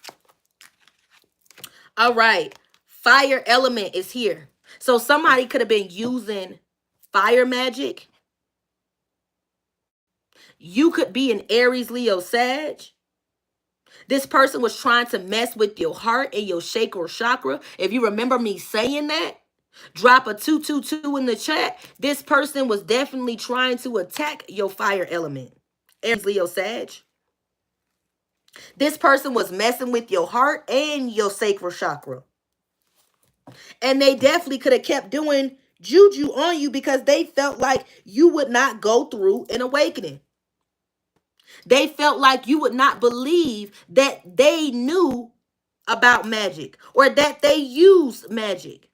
All right. Fire element is here. So somebody could have been using fire magic. You could be an Aries, Leo, Sag. This person was trying to mess with your heart and your sacral chakra. If you remember me saying that, drop a 222 in the chat. This person was definitely trying to attack your fire element. Aries, Leo, Sag. This person was messing with your heart and your sacral chakra. And they definitely could have kept doing juju on you because they felt like you would not go through an awakening. They felt like you would not believe that they knew about magic or that they use magic.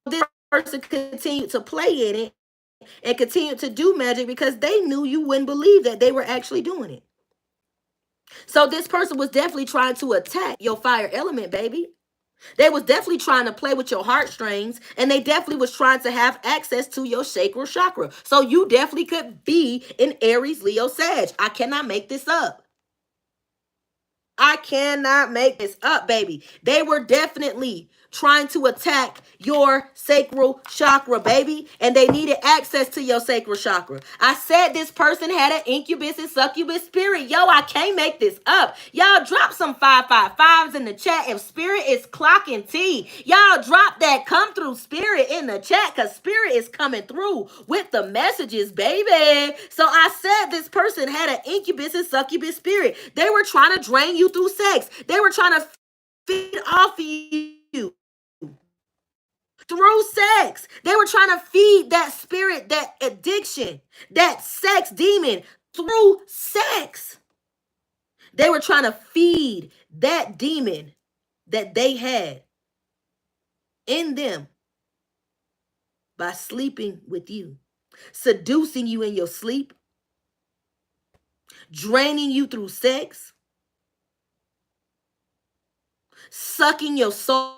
This person continued to play in it and continued to do magic because they knew you wouldn't believe that they were actually doing it. So this person was definitely trying to attack your fire element, baby. They was definitely trying to play with your heartstrings, and they definitely was trying to have access to your sacral chakra. So you definitely could be in Aries, Leo, Sag. I cannot make this up. I cannot make this up, baby. They were definitely trying to attack your sacral chakra, baby, and they needed access to your sacral chakra. I said this person had an incubus and succubus spirit. Yo, I can't make this up. Y'all drop some 555s in the chat if spirit is clocking T. Y'all drop that come through spirit in the chat, because spirit is coming through with the messages, baby. So I said this person had an incubus and succubus spirit. They were trying to drain you through sex. They were trying to feed off you through sex. They were trying to feed that spirit, that addiction, that sex demon through sex. They were trying to feed that demon that they had in them by sleeping with you, seducing you in your sleep, draining you through sex, sucking your soul.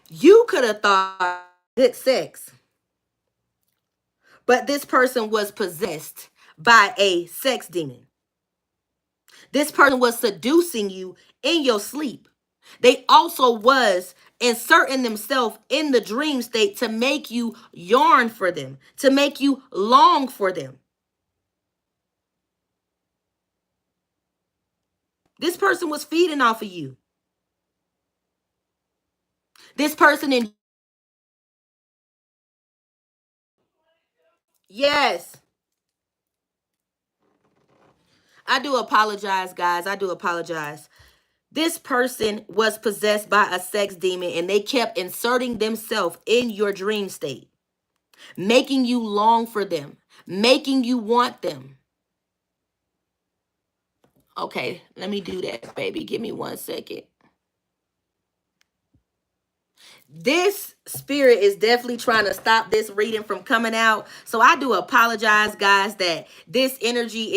You could have thought good sex, but this person was possessed by a sex demon. This person was seducing you in your sleep. They also was inserting themselves in the dream state to make you yearn for them, to make you long for them. This person was feeding off of you. This person in yes. I do apologize, guys. I do apologize. This person was possessed by a sex demon, and they kept inserting themselves in your dream state, making you long for them, making you want them. Okay, let me do that, baby. Give me 1 second. This spirit is definitely trying to stop this reading from coming out. So I do apologize, guys, that this energy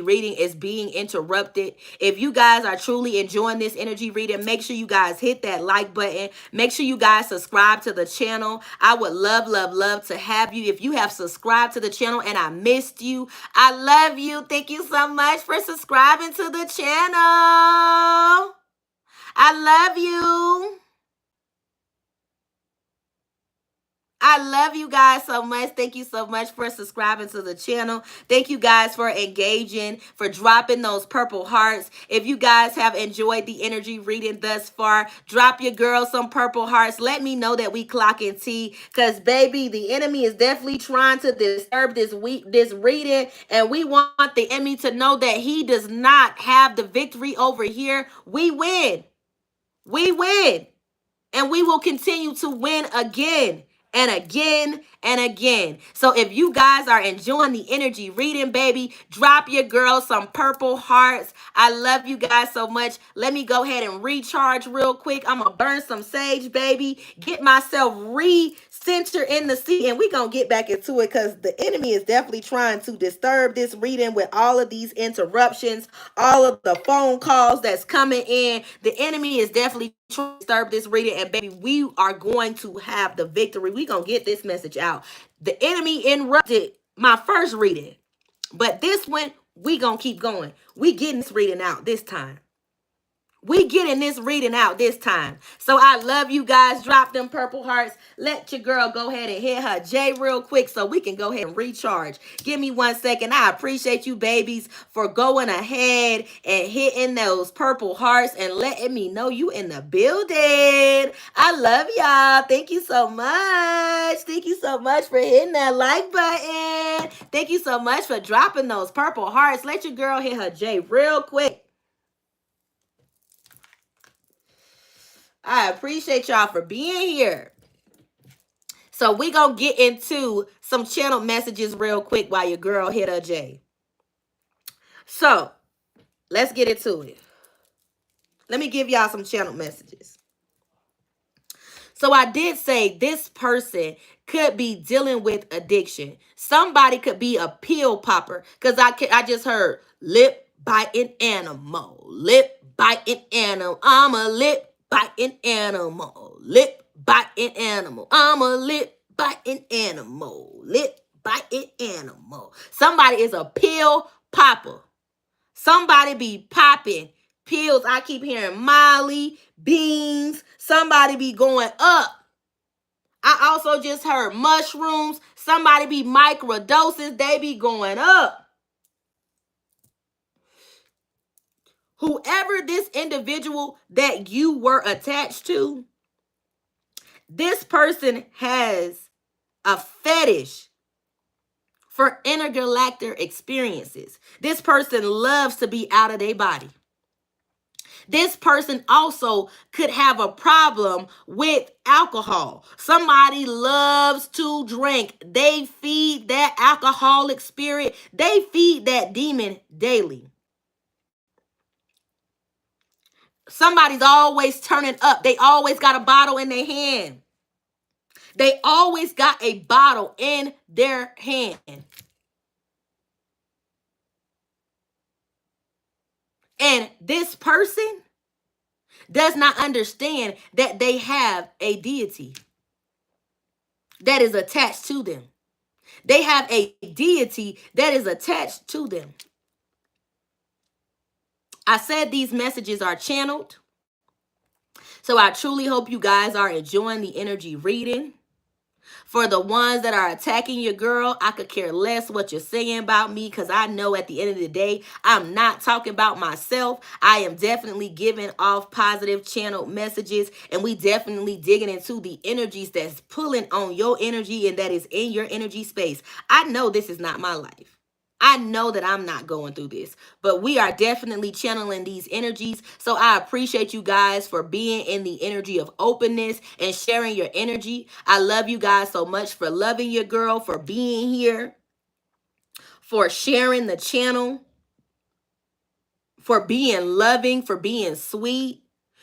reading is being interrupted. If you guys are truly enjoying this energy reading, make sure you guys hit that like button. Make sure you guys subscribe to the channel. I would love, love, love to have you. If you have subscribed to the channel and I missed you, I love you. Thank you so much for subscribing to the channel. I love you. I love you guys so much. Thank you so much for subscribing to the channel. Thank you guys for engaging, for dropping those purple hearts. If you guys have enjoyed the energy reading thus far, drop your girl some purple hearts. Let me know that we clocking T, because baby, the enemy is definitely trying to disturb this reading, and we want the enemy to know that he does not have the victory over here. We win. We win. And we will continue to win again and again and again. So if you guys are enjoying the energy reading, baby, drop your girl some purple hearts. I love you guys so much. Let me go ahead and recharge real quick. I'm going to burn some sage, baby. Get myself re-centered in the sea. And we're going to get back into it, because the enemy is definitely trying to disturb this reading with all of these interruptions, all of the phone calls that's coming in. The enemy is definitely trying to disturb this reading. And baby, we are going to have the victory. We're going to get this message out. The enemy interrupted my first reading, but this one, we gonna keep going. We getting this reading out this time. We getting this reading out this time. So I love you guys. Drop them purple hearts. Let your girl go ahead and hit her J real quick so we can go ahead and recharge. Give me 1 second. I appreciate you babies for going ahead and hitting those purple hearts and letting me know you in the building. I love y'all. Thank you so much. Thank you so much for hitting that like button. Thank you so much for dropping those purple hearts. Let your girl hit her J real quick. I appreciate y'all for being here. So we gonna get into some channel messages real quick while your girl hit her J. So let's get into it. Let me give y'all some channel messages. So I did say this person could be dealing with addiction. Somebody could be a pill popper, because I just heard lip biting animal, lip biting animal. I'm a lip biting animal, lip biting animal. I'm a lip biting animal, lip biting animal. Somebody is a pill popper. Somebody be popping pills. I keep hearing Molly, beans. Somebody be going up. I also just heard mushrooms. Somebody be microdoses. They be going up. Whoever this individual that you were attached to, this person has a fetish for intergalactic experiences. This person loves to be out of their body. This person also could have a problem with alcohol. Somebody loves to drink. They feed that alcoholic spirit. They feed that demon daily. Somebody's always turning up. They always got a bottle in their hand. They always got a bottle in their hand. And this person does not understand that they have a deity that is attached to them. They have a deity that is attached to them. I said these messages are channeled. So I truly hope you guys are enjoying the energy reading. For the ones that are attacking your girl, I could care less what you're saying about me, because I know at the end of the day, I'm not talking about myself. I am definitely giving off positive channeled messages, and we definitely digging into the energies that's pulling on your energy and that is in your energy space. I know this is not my life. I know that I'm not going through this, but we are definitely channeling these energies. So I appreciate you guys for being in the energy of openness and sharing your energy. I love you guys so much for loving your girl, for being here, for sharing the channel, for being loving, for being sweet.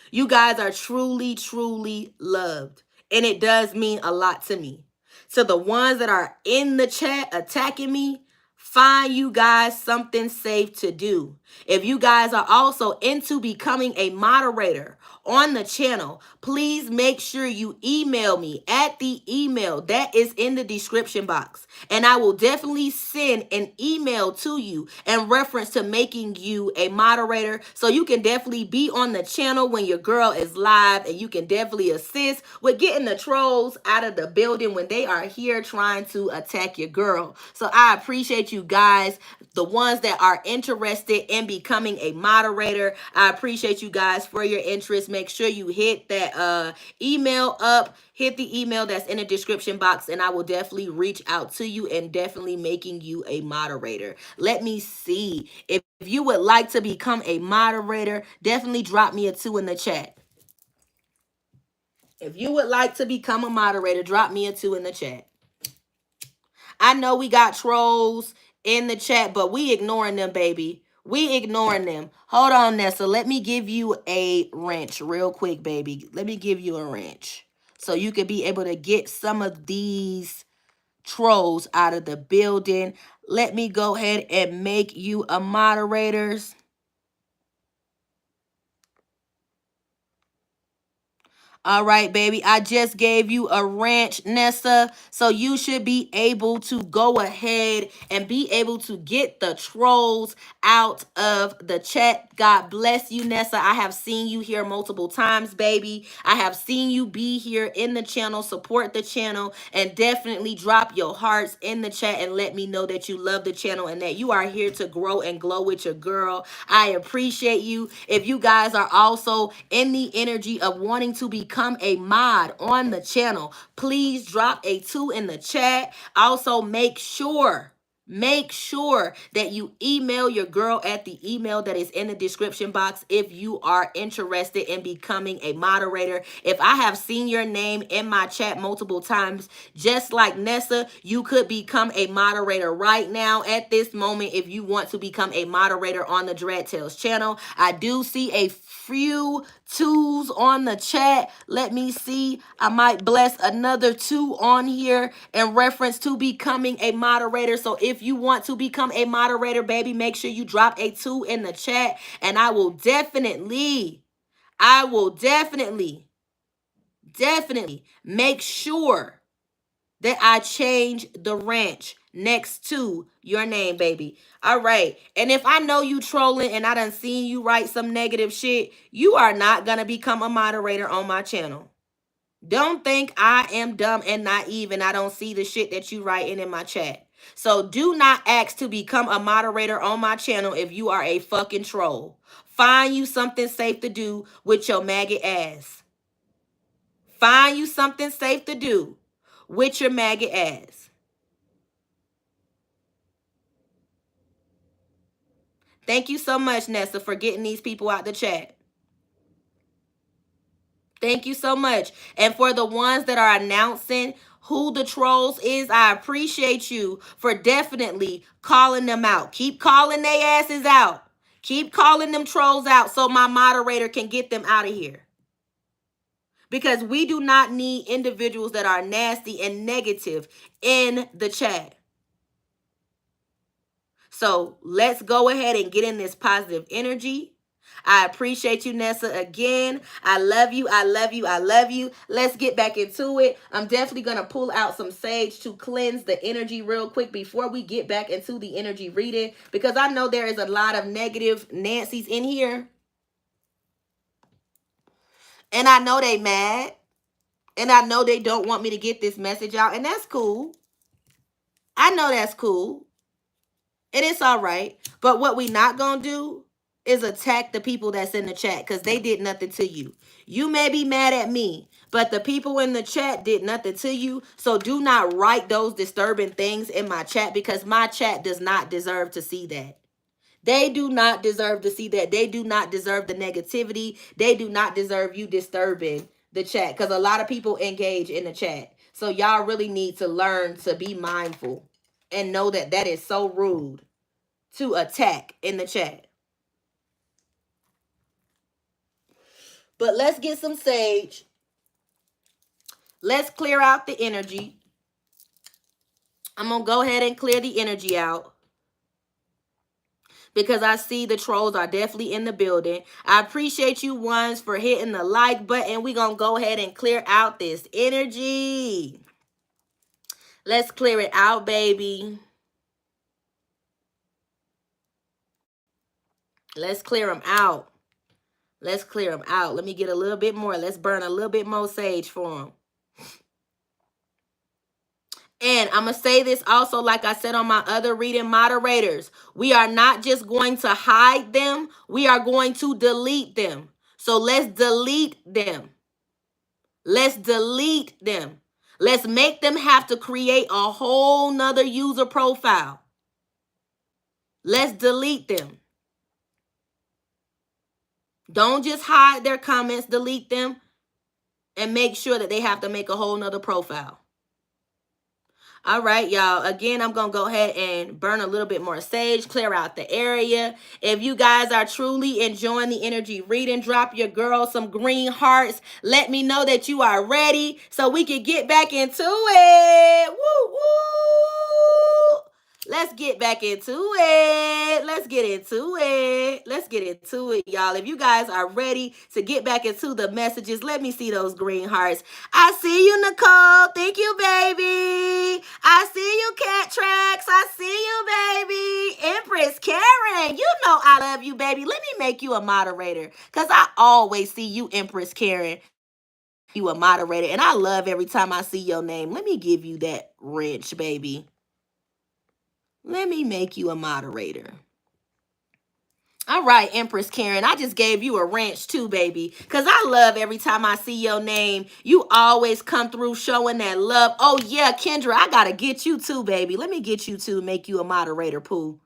You guys are truly, truly loved. And it does mean a lot to me. So the ones that are in the chat attacking me, find you guys something safe to do. If you guys are also into becoming a moderator on the channel, please make sure you email me at the email that is in the description box. And I will definitely send an email to you in reference to making you a moderator, so you can definitely be on the channel when your girl is live, and you can definitely assist with getting the trolls out of the building when they are here trying to attack your girl. So I appreciate you guys. The ones that are interested in becoming a moderator, I appreciate you guys for your interest. Make sure you hit that email up, hit the email that's in the description box, and I will definitely reach out to you and definitely making you a moderator. Let me see. If you would like to become a moderator, definitely drop me a 2 in the chat. If you would like to become a moderator, drop me a 2 in the chat. I know we got trolls in the chat, but we ignoring them, baby. We ignoring them. Hold on, Nessa. Let me give you a wrench real quick, baby. Let me give you a wrench so you could be able to get some of these trolls out of the building. Let me go ahead and make you a moderators. All right, baby. I just gave you a ranch, Nessa. So you should be able to go ahead and be able to get the trolls out of the chat. God bless you, Nessa. I have seen you here multiple times, baby. I have seen you be here in the channel. Support the channel and definitely drop your hearts in the chat and let me know that you love the channel and that you are here to grow and glow with your girl. I appreciate you. If you guys are also in the energy of wanting to become a mod on the channel, please drop a 2 in the chat. Also, make sure Make sure that you email your girl at the email that is in the description box if you are interested in becoming a moderator. If I have seen your name in my chat multiple times, just like Nessa, you could become a moderator right now at this moment if you want to become a moderator on the Dread Tales channel. I do see a few twos on the chat. Let me see. I might bless another two on here in reference to becoming a moderator. So if you want to become a moderator, baby, make sure you drop a two in the chat. And I will definitely make sure that I change the ranch next to your name, baby. All right. And if I know you trolling and I done seen you write some negative shit, you are not going to become a moderator on my channel. Don't think I am dumb and naive and I don't see the shit that you writing in my chat. So do not ask to become a moderator on my channel if you are a fucking troll. Find you something safe to do with your maggot ass. Find you something safe to do with your maggot ass. Thank you so much, Nessa, for getting these people out the chat. Thank you so much. And for the ones that are announcing who the trolls is, I appreciate you for definitely calling them out. Keep calling their asses out. Keep calling them trolls out so my moderator can get them out of here. Because we do not need individuals that are nasty and negative in the chat. So let's go ahead and get in this positive energy. I appreciate you, Nessa, again. I love you. I love you. I love you. Let's get back into it. I'm definitely going to pull out some sage to cleanse the energy real quick before we get back into the energy reading, because I know there is a lot of negative Nancy's in here. And I know they mad. And I know they don't want me to get this message out. And that's cool. I know that's cool. And it's all right. But what we not going to do is attack the people that's in the chat because they did nothing to you. You may be mad at me, but the people in the chat did nothing to you. So do not write those disturbing things in my chat because my chat does not deserve to see that. They do not deserve to see that. They do not deserve the negativity. They do not deserve you disturbing the chat because a lot of people engage in the chat. So y'all really need to learn to be mindful and know that that is so rude to attack in the chat. But let's get some sage. Let's clear out the energy. I'm going to go ahead and clear the energy out because I see the trolls are definitely in the building. I appreciate you ones for hitting the like button. We're going to go ahead and clear out this energy. Let's clear it out, baby. Let's clear them out. Let's clear them out. Let me get a little bit more. Let's burn a little bit more sage for them. And I'm going to say this also, like I said on my other reading, moderators. We are not just going to hide them. We are going to delete them. So let's delete them. Let's delete them. Let's make them have to create a whole nother user profile. Let's delete them. Don't just hide their comments, delete them, and make sure that they have to make a whole nother profile. All right, y'all. Again, I'm going to go ahead and burn a little bit more sage, clear out the area. If you guys are truly enjoying the energy reading, drop your girl some green hearts. Let me know that you are ready so we can get back into it. Woo, woo. Let's get back into it. Let's get into it. Let's get into it, y'all. If you guys are ready to get back into the messages, let me see those green hearts. I see you, Nicole. Thank you, baby. I see you, Cat Tracks. I see you, baby. Empress Karen. You know I love you, baby. Let me make you a moderator because I always see you, Empress Karen. You a moderator. And I love every time I see your name. Let me give you that wrench, baby. Let me make you a moderator. All right, Empress Karen, I just gave you a wrench too, baby. Because I love every time I see your name. You always come through showing that love. Oh, yeah, Kendra, I got to get you too, baby. Let me get you too, make you a moderator, Pooh.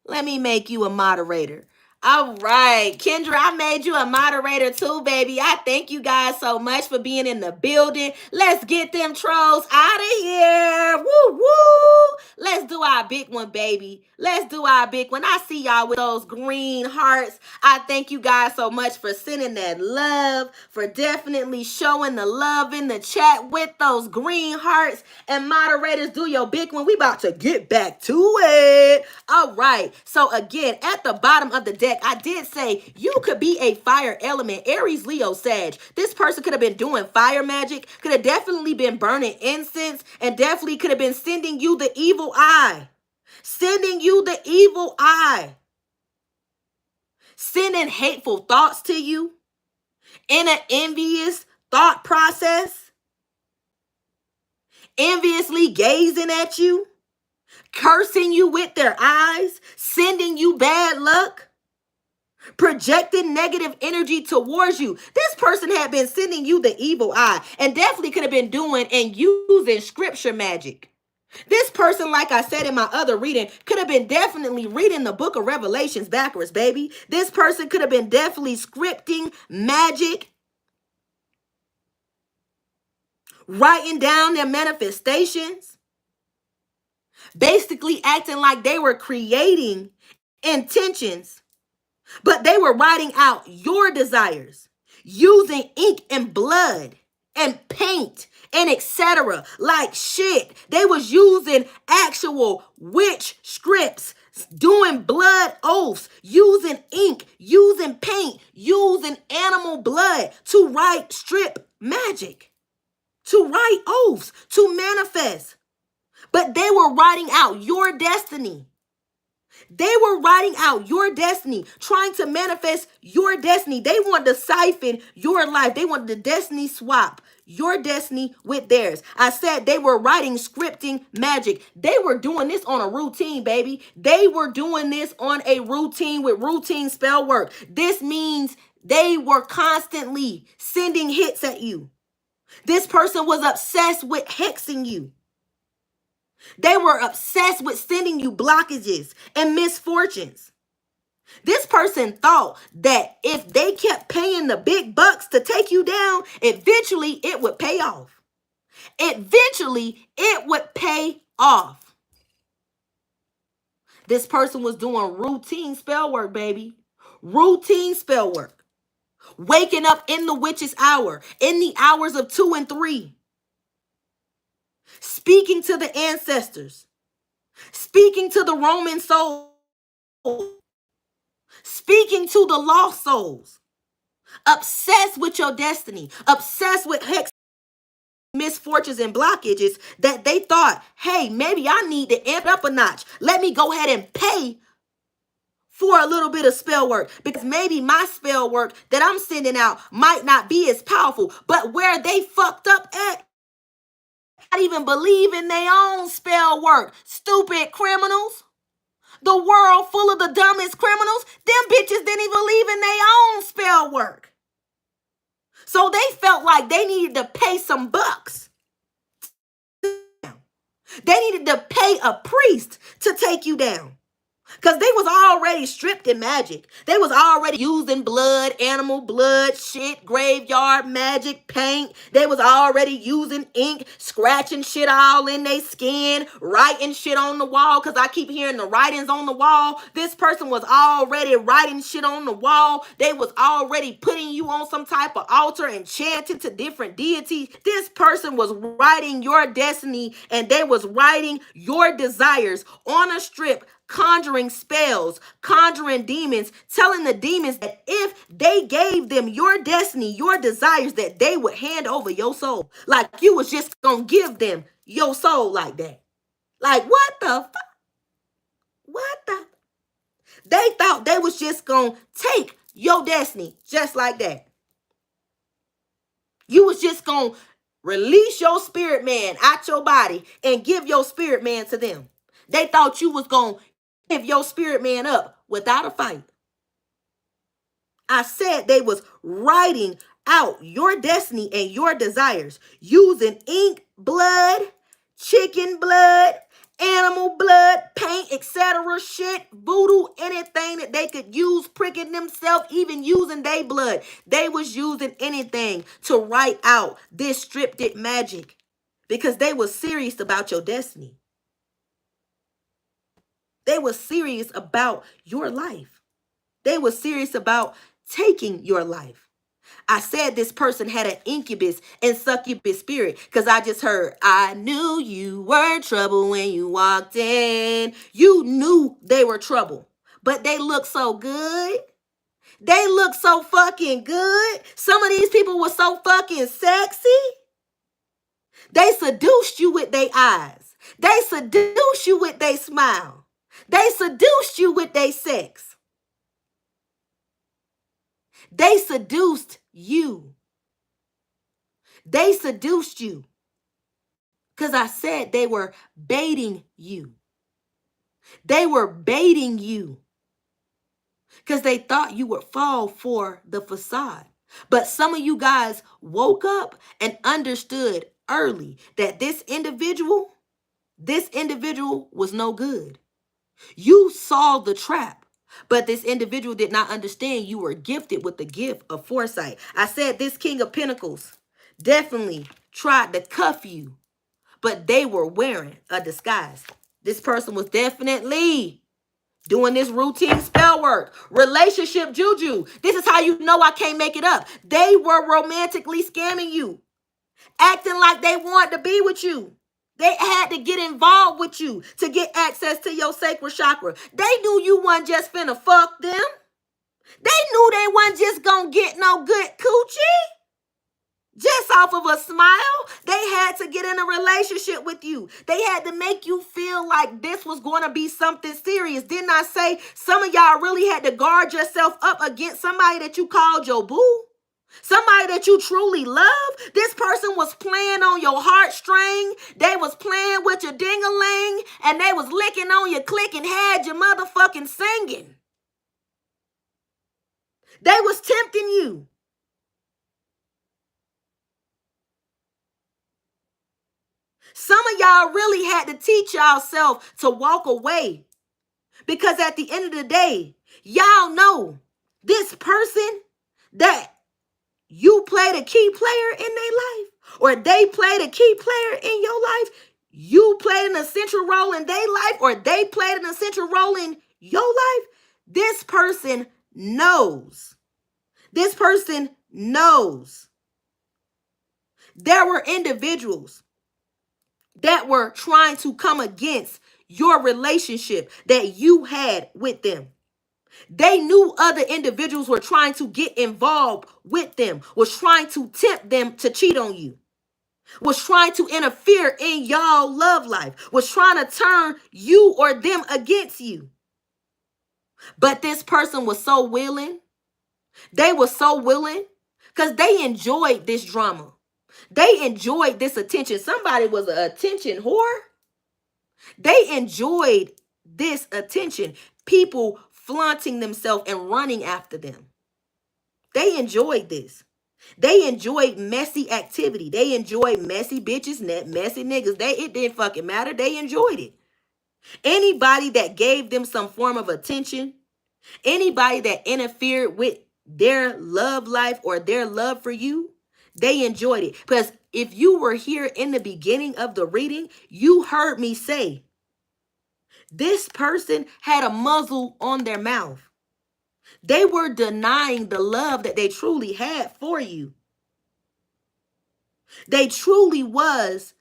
Let me make you a moderator. All right, Kendra, I made you a moderator too, baby. I thank you guys so much for being in the building. Let's get them trolls out of here. Woo, woo. Let's do our big one, baby. Let's do our big one. I see y'all with those green hearts. I thank you guys so much for sending that love, for definitely showing the love in the chat with those green hearts. And moderators, do your big one. We about to get back to it. All right. So again, at the bottom of the deck, I did say you could be a fire element, Aries, Leo, Sag. This person could have been doing fire magic, could have definitely been burning incense, and definitely could have been sending you the evil eye. Sending you the evil eye. Sending hateful thoughts to you in an envious thought process. Enviously gazing at you. Cursing you with their eyes. Sending you bad luck. Projecting negative energy towards you. This person had been sending you the evil eye and definitely could have been doing and using scripture magic. This person, like I said in my other reading, could have been definitely reading the book of Revelations backwards, baby. This person could have been definitely scripting magic, writing down their manifestations, basically acting like they were creating intentions, but they were writing out your desires using ink and blood and paint and etc. Like shit. They was using actual witch scripts, doing blood oaths, using ink, using paint, using animal blood to write strip magic, to write oaths, to manifest. But they were writing out your destiny. They were writing out your destiny, trying to manifest your destiny. They wanted to siphon your life. They wanted to destiny swap your destiny with theirs. I said they were writing scripting magic. They were doing this on a routine, baby. They were doing this on a routine with routine spell work. This means they were constantly sending hits at you. This person was obsessed with hexing you. They were obsessed with sending you blockages and misfortunes. This person thought that if they kept paying the big bucks to take you down, eventually it would pay off. Eventually it would pay off. This person was doing routine spell work, baby. Routine spell work. Waking up in the witch's hour, in the hours of 2 and 3. Speaking to the ancestors. Speaking to the Roman soul. Speaking to the lost souls. Obsessed with your destiny. Obsessed with hex, misfortunes, and blockages that they thought, hey, maybe I need to amp up a notch. Let me go ahead and pay for a little bit of spell work, because maybe my spell work that I'm sending out might not be as powerful. But where they fucked up at, not even believe in their own spell work. Stupid criminals. The world full of the dumbest criminals. Them bitches didn't even believe in their own spell work. So they felt like they needed to pay some bucks. They needed to pay a priest to take you down. Because they was already stripped in magic. They was already using blood, animal blood, shit, graveyard magic, paint. They was already using ink, scratching shit all in their skin, writing shit on the wall. Because I keep hearing the writings on the wall. This person was already writing shit on the wall. They was already putting you on some type of altar and chanting to different deities. This person was writing your destiny, and they was writing your desires on a strip, conjuring spells, conjuring demons, telling the demons that if they gave them your destiny, your desires, that they would hand over your soul. Like you was just gonna give them your soul like that. Like what the fuck? What the? They thought they was just gonna take your destiny just like that. You was just gonna release your spirit man out your body and give your spirit man to them. They thought you was gonna give your spirit man up without a fight. I said they was writing out your destiny and your desires using ink, blood, chicken blood, animal blood, paint, etc. shit, voodoo, anything that they could use, pricking themselves, even using their blood. They was using anything to write out this scripted magic because they was serious about your destiny. They was serious about your life. They was serious about taking your life. I said this person had an incubus and succubus spirit because I just heard, I knew you were trouble when you walked in. You knew they were trouble, but they look so good. They look so fucking good. Some of these people were so fucking sexy. They seduced you with their eyes. They seduced you with their smile. They seduced you with their sex. They seduced you. They seduced you. Because I said they were baiting you. They were baiting you. Because they thought you would fall for the facade. But some of you guys woke up and understood early that this individual was no good. You saw the trap. But this individual did not understand you were gifted with the gift of foresight. I said this King of Pentacles definitely tried to cuff you, but they were wearing a disguise. This person was definitely doing this routine spell work, relationship juju. This is how you know I can't make it up. They were romantically scamming you, acting like they wanted to be with you. They had to get involved with you to get access to your sacral chakra. They knew you wasn't just finna fuck them. They knew they wasn't just gonna get no good coochie just off of a smile. They had to get in a relationship with you. They had to make you feel like this was going to be something serious. Didn't I say some of y'all really had to guard yourself up against somebody that you called your boo? Somebody that you truly love? This person was playing on your heartstring. They was playing with your ding-a-ling, and they was licking on your click and had your motherfucking singing. They was tempting you. Some of y'all really had to teach yourself to walk away, because at the end of the day, y'all know this person that you played a key player in their life, or they played a key player in your life. You played an essential role in their life, or they played an essential role in your life. This person knows. This person knows. There were individuals that were trying to come against your relationship that you had with them. They knew other individuals were trying to get involved with them, was trying to tempt them to cheat on you, was trying to interfere in y'all love life, was trying to turn you or them against you. But this person was so willing. They were so willing because they enjoyed this drama. They enjoyed this attention. Somebody was an attention whore. They enjoyed this attention. People flaunting themselves and running after them. They enjoyed this. They enjoyed messy activity. They enjoyed messy bitches, messy niggas. It didn't fucking matter. They enjoyed it. Anybody that gave them some form of attention, anybody that interfered with their love life or their love for you, they enjoyed it. Because if you were here in the beginning of the reading, you heard me say, this person had a muzzle on their mouth. They were denying the love that they truly had for you. They truly was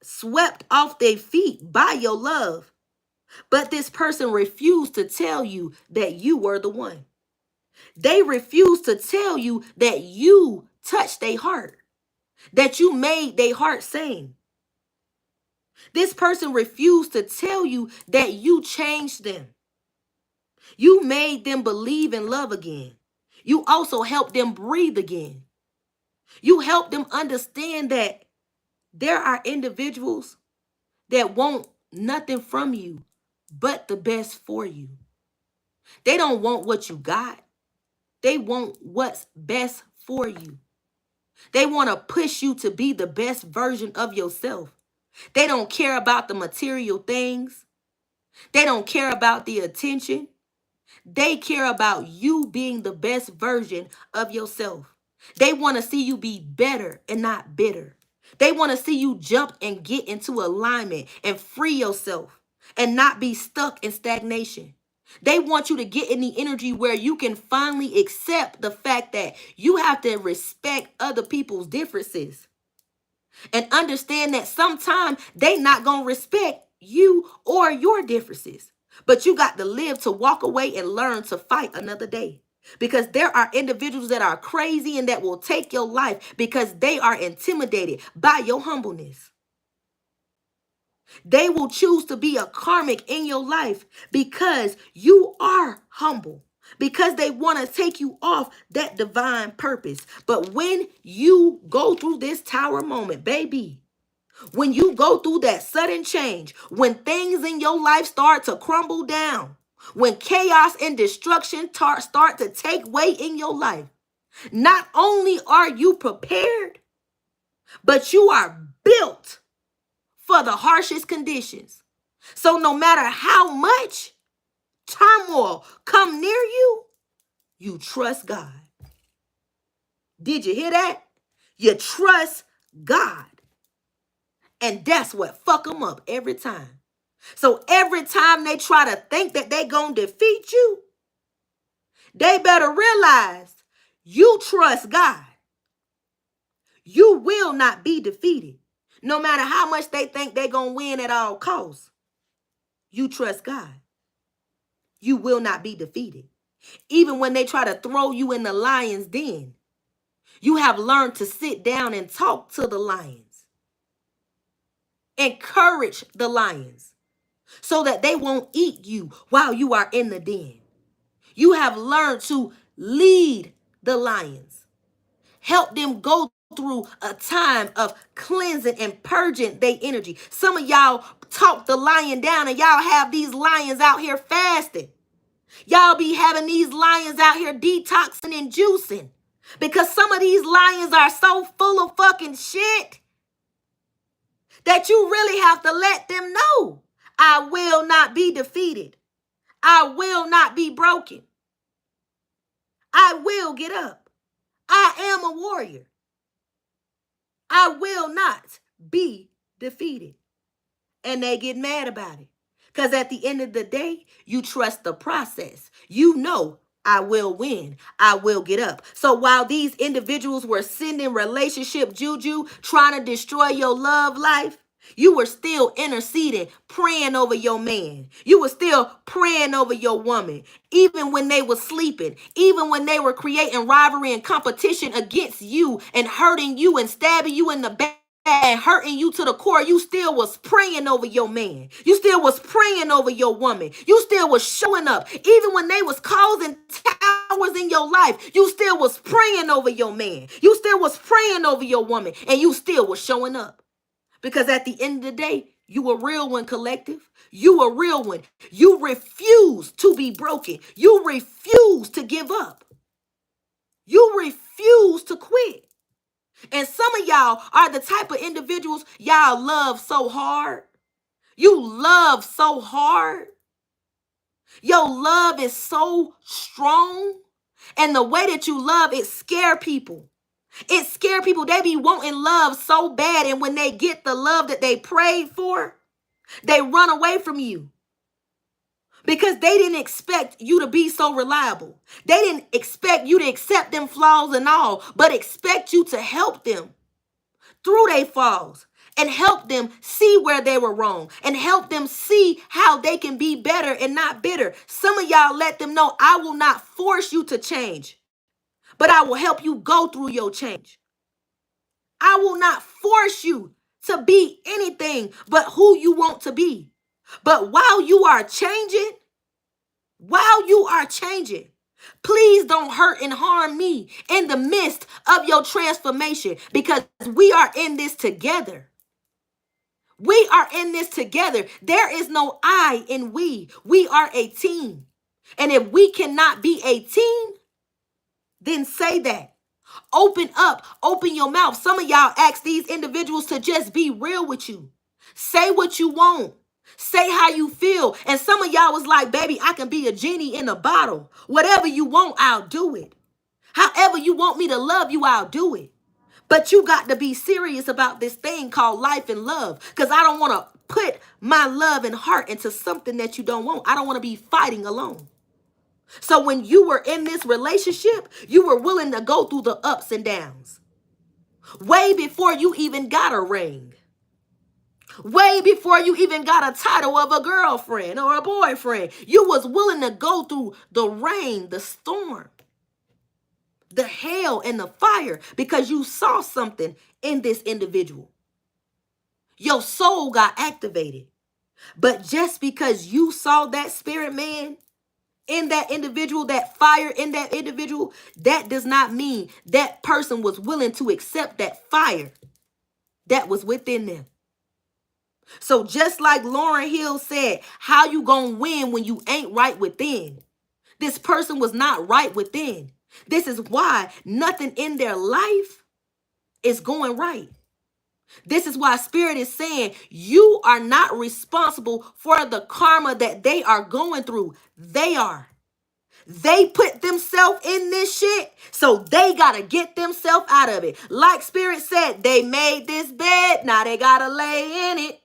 swept off their feet by your love. But this person refused to tell you that you were the one. They refused to tell you that you touched their heart, that you made their heart sing. This person refused to tell you that you changed them. You made them believe in love again. You also helped them breathe again. You helped them understand that there are individuals that want nothing from you but the best for you. They don't want what you got. They want what's best for you. They want to push you to be the best version of yourself. They don't care about the material things. They don't care about the attention. They care about you being the best version of yourself. They want to see you be better and not bitter. They want to see you jump and get into alignment and free yourself and not be stuck in stagnation. They want you to get in the energy where you can finally accept the fact that you have to respect other people's differences and understand that sometimes they not going to respect you or your differences. But you got to live to walk away and learn to fight another day. Because there are individuals that are crazy and that will take your life because they are intimidated by your humbleness. They will choose to be a karmic in your life because you are humble. Because they want to take you off that divine purpose. But when you go through this tower moment, baby, when you go through that sudden change, when things in your life start to crumble down, when chaos and destruction start to take way in your life, not only are you prepared, but you are built for the harshest conditions. So no matter how much turmoil come near you, you trust God. Did you hear that? You trust God. And that's what fuck them up every time. So every time they try to think that they gonna defeat you, they better realize you trust God. You will not be defeated. No matter how much they think they gonna win at all costs. You trust God. You will not be defeated. Even when they try to throw you in the lion's den, you have learned to sit down and talk to the lions. Encourage the lions so that they won't eat you while you are in the den. You have learned to lead the lions. Help them go through a time of cleansing and purging their energy. Some of y'all talk the lion down and y'all have these lions out here fasting. Y'all be having these lions out here detoxing and juicing because some of these lions are so full of fucking shit that you really have to let them know, I will not be defeated. I will not be broken. I will get up. I am a warrior. I will not be defeated. And they get mad about it. Because at the end of the day, you trust the process. You know, I will win. I will get up. So while these individuals were sending relationship juju, trying to destroy your love life, you were still interceding, praying over your man. You were still praying over your woman, even when they were sleeping, even when they were creating rivalry and competition against you and hurting you and stabbing you in the back and hurting you to the core. You still was praying over your man. You still was praying over your woman. You still was showing up. Even when they was causing towers in your life, you still was praying over your man. You still was praying over your woman, and you still was showing up. Because at the end of the day, you a real one, collective. You a real one. You refuse to be broken. You refuse to give up. You refuse to quit. And some of y'all are the type of individuals y'all love so hard. You love so hard. Your love is so strong. And the way that you love, it scare people. It scare people. They be wanting love so bad. And when they get the love that they prayed for, they run away from you. Because they didn't expect you to be so reliable. They didn't expect you to accept them flaws and all, but expect you to help them through their flaws and help them see where they were wrong and help them see how they can be better and not bitter. Some of y'all let them know, I will not force you to change, but I will help you go through your change. I will not force you to be anything but who you want to be. But while you are changing, please don't hurt and harm me in the midst of your transformation, because we are in this together. We are in this together. There is no I in we. We are a team. And if we cannot be a team, then say that. Open up, open your mouth. Some of y'all ask these individuals to just be real with you. Say what you want. Say how you feel. And some of y'all was like, baby, I can be a genie in a bottle. Whatever you want, I'll do it. However you want me to love you, I'll do it. But you got to be serious about this thing called life and love, because I don't want to put my love and heart into something that you don't want. I don't want to be fighting alone. So when you were in this relationship, you were willing to go through the ups and downs. Way before you even got a ring. Way before you even got a title of a girlfriend or a boyfriend. You was willing to go through the rain, the storm, the hell, and the fire because you saw something in this individual. Your soul got activated. But just because you saw that spirit man in that individual, that fire in that individual, that does not mean that person was willing to accept that fire that was within them. So just like Lauryn Hill said, how you gonna win when you ain't right within? This person was not right within. This is why nothing in their life is going right. This is why Spirit is saying you are not responsible for the karma that they are going through. They are. They put themselves in this shit, so they got to get themselves out of it. Like Spirit said, they made this bed, now they got to lay in it.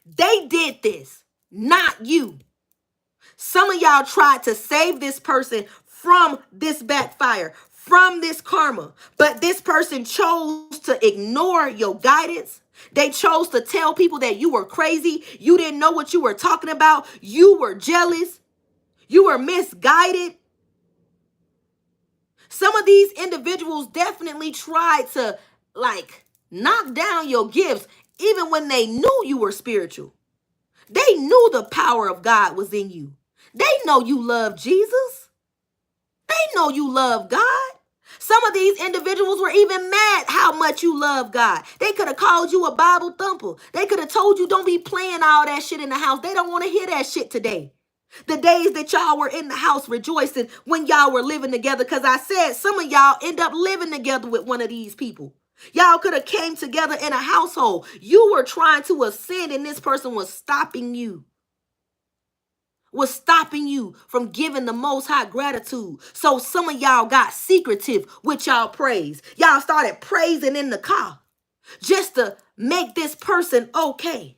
They did this, not you. Some of y'all tried to save this person from this backfire, from this karma, but this person chose to ignore your guidance. They chose to tell people that you were crazy. You didn't know what you were talking about. You were jealous. You were misguided. Some of these individuals definitely tried to knock down your gifts even when they knew you were spiritual. They knew the power of God was in you. They know you love Jesus. They know you love God. Some of these individuals were even mad how much you love God. They could have called you a Bible thumper. They could have told you don't be playing all that shit in the house. They don't want to hear that shit today. The days that y'all were in the house rejoicing when y'all were living together. Because I said some of y'all end up living together with one of these people. Y'all could have came together in a household. You were trying to ascend and this person was stopping you. Was stopping you from giving the Most High gratitude. So some of y'all got secretive with y'all praise. Y'all started praising in the car just to make this person okay.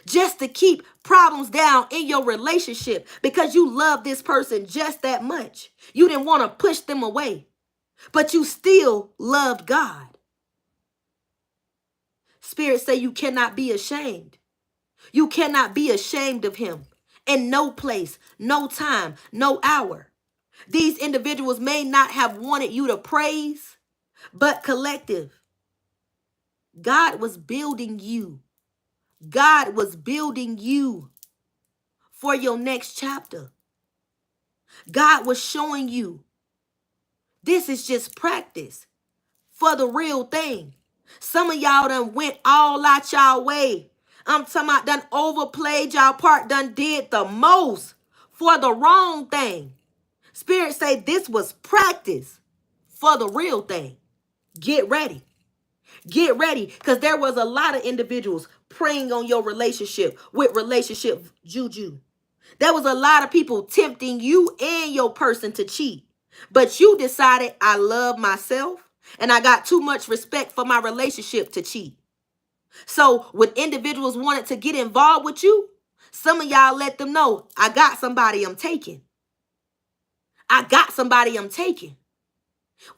Just to keep problems down in your relationship because you love this person just that much. You didn't want to push them away, but you still loved God. Spirit say you cannot be ashamed. You cannot be ashamed of him in no place, no time, no hour. These individuals may not have wanted you to praise, but collective. God was building you. God was building you for your next chapter. God was showing you this is just practice for the real thing. Some of y'all done went all out y'all way. I'm talking about done overplayed y'all part, done did the most for the wrong thing. Spirit say this was practice for the real thing. Get ready. Get ready, because there was a lot of individuals preying on your relationship with relationship juju. There was a lot of people tempting you and your person to cheat. But you decided I love myself and I got too much respect for my relationship to cheat. So when individuals wanted to get involved with you, some of y'all let them know, I got somebody I'm taking. I got somebody I'm taking.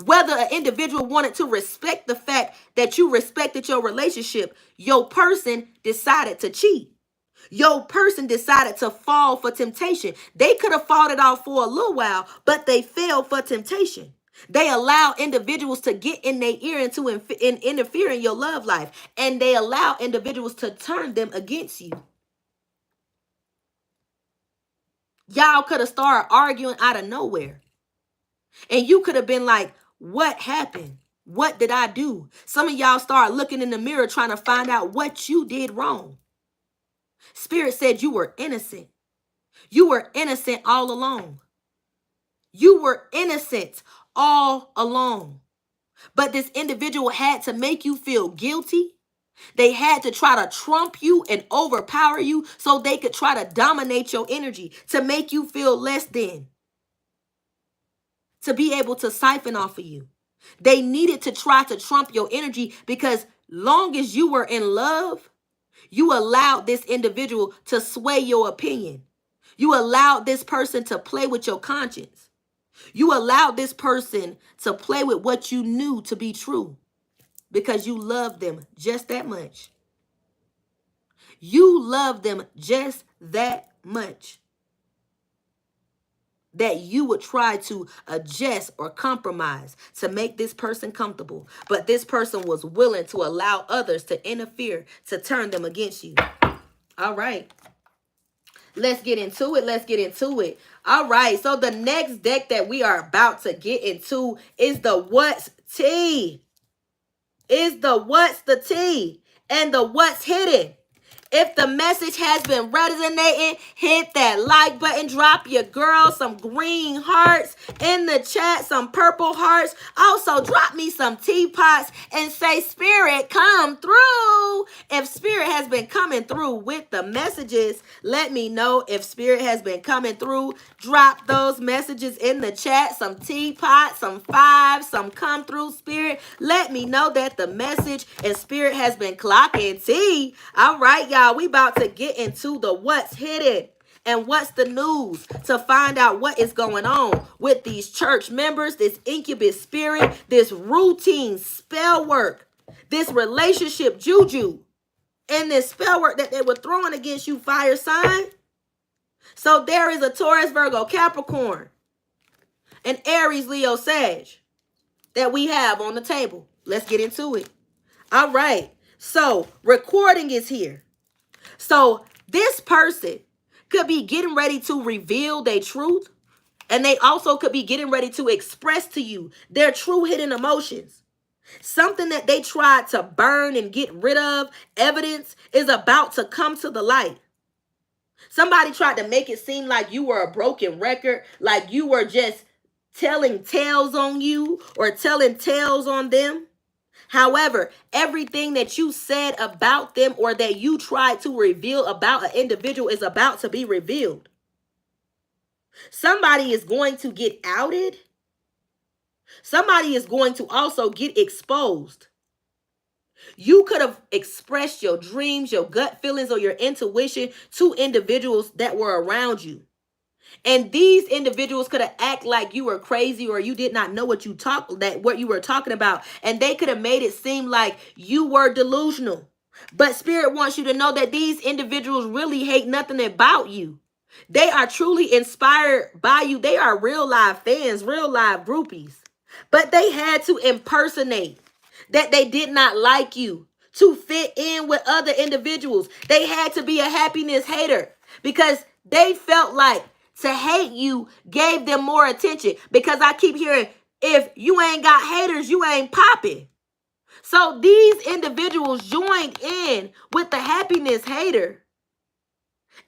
Whether an individual wanted to respect the fact that you respected your relationship, your person decided to cheat. Your person decided to fall for temptation. They could have fought it off for a little while, but they fell for temptation. They allow individuals to get in their ear and to interfere in your love life. And they allow individuals to turn them against you. Y'all could have started arguing out of nowhere. And you could have been like, what happened? What did I do? Some of y'all start looking in the mirror trying to find out what you did wrong. Spirit said you were innocent. You were innocent all along. You were innocent all along. But this individual had to make you feel guilty. They had to try to trump you and overpower you so they could try to dominate your energy, to make you feel less than, to be able to siphon off of you. They needed to try to trump your energy because long as you were in love, you allowed this individual to sway your opinion. You allowed this person to play with your conscience. You allowed this person to play with what you knew to be true because you loved them just that much. You loved them just that much that you would try to adjust or compromise to make this person comfortable. But this person was willing to allow others to interfere, to turn them against you. All right. Let's get into it. Let's get into it. All right. So the next deck that we are about to get into is the What's Tea. Is the What's the Tea and the What's Hidden. If the message has been resonating, hit that like button. Drop your girl some green hearts in the chat, some purple hearts. Also, drop me some teapots and say, Spirit, come through. If Spirit has been coming through with the messages, let me know if Spirit has been coming through. Drop those messages in the chat, some teapots, some fives, some come through, Spirit. Let me know that the message and Spirit has been clocking tea. All right, y'all. We about to get into the What's Hidden and what's the news to find out what is going on with these church members, this incubus spirit, this routine spell work, this relationship juju, and this spell work that they were throwing against you, fire sign. So there is a Taurus, Virgo, Capricorn, and Aries, Leo, Sag that we have on the table. Let's get into it. All right. So recording is here. So this person could be getting ready to reveal their truth, and they also could be getting ready to express to you their true hidden emotions. Something that they tried to burn and get rid of, evidence is about to come to the light. Somebody tried to make it seem like you were a broken record, like you were just telling tales on you or telling tales on them. However, everything that you said about them or that you tried to reveal about an individual is about to be revealed. Somebody is going to get outed. Somebody is going to also get exposed. You could have expressed your dreams, your gut feelings, or your intuition to individuals that were around you. And these individuals could have acted like you were crazy or you did not know what you were talking about. And they could have made it seem like you were delusional. But Spirit wants you to know that these individuals really hate nothing about you. They are truly inspired by you. They are real live fans, real live groupies. But they had to impersonate that they did not like you to fit in with other individuals. They had to be a happiness hater because they felt like to hate you gave them more attention, because I keep hearing, if you ain't got haters, you ain't popping. So these individuals joined in with the happiness hater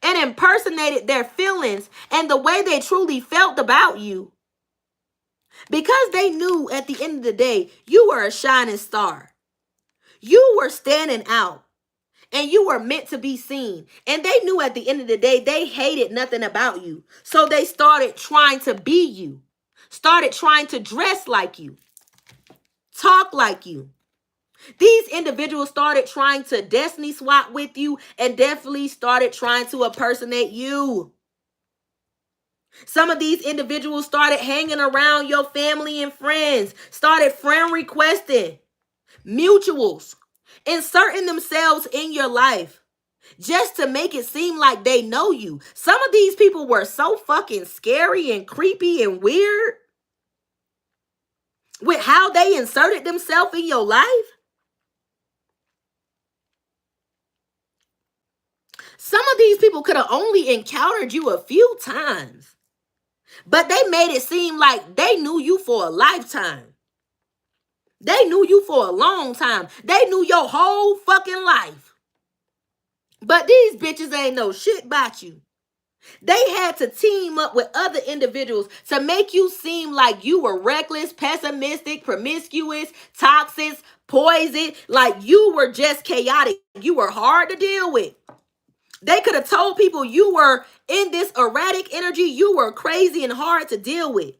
and impersonated their feelings and the way they truly felt about you, because they knew at the end of the day, you were a shining star. You were standing out. And you were meant to be seen. And they knew at the end of the day, they hated nothing about you. So they started trying to be you. Started trying to dress like you. Talk like you. These individuals started trying to destiny swap with you and definitely started trying to impersonate you. Some of these individuals started hanging around your family and friends. Started friend requesting. Mutuals. Inserting themselves in your life just to make it seem like they know you. Some of these people were so fucking scary and creepy and weird with how they inserted themselves in your life. Some of these people could have only encountered you a few times, but they made it seem like they knew you for a lifetime. They knew you for a long time. They knew your whole fucking life. But these bitches ain't know shit about you. They had to team up with other individuals to make you seem like you were reckless, pessimistic, promiscuous, toxic, poison, like you were just chaotic. You were hard to deal with. They could have told people you were in this erratic energy, you were crazy and hard to deal with.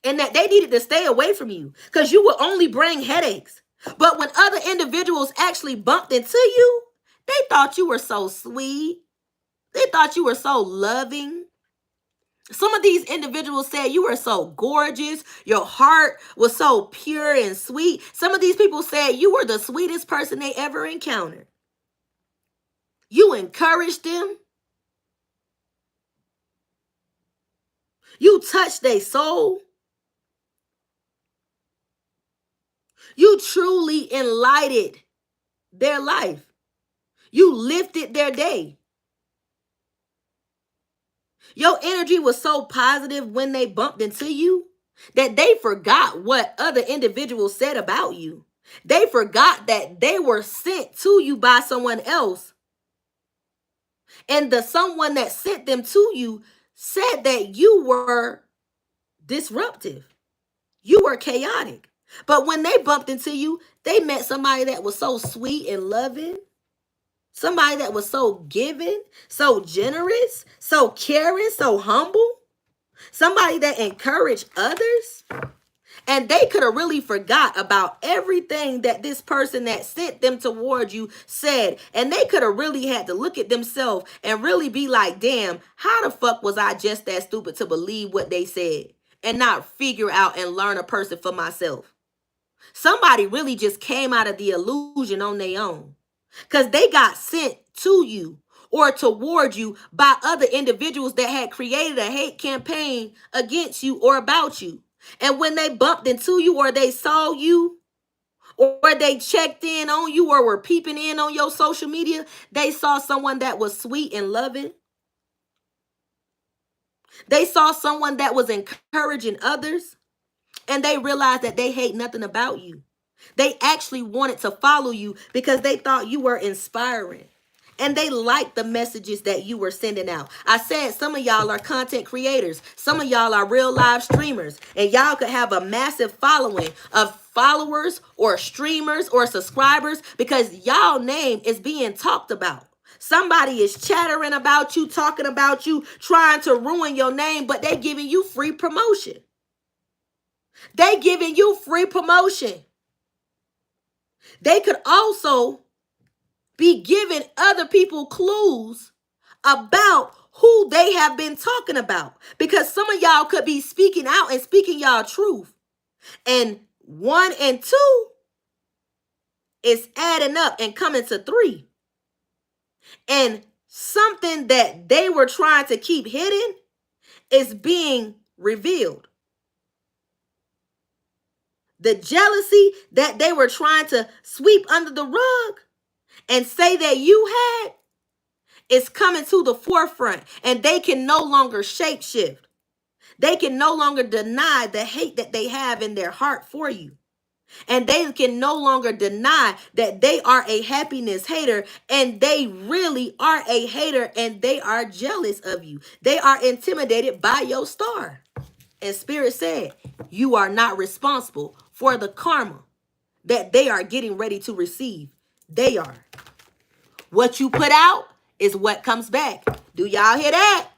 And that they needed to stay away from you because you would only bring headaches. But when other individuals actually bumped into you, they thought you were so sweet. They thought you were so loving. Some of these individuals said you were so gorgeous. Your heart was so pure and sweet. Some of these people said you were the sweetest person they ever encountered. You encouraged them. You touched their soul. You truly enlightened their life. You lifted their day. Your energy was so positive when they bumped into you that they forgot what other individuals said about you. They forgot that they were sent to you by someone else. And the someone that sent them to you said that you were disruptive. You were chaotic. But when they bumped into you, they met somebody that was so sweet and loving. Somebody that was so giving, so generous, so caring, so humble. Somebody that encouraged others. And they could have really forgot about everything that this person that sent them toward you said. And they could have really had to look at themselves and really be like, damn, how the fuck was I just that stupid to believe what they said and not figure out and learn a person for myself? Somebody really just came out of the illusion on their own because they got sent to you or toward you by other individuals that had created a hate campaign against you or about you. And when they bumped into you or they saw you or they checked in on you or were peeping in on your social media, they saw someone that was sweet and loving. They saw someone that was encouraging others, and they realized that they hate nothing about you. They actually wanted to follow you because they thought you were inspiring. And they liked the messages that you were sending out. I said some of y'all are content creators. Some of y'all are real live streamers. And y'all could have a massive following of followers or streamers or subscribers because y'all name is being talked about. Somebody is chattering about you, talking about you, trying to ruin your name, but they giving you free promotion. They giving you free promotion. They could also be giving other people clues about who they have been talking about. Because some of y'all could be speaking out and speaking y'all truth. And 1 and 2 is adding up and coming to 3. And something that they were trying to keep hidden is being revealed. The jealousy that they were trying to sweep under the rug and say that you had is coming to the forefront, and they can no longer shapeshift. They can no longer deny the hate that they have in their heart for you. And they can no longer deny that they are a happiness hater, and they really are a hater, and they are jealous of you. They are intimidated by your star. And Spirit said, you are not responsible for the karma that they are getting ready to receive. They are. What you put out is what comes back. Do y'all hear that?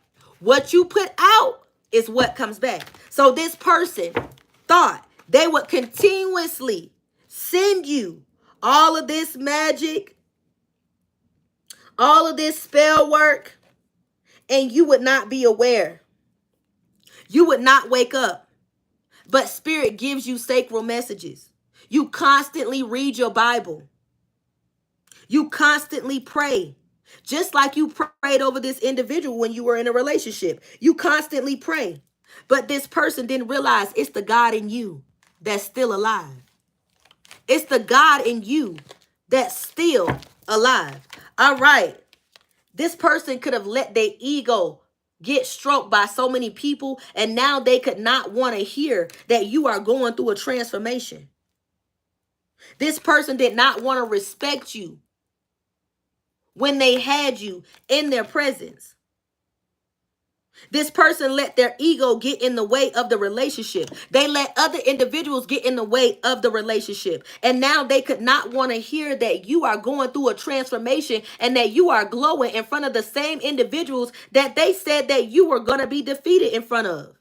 What you put out is what comes back. So this person thought they would continuously send you all of this magic, all of this spell work, and you would not be aware. You would not wake up. But Spirit gives you sacred messages. You constantly read your Bible. You constantly pray. Just like you prayed over this individual when you were in a relationship. You constantly pray. But this person didn't realize it's the God in you that's still alive. It's the God in you that's still alive. All right. This person could have let their ego get stroked by so many people, and now they could not want to hear that you are going through a transformation. This person did not want to respect you when they had you in their presence. This person let their ego get in the way of the relationship. They let other individuals get in the way of the relationship. And now they could not want to hear that you are going through a transformation and that you are glowing in front of the same individuals that they said that you were going to be defeated in front of.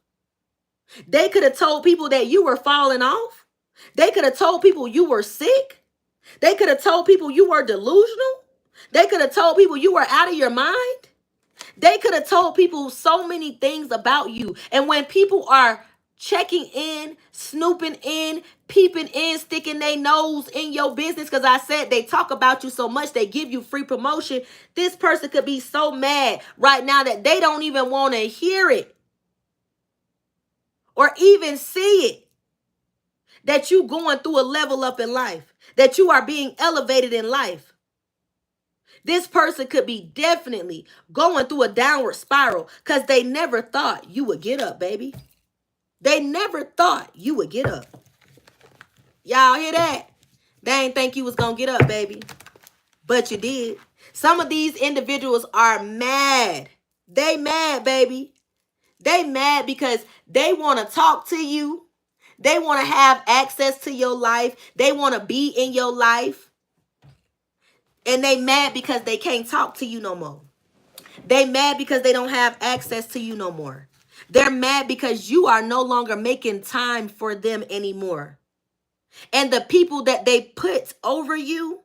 They could have told people that you were falling off. They could have told people you were sick. They could have told people you were delusional. They could have told people you were out of your mind. They could have told people so many things about you. And when people are checking in, snooping in, peeping in, sticking their nose in your business, because I said they talk about you so much, they give you free promotion. This person could be so mad right now that they don't even want to hear it or even see it, that you going through a level up in life, that you are being elevated in life. This person could be definitely going through a downward spiral because they never thought you would get up, baby. They never thought you would get up. Y'all hear that? They ain't think you was going to get up, baby. But you did. Some of these individuals are mad. They mad, baby. They mad because they want to talk to you. They want to have access to your life. They want to be in your life. And they mad because they can't talk to you no more. They mad because they don't have access to you no more. They're mad because you are no longer making time for them anymore. And the people that they put over you,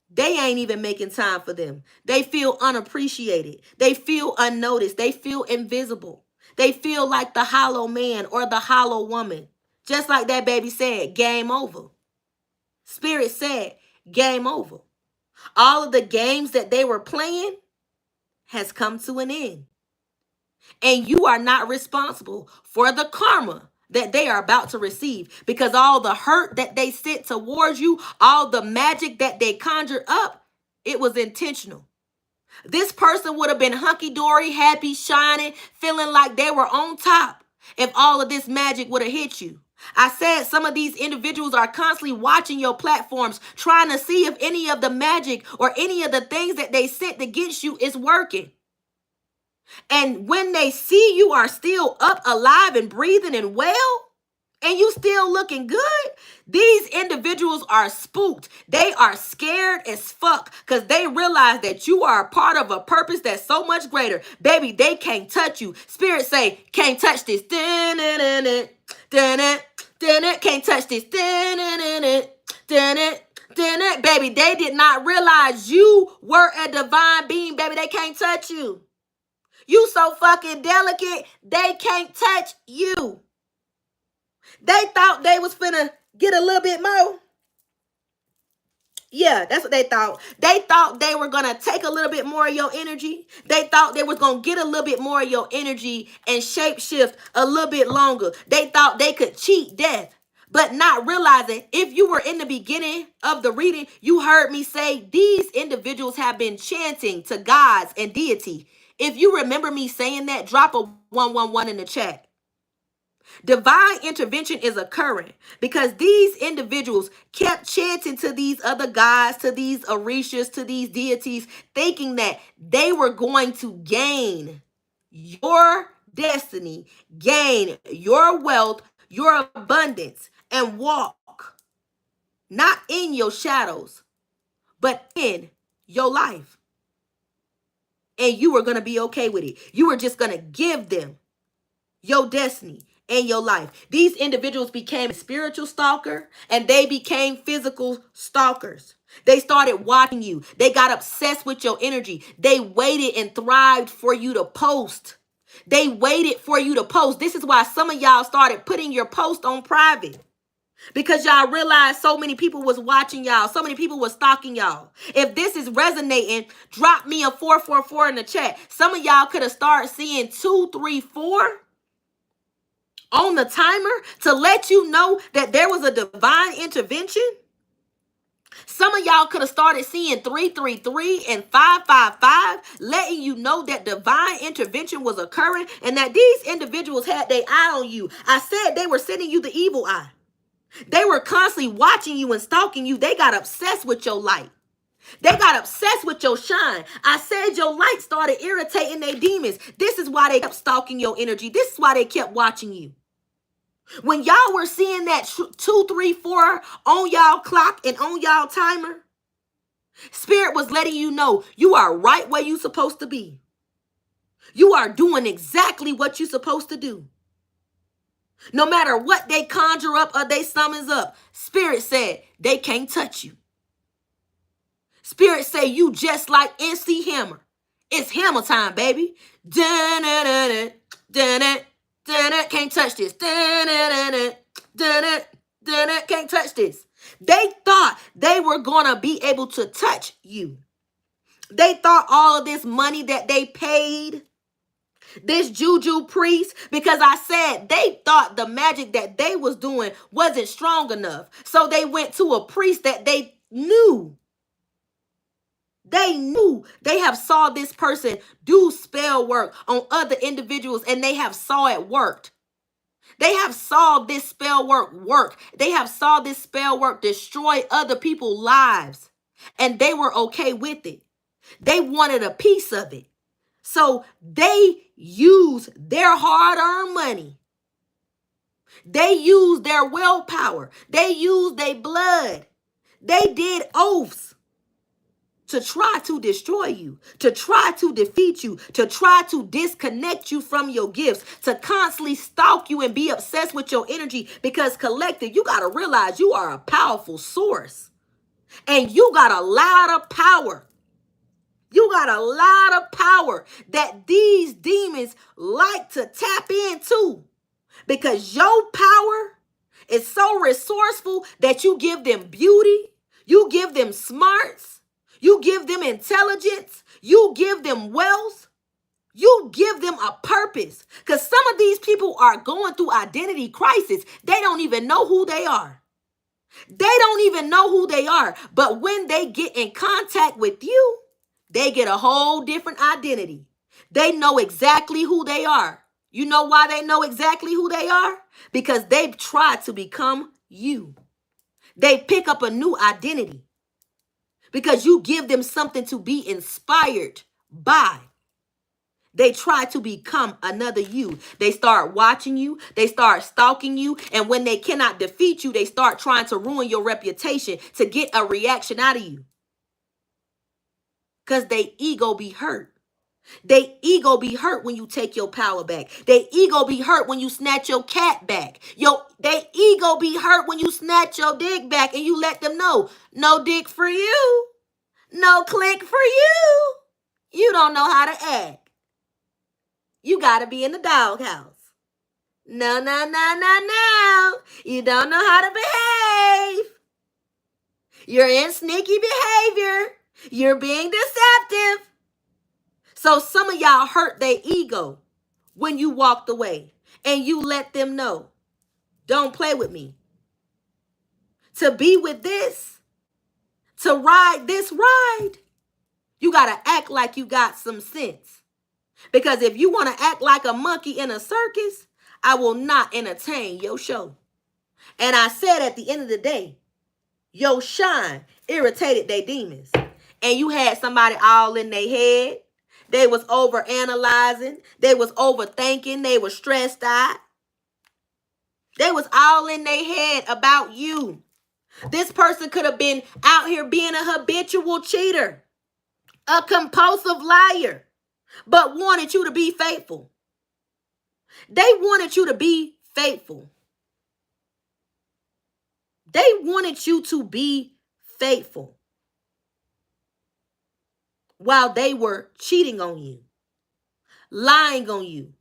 they ain't even making time for them. They feel unappreciated. They feel unnoticed. They feel invisible. They feel like the hollow man or the hollow woman. Just like that baby said, game over. Spirit said, game over. All of the games that they were playing has come to an end. And you are not responsible for the karma that they are about to receive, because all the hurt that they sent towards you, all the magic that they conjured up, it was intentional. This person would have been hunky-dory, happy, shining, feeling like they were on top if all of this magic would have hit you. I said some of these individuals are constantly watching your platforms, trying to see if any of the magic or any of the things that they sent against you is working. And when they see you are still up, alive, and breathing and well, and you still looking good, these individuals are spooked. They are scared as fuck because they realize that you are a part of a purpose that's so much greater. Baby, they can't touch you. Spirit say, can't touch this. Can't touch this. Baby, they did not realize you were a divine being. Baby, they can't touch you. You so fucking delicate, they can't touch you. They thought they was finna get a little bit more. Yeah, that's what they thought. They thought they were going to take a little bit more of your energy. They thought they was going to get a little bit more of your energy and shapeshift a little bit longer. They thought they could cheat death, but not realizing, if you were in the beginning of the reading, you heard me say these individuals have been chanting to gods and deity. If you remember me saying that, drop a 111 in the chat. Divine intervention is occurring because these individuals kept chanting to these other gods, to these orishas, to these deities, thinking that they were going to gain your destiny, gain your wealth, your abundance, and walk not in your shadows, but in your life. And you were going to be okay with it. You were just going to give them your destiny and your life. These individuals became a spiritual stalker and they became physical stalkers. They started watching you. They got obsessed with your energy. They waited and thrived for you to post. They waited for you to post. This is why some of y'all started putting your post on private. Because y'all realized so many people was watching y'all. So many people was stalking y'all. If this is resonating, drop me a 444 in the chat. Some of y'all could have started seeing 2, 3, 4 on the timer to let you know that there was a divine intervention. Some of y'all could have started seeing 333 and 555, letting you know that divine intervention was occurring and that these individuals had their eye on you. I said they were sending you the evil eye. They were constantly watching you and stalking you. They got obsessed with your light. They got obsessed with your shine. I said your light started irritating their demons. This is why they kept stalking your energy. This is why they kept watching you. When y'all were seeing that 2, 3, 4 on y'all clock and on y'all timer, Spirit was letting you know you are right where you supposed to be. You are doing exactly what you're supposed to do. No matter what they conjure up or they summons up, Spirit said they can't touch you. Spirit say you just like NC Hammer. It's hammer time, baby. Dun-dun-dun-dun, dun-dun, dun-dun, can't touch this. Dun-dun-dun-dun, dun-dun, dun-dun, can't touch this. They thought they were going to be able to touch you. They thought all of this money that they paid, this juju priest, because I said they thought the magic that they was doing wasn't strong enough. So they went to a priest that they knew. They have saw this person do spell work on other individuals and they have saw it worked. They have saw this spell work. They have saw this spell work destroy other people's lives and they were okay with it. They wanted a piece of it. So they use their hard-earned money. They use their willpower. They use their blood. They did oaths to try to destroy you, to try to defeat you, to try to disconnect you from your gifts, to constantly stalk you and be obsessed with your energy. Because collective, you got to realize you are a powerful source and you got a lot of power. You got a lot of power that these demons like to tap into because your power is so resourceful that you give them beauty, you give them smarts, you give them intelligence, you give them wealth, you give them a purpose. Because some of these people are going through identity crisis. They don't even know who they are. They don't even know who they are. But when they get in contact with you, they get a whole different identity. They know exactly who they are. You know why they know exactly who they are? Because they've tried to become you. They pick up a new identity because you give them something to be inspired by. They try to become another you. They start watching you. They start stalking you. And when they cannot defeat you, they start trying to ruin your reputation to get a reaction out of you. Because they ego be hurt. They ego be hurt when you take your power back. They ego be hurt when you snatch your cat back. They ego be hurt when you snatch your dick back and you let them know, no dick for you. No click for you. You don't know how to act. You got to be in the doghouse. No, no, no, no, no. You don't know how to behave. You're in sneaky behavior. You're being deceptive. So some of y'all hurt their ego when you walked away and you let them know, don't play with me. To be with this, to ride this ride, you got to act like you got some sense. Because if you want to act like a monkey in a circus, I will not entertain your show. And I said at the end of the day, your shine irritated their demons. And you had somebody all in their head. They was over analyzing. They was overthinking. They was stressed out. They was all in their head about you. This person could have been out here being a habitual cheater, a compulsive liar, but wanted you to be faithful. They wanted you to be faithful. They wanted you to be faithful while they were cheating on you, lying on you,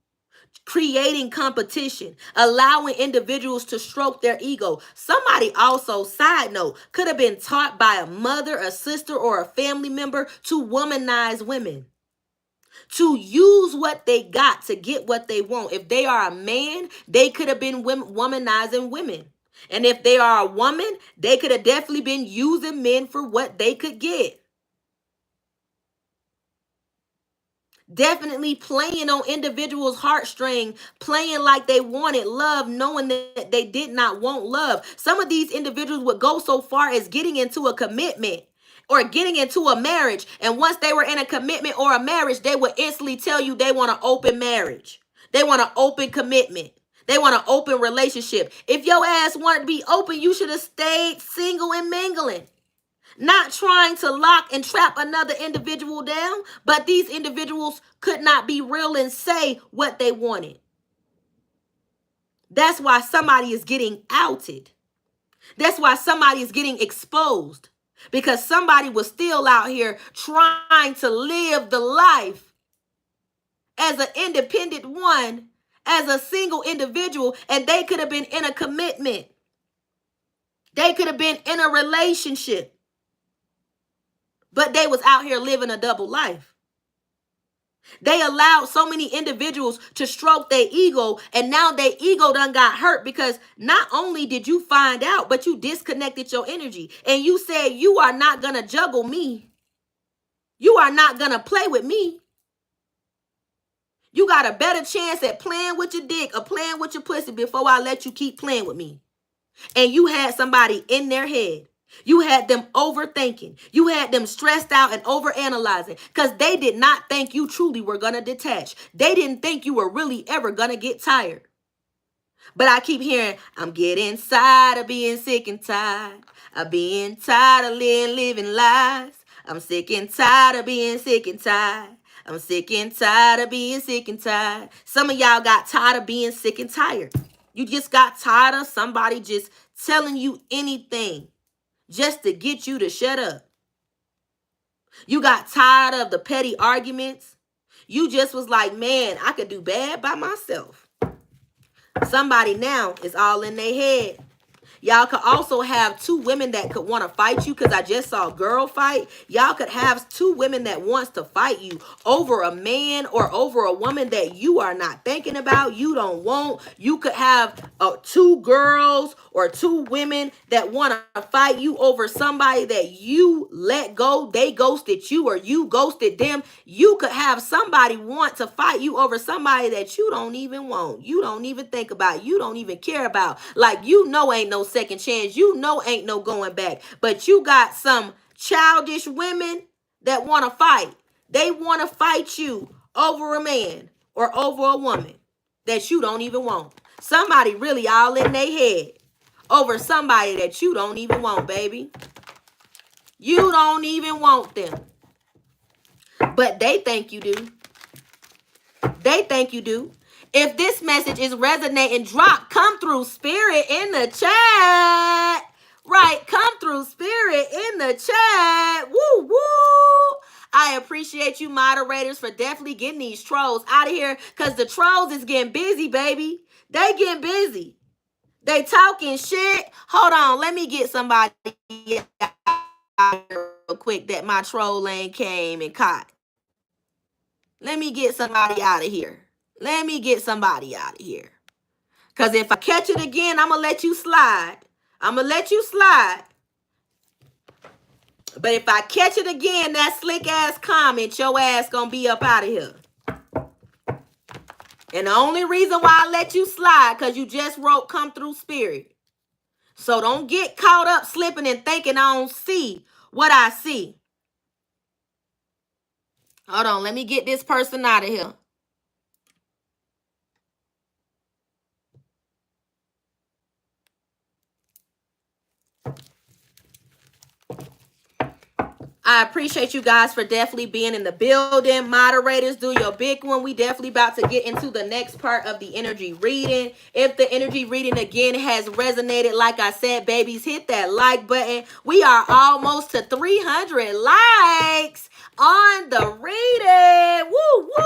creating competition, allowing individuals to stroke their ego. Somebody also, side note, could have been taught by a mother, a sister, or a family member to womanize women, to use what they got to get what they want. If they are a man, they could have been womanizing women. And if they are a woman, they could have definitely been using men for what they could get. Definitely playing on individuals' heartstring, playing like they wanted love, knowing that they did not want love. Some of these individuals would go so far as getting into a commitment or getting into a marriage. And once they were in a commitment or a marriage, they would instantly tell you they want an open marriage. They want an open commitment. They want an open relationship. If your ass wanted to be open, you should have stayed single and mingling. Not trying to lock and trap another individual down, but these individuals could not be real and say what they wanted. That's why somebody is getting outed. That's why somebody is getting exposed. Because somebody was still out here trying to live the life as an independent one, as a single individual, and they could have been in a commitment. They could have been in a relationship. But they was out here living a double life. They allowed so many individuals to stroke their ego, and now their ego done got hurt because not only did you find out, but you disconnected your energy. And you said, you are not going to juggle me. You are not going to play with me. You got a better chance at playing with your dick or playing with your pussy before I let you keep playing with me. And you had somebody in their head. You had them overthinking. You had them stressed out and overanalyzing because they did not think you truly were going to detach. They didn't think you were really ever going to get tired. But I keep hearing, I'm getting tired of being sick and tired. I'm being tired of living lies. I'm sick and tired of being sick and tired. I'm sick and tired of being sick and tired. Some of y'all got tired of being sick and tired. You just got tired of somebody just telling you anything just to get you to shut up. You got tired of the petty arguments. You just was like, man, I could do bad by myself. Somebody now is all in their head. Y'all could also have two women that could want to fight you because I just saw a girl fight. Y'all could have two women that wants to fight you over a man or over a woman that you are not thinking about, you don't want. You could have two girls or two women that want to fight you over somebody that you let go. They ghosted you or you ghosted them. You could have somebody want to fight you over somebody that you don't even want. You don't even think about. You don't even care about. Like, you know ain't no second chance. You know ain't no going back. But you got some childish women that want to fight. They want to fight you over a man or over a woman that you don't even want. Somebody really all in their head over somebody that you don't even want, baby. You don't even want them. But they think you do. They think you do. If this message is resonating, drop come through spirit in the chat. Right, come through spirit in the chat. Woo, woo. I appreciate you moderators for definitely getting these trolls out of here because the trolls is getting busy, baby. They getting busy. They talking shit. Hold on, let me get somebody out here real quick that my troll lane came and caught. Let me get somebody out of here. Let me get somebody out of here. Because if I catch it again, I'm going to let you slide. I'm going to let you slide. But if I catch it again, that slick ass comment, your ass going to be up out of here. And the only reason why I let you slide, because you just wrote come through spirit. So don't get caught up slipping and thinking I don't see what I see. Hold on, let me get this person out of here. I appreciate you guys for definitely being in the building. Moderators, do your big one. We definitely about to get into the next part of the energy reading. If the energy reading again has resonated, like I said, babies, hit that like button. We are almost to 300 likes on the reading. Woo, woo.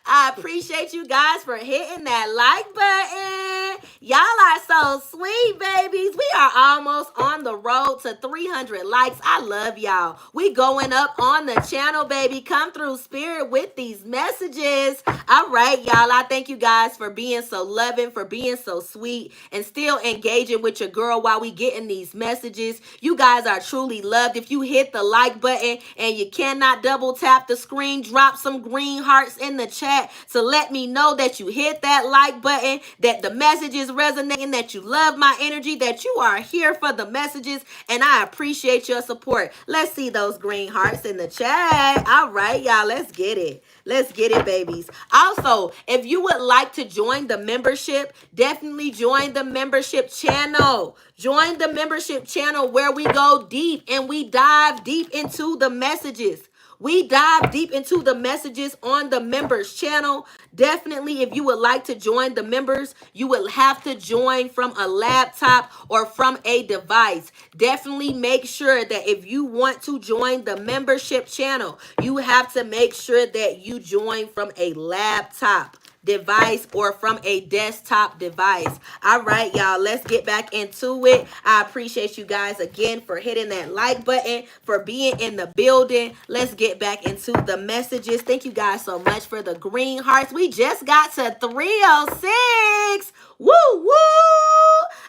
I appreciate you guys for hitting that like button. Y'all are so sweet, babies. We are almost on the road to 300 likes. I love y'all. We going up on the channel, baby. Come through spirit with these messages. All right, y'all. I thank you guys for being so loving, for being so sweet, and still engaging with your girl while we getting these messages. You guys are truly loved. If you hit the like button and you cannot double tap the screen, drop some green hearts in the chat. chat to let me know that you hit that like button, that the message is resonating, that you love my energy, that you are here for the messages, and I appreciate your support. Let's see those green hearts in the chat. All right, y'all, let's get it. Let's get it, babies. Also, if you would like to join the membership, definitely join the membership channel. Join the membership channel where we go deep and we dive deep into the messages. We dive deep into the messages on the members channel. Definitely, if you would like to join the members, you would have to join from a laptop or from a device. Definitely make sure that if you want to join the membership channel, you have to make sure that you join from a laptop device or from a desktop device. All right, y'all, let's get back into it. I appreciate you guys again for hitting that like button, for being in the building. Let's get back into the messages. Thank you guys so much for the green hearts. We just got to 306. Woo woo.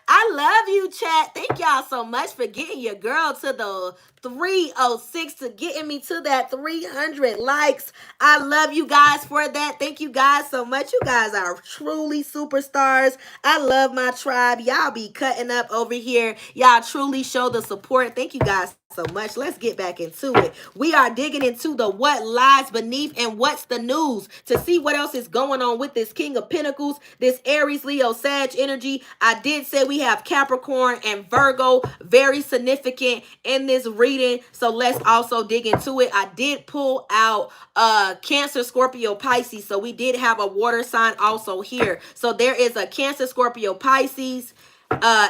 I love you, chat. Thank y'all so much for getting your girl to the 306, to getting me to that 300 likes. I love you guys for that. Thank you guys so much. You guys are truly superstars. I love my tribe. Y'all be cutting up over here. Y'all truly show the support. Thank you guys so much. Let's get back into it. We are digging into the what lies beneath and what's the news to see what else is going on with this King of Pentacles, this Aries, Leo, Sag energy. I did say we have Capricorn and Virgo, very significant in this reading. So let's also dig into it. I did pull out Cancer, Scorpio, Pisces. So we did have a water sign also here. So there is a Cancer, Scorpio, Pisces,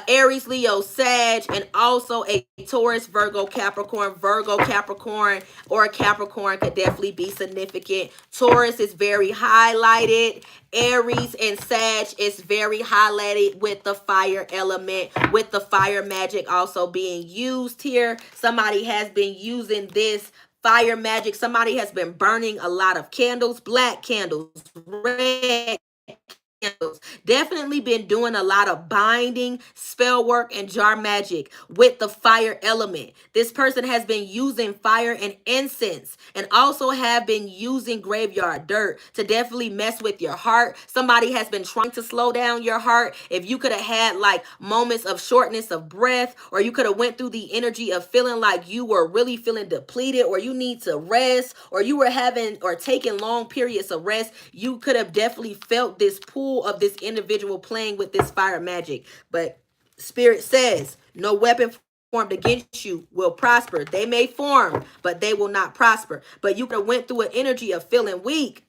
Aries, Leo, Sag, and also a Taurus, Virgo, Capricorn. Virgo, Capricorn, or Capricorn could definitely be significant. Taurus is very highlighted. Aries and Sag is very highlighted with the fire element, with the fire magic also being used here. Somebody has been using this fire magic. Somebody has been burning a lot of candles, black candles, red candles. Definitely been doing a lot of binding, spell work, and jar magic with the fire element. This person has been using fire and incense, and also have been using graveyard dirt to definitely mess with your heart. Somebody has been trying to slow down your heart. If you could have had like moments of shortness of breath, or you could have went through the energy of feeling like you were really feeling depleted, or you need to rest, or you were having or taking long periods of rest, you could have definitely felt this pull of this individual playing with this fire magic. But Spirit says no weapon formed against you will prosper. They may form, but they will not prosper. But you could have went through an energy of feeling weak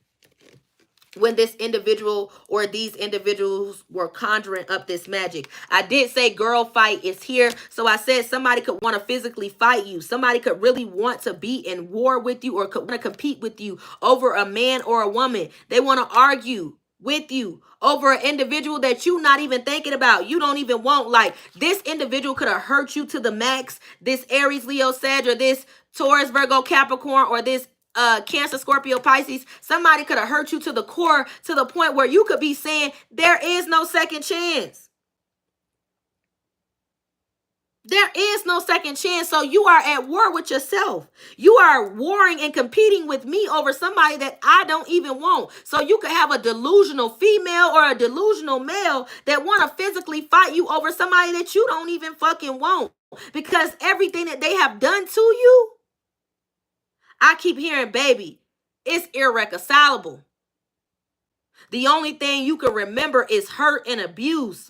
when this individual or these individuals were conjuring up this magic. I did say girl fight is here. So I said somebody could want to physically fight you. Somebody could really want to be in war with you, or could want to compete with you over a man or a woman. They want to argue with you over an individual that you not even thinking about. You don't even want. Like, this individual could have hurt you to the max. This Aries, Leo, Sag, or this Taurus, Virgo, Capricorn, or this Cancer, Scorpio, Pisces. Somebody could have hurt you to the core, to the point where you could be saying there is no second chance. There is no second chance. So you are at war with yourself. You are warring and competing with me over somebody that I don't even want. So you could have a delusional female or a delusional male that want to physically fight you over somebody that you don't even fucking want, because everything that they have done to you, I keep hearing, baby, it's irreconcilable. The only thing you can remember is hurt and abuse.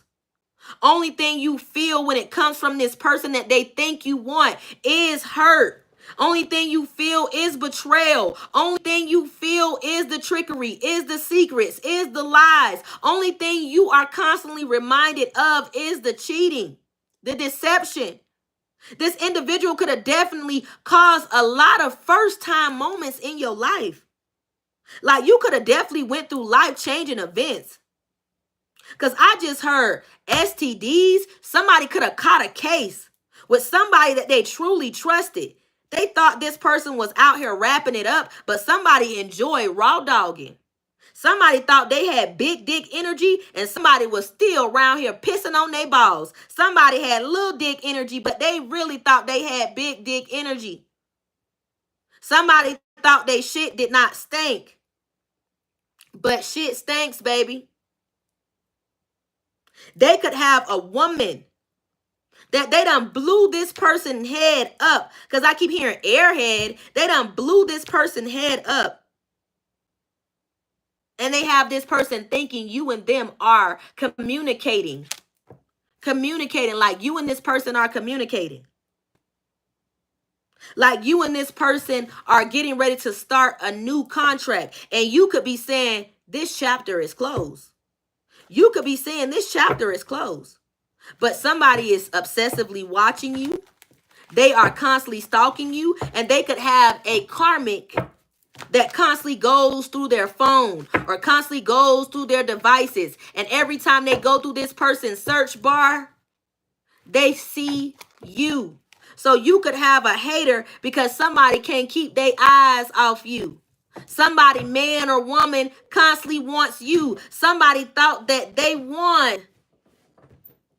Only thing you feel when it comes from this person that they think you want is hurt. Only thing you feel is betrayal. Only thing you feel is the trickery, is the secrets, is the lies. Only thing you are constantly reminded of is the cheating, the deception. This individual could have definitely caused a lot of first-time moments in your life. Like, you could have definitely went through life-changing events. Because I just heard STDs. Somebody could have caught a case with somebody that they truly trusted. They thought this person was out here wrapping it up, but somebody enjoyed raw dogging. Somebody thought they had big dick energy, and somebody was still around here pissing on their balls. Somebody had little dick energy, but they really thought they had big dick energy. Somebody thought they shit did not stink. But shit stinks, baby. They could have a woman that they done blew this person head up. Because I keep hearing airhead. They done blew this person head up. And they have this person thinking you and them are communicating. Communicating like you and this person are communicating. Like you and this person are getting ready to start a new contract. And you could be saying, this chapter is closed. You could be saying, this chapter is closed. But somebody is obsessively watching you. They are constantly stalking you. And they could have a karmic that constantly goes through their phone or constantly goes through their devices. And every time they go through this person's search bar, they see you. So you could have a hater because somebody can't keep their eyes off you. Somebody, man or woman, constantly wants you. Somebody thought that they won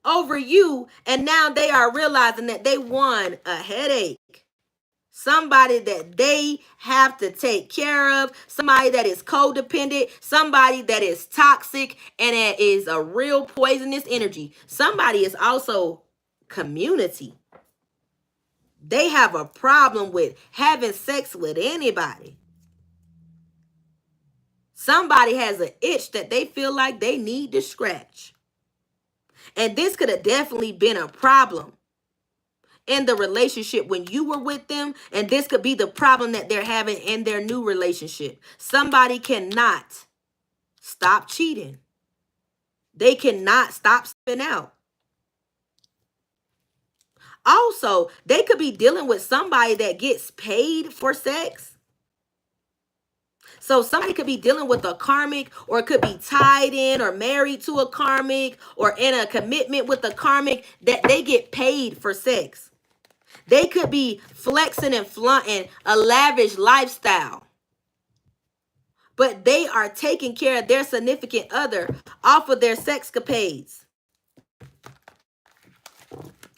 over you, and now they are realizing that they won a headache. Somebody that they have to take care of, somebody that is codependent, somebody that is toxic, and it is a real poisonous energy. Somebody is also community. They have a problem with having sex with anybody. Somebody has an itch that they feel like they need to scratch. And this could have definitely been a problem in the relationship when you were with them. And this could be the problem that they're having in their new relationship. Somebody cannot stop cheating. They cannot stop spinning out. Also, they could be dealing with somebody that gets paid for sex. So somebody could be dealing with a karmic, or it could be tied in or married to a karmic or in a commitment with a karmic that they get paid for sex. They could be flexing and flaunting a lavish lifestyle, but they are taking care of their significant other off of their sexcapades.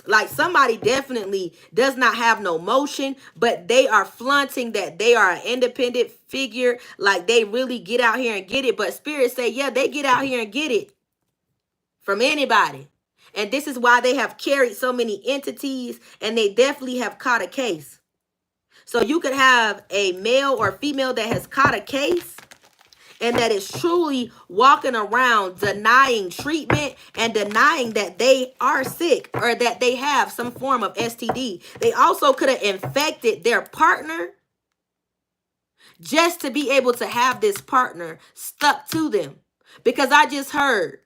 Like somebody definitely does not have no motion, but they are flaunting that they are an independent figure. Like they really get out here and get it. But spirit say, yeah, they get out here and get it from anybody. And this is why they have carried so many entities, and they definitely have caught a case. So you could have a male or female that has caught a case and that is truly walking around denying treatment and denying that they are sick or that they have some form of STD. They also could have infected their partner just to be able to have this partner stuck to them. Because I just heard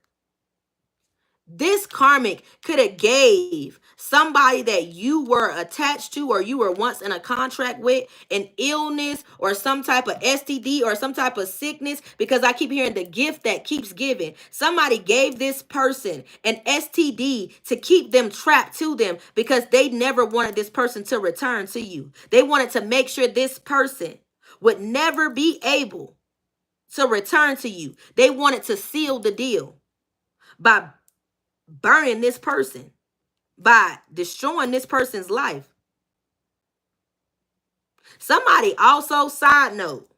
this karmic could have gave somebody that you were attached to or you were once in a contract with an illness or some type of STD or some type of sickness, because I keep hearing the gift that keeps giving. Somebody gave this person an STD to keep them trapped to them because they never wanted this person to return to you. They wanted to make sure this person would never be able to return to you. They wanted to seal the deal by burning this person, by destroying this person's life. Somebody also, side note,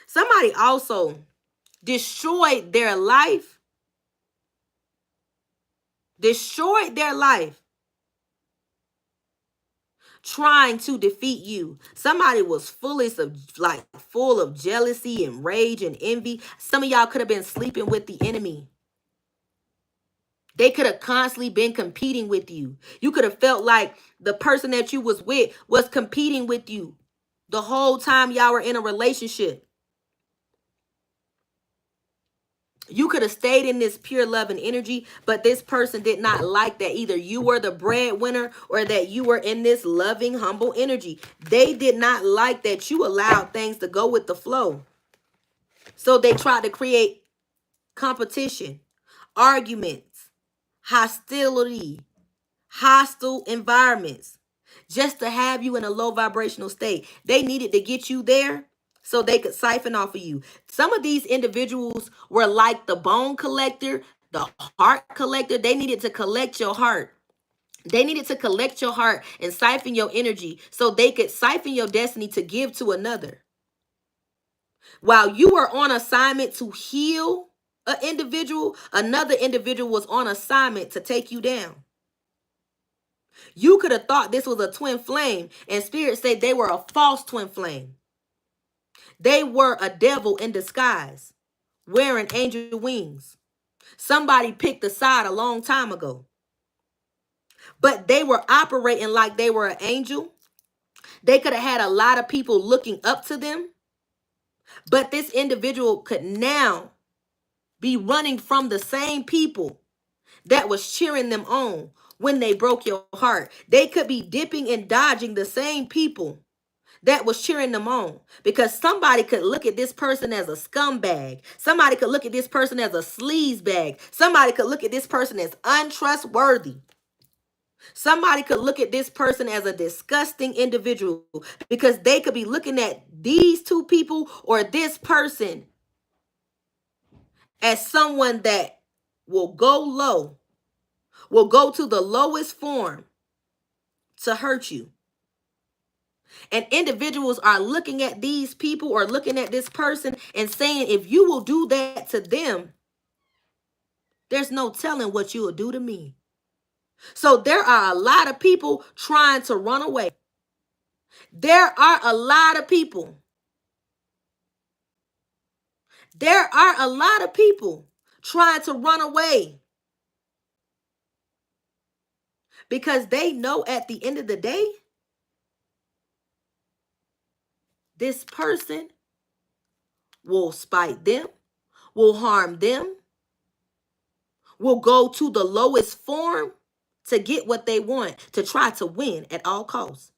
somebody also destroyed their life, trying to defeat you. Somebody was full of jealousy and rage and envy. Some of y'all could have been sleeping with the enemy. They could have constantly been competing with you. You could have felt like the person that you was with was competing with you the whole time y'all were in a relationship. You could have stayed in this pure love and energy, but this person did not like that either you were the breadwinner or that you were in this loving, humble energy. They did not like that you allowed things to go with the flow. So they tried to create competition, arguments, hostility, hostile environments, just to have you in a low vibrational state. They needed to get you there so they could siphon off of you. Some of these individuals were like the bone collector, the heart collector. They needed to collect your heart. They needed to collect your heart and siphon your energy so they could siphon your destiny to give to another. While you were on assignment to heal an individual, another individual was on assignment to take you down. You could have thought this was a twin flame, and Spirit said they were a false twin flame. They were a devil in disguise, wearing angel wings. Somebody picked a side a long time ago. But they were operating like they were an angel. They could have had a lot of people looking up to them. But this individual could now be running from the same people that was cheering them on when they broke your heart. They could be dipping and dodging the same people that was cheering them on, because somebody could look at this person as a scumbag. Somebody could look at this person as a sleaze bag. Somebody could look at this person as untrustworthy. Somebody could look at this person as a disgusting individual, because they could be looking at these two people or this person as someone that will go low, will go to the lowest form to hurt you. And individuals are looking at these people or looking at this person and saying, if you will do that to them, there's no telling what you will do to me. So there are a lot of people trying to run away. There are a lot of people. There are a lot of people trying to run away, because they know at the end of the day, this person will spite them, will harm them, will go to the lowest form to get what they want, to try to win at all costs.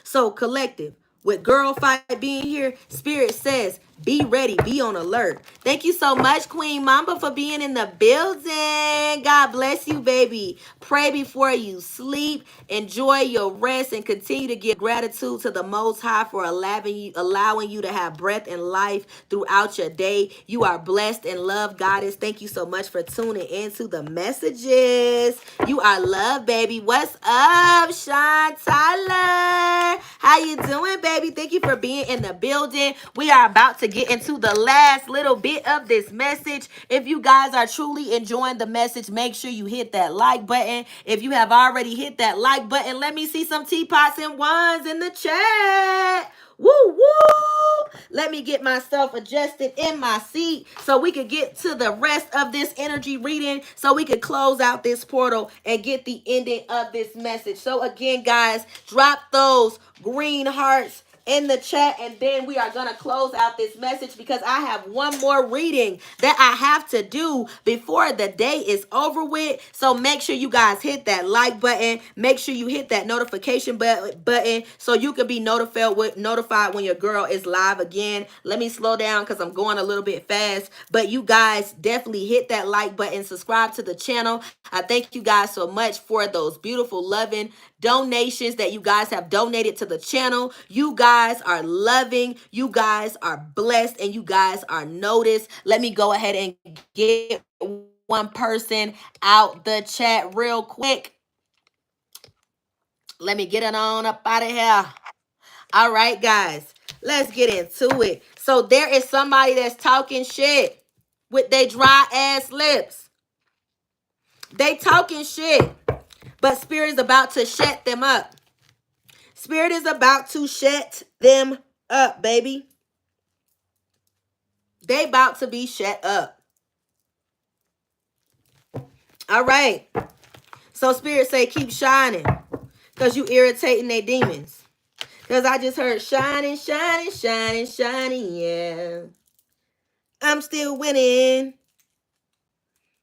So collective, with Girl Fight being here, Spirit says, be ready, be on alert. Thank you so much, Queen Mamba, for being in the building. God bless you, baby. Pray before you sleep. Enjoy your rest and continue to give gratitude to the Most High for allowing you to have breath and life throughout your day. You are blessed and loved, Goddess. Thank you so much for tuning into the messages. You are loved, baby. What's up, Sean Tyler? How you doing, baby? Thank you for being in the building. We are about to get into the last little bit of this message. If you guys are truly enjoying the message, make sure you hit that like button. If you have already hit that like button, let me see some teapots and wands in the chat. Woo, woo. Let me get myself adjusted in my seat so we could get to the rest of this energy reading, so we could close out this portal and get the ending of this message. So again, guys, drop those green hearts in the chat, and then we are going to close out this message, because I have one more reading that I have to do before the day is over with. So make sure you guys hit that like button. Make sure you hit that notification button so you can be notified when your girl is live again. Let me slow down because I'm going a little bit fast, but you guys definitely hit that like button, subscribe to the channel. I thank you guys so much for those beautiful, loving donations that you guys have donated to the channel. You guys are loving, you guys are blessed, and you guys are noticed. Let me go ahead and get one person out the chat real quick. Let me get it on up out of here. All right, guys, let's get into it. So there is somebody that's talking shit with their dry ass lips. They talking shit, but Spirit is about to shut them up. Spirit is about to shut them up, baby. They about to be shut up. All right. So Spirit say keep shining, because you irritating their demons. Because I just heard shining, shining, shining, shining, yeah. I'm still winning.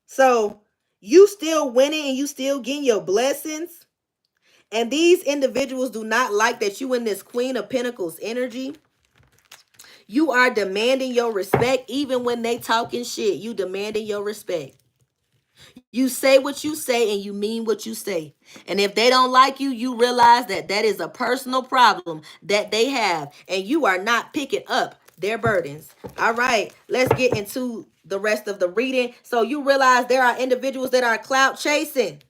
So you still winning and you still getting your blessings. And these individuals do not like that you in this Queen of Pentacles energy. You are demanding your respect even when they talking shit. You demanding your respect. You say what you say and you mean what you say. And if they don't like you, you realize that that is a personal problem that they have. And you are not picking up their burdens. All right, let's get into the rest of the reading. So you realize there are individuals that are clout chasing,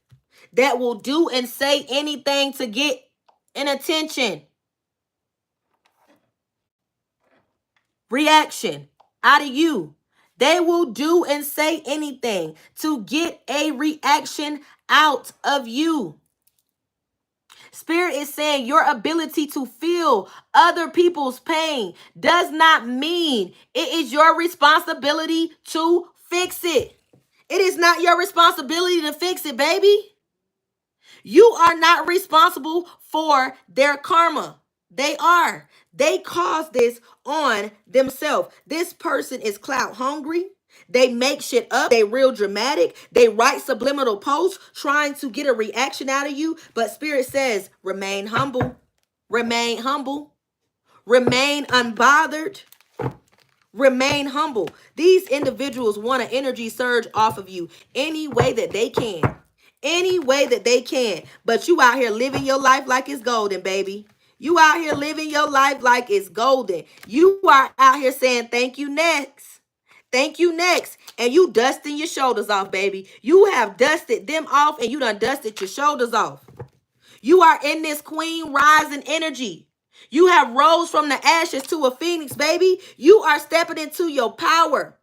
that will do and say anything to get an attention. reaction out of you. They will do and say anything to get a reaction out of you. Spirit is saying your ability to feel other people's pain does not mean it is your responsibility to fix it. It is not your responsibility to fix it, baby. You are not responsible for their karma. They are. They caused this on themselves. This person is clout hungry. They make shit up. They real dramatic. They write subliminal posts trying to get a reaction out of you. But Spirit says, remain humble. Remain humble. Remain unbothered. Remain humble. These individuals want an energy surge off of you any way that they can. Any way that they can. But you out here living your life like it's golden, baby. You out here living your life like it's golden. You are out here saying thank you next. Thank you next. And you dusting your shoulders off, baby. You have dusted them off and you done dusted your shoulders off. You are in this queen rising energy. You have rose from the ashes to a phoenix, baby. You are stepping into your power.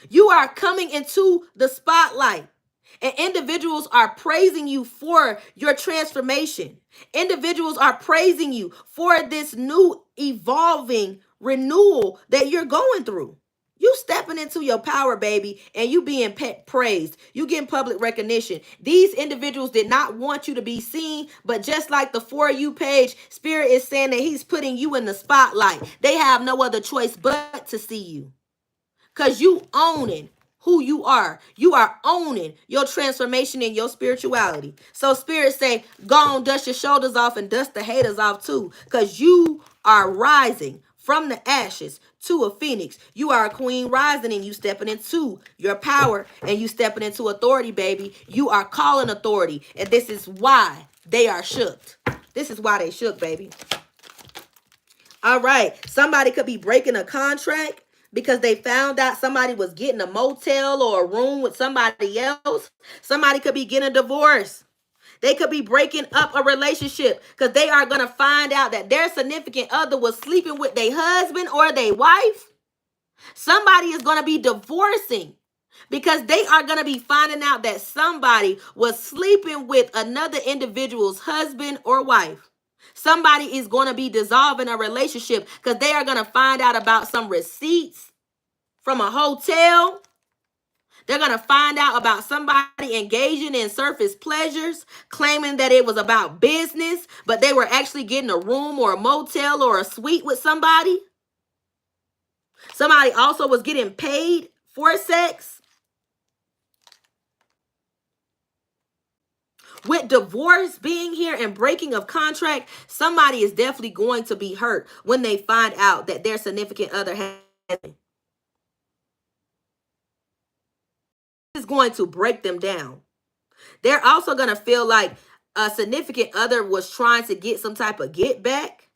You are coming into the spotlight. And individuals are praising you for your transformation. Individuals are praising you for this new evolving renewal that you're going through. You stepping into your power, baby, and you being praised. You getting public recognition. These individuals did not want you to be seen, but just like the For You page, Spirit is saying that he's putting you in the spotlight. They have no other choice but to see you. Because you owning who you are. You are owning your transformation and your spirituality. So Spirit say, go on, dust your shoulders off and dust the haters off too. Because you are rising from the ashes to a phoenix. You are a queen rising and you stepping into your power and you stepping into authority, baby. You are calling authority. And this is why they are shook. This is why they shook, baby. All right. Somebody could be breaking a contract because they found out somebody was getting a motel or a room with somebody else. Somebody could be getting a divorce. They could be breaking up a relationship because they are going to find out that their significant other was sleeping with their husband or their wife. Somebody is going to be divorcing because they are going to be finding out that somebody was sleeping with another individual's husband or wife. Somebody is going to be dissolving a relationship because they are going to find out about some receipts from a hotel. They're going to find out about somebody engaging in surface pleasures, claiming that it was about business, but they were actually getting a room or a motel or a suite with somebody. Somebody also was getting paid for sex. With divorce being here and breaking of contract, somebody is definitely going to be hurt when they find out that their significant other has. Is going to break them down. They're also going to feel like a significant other was trying to get some type of get back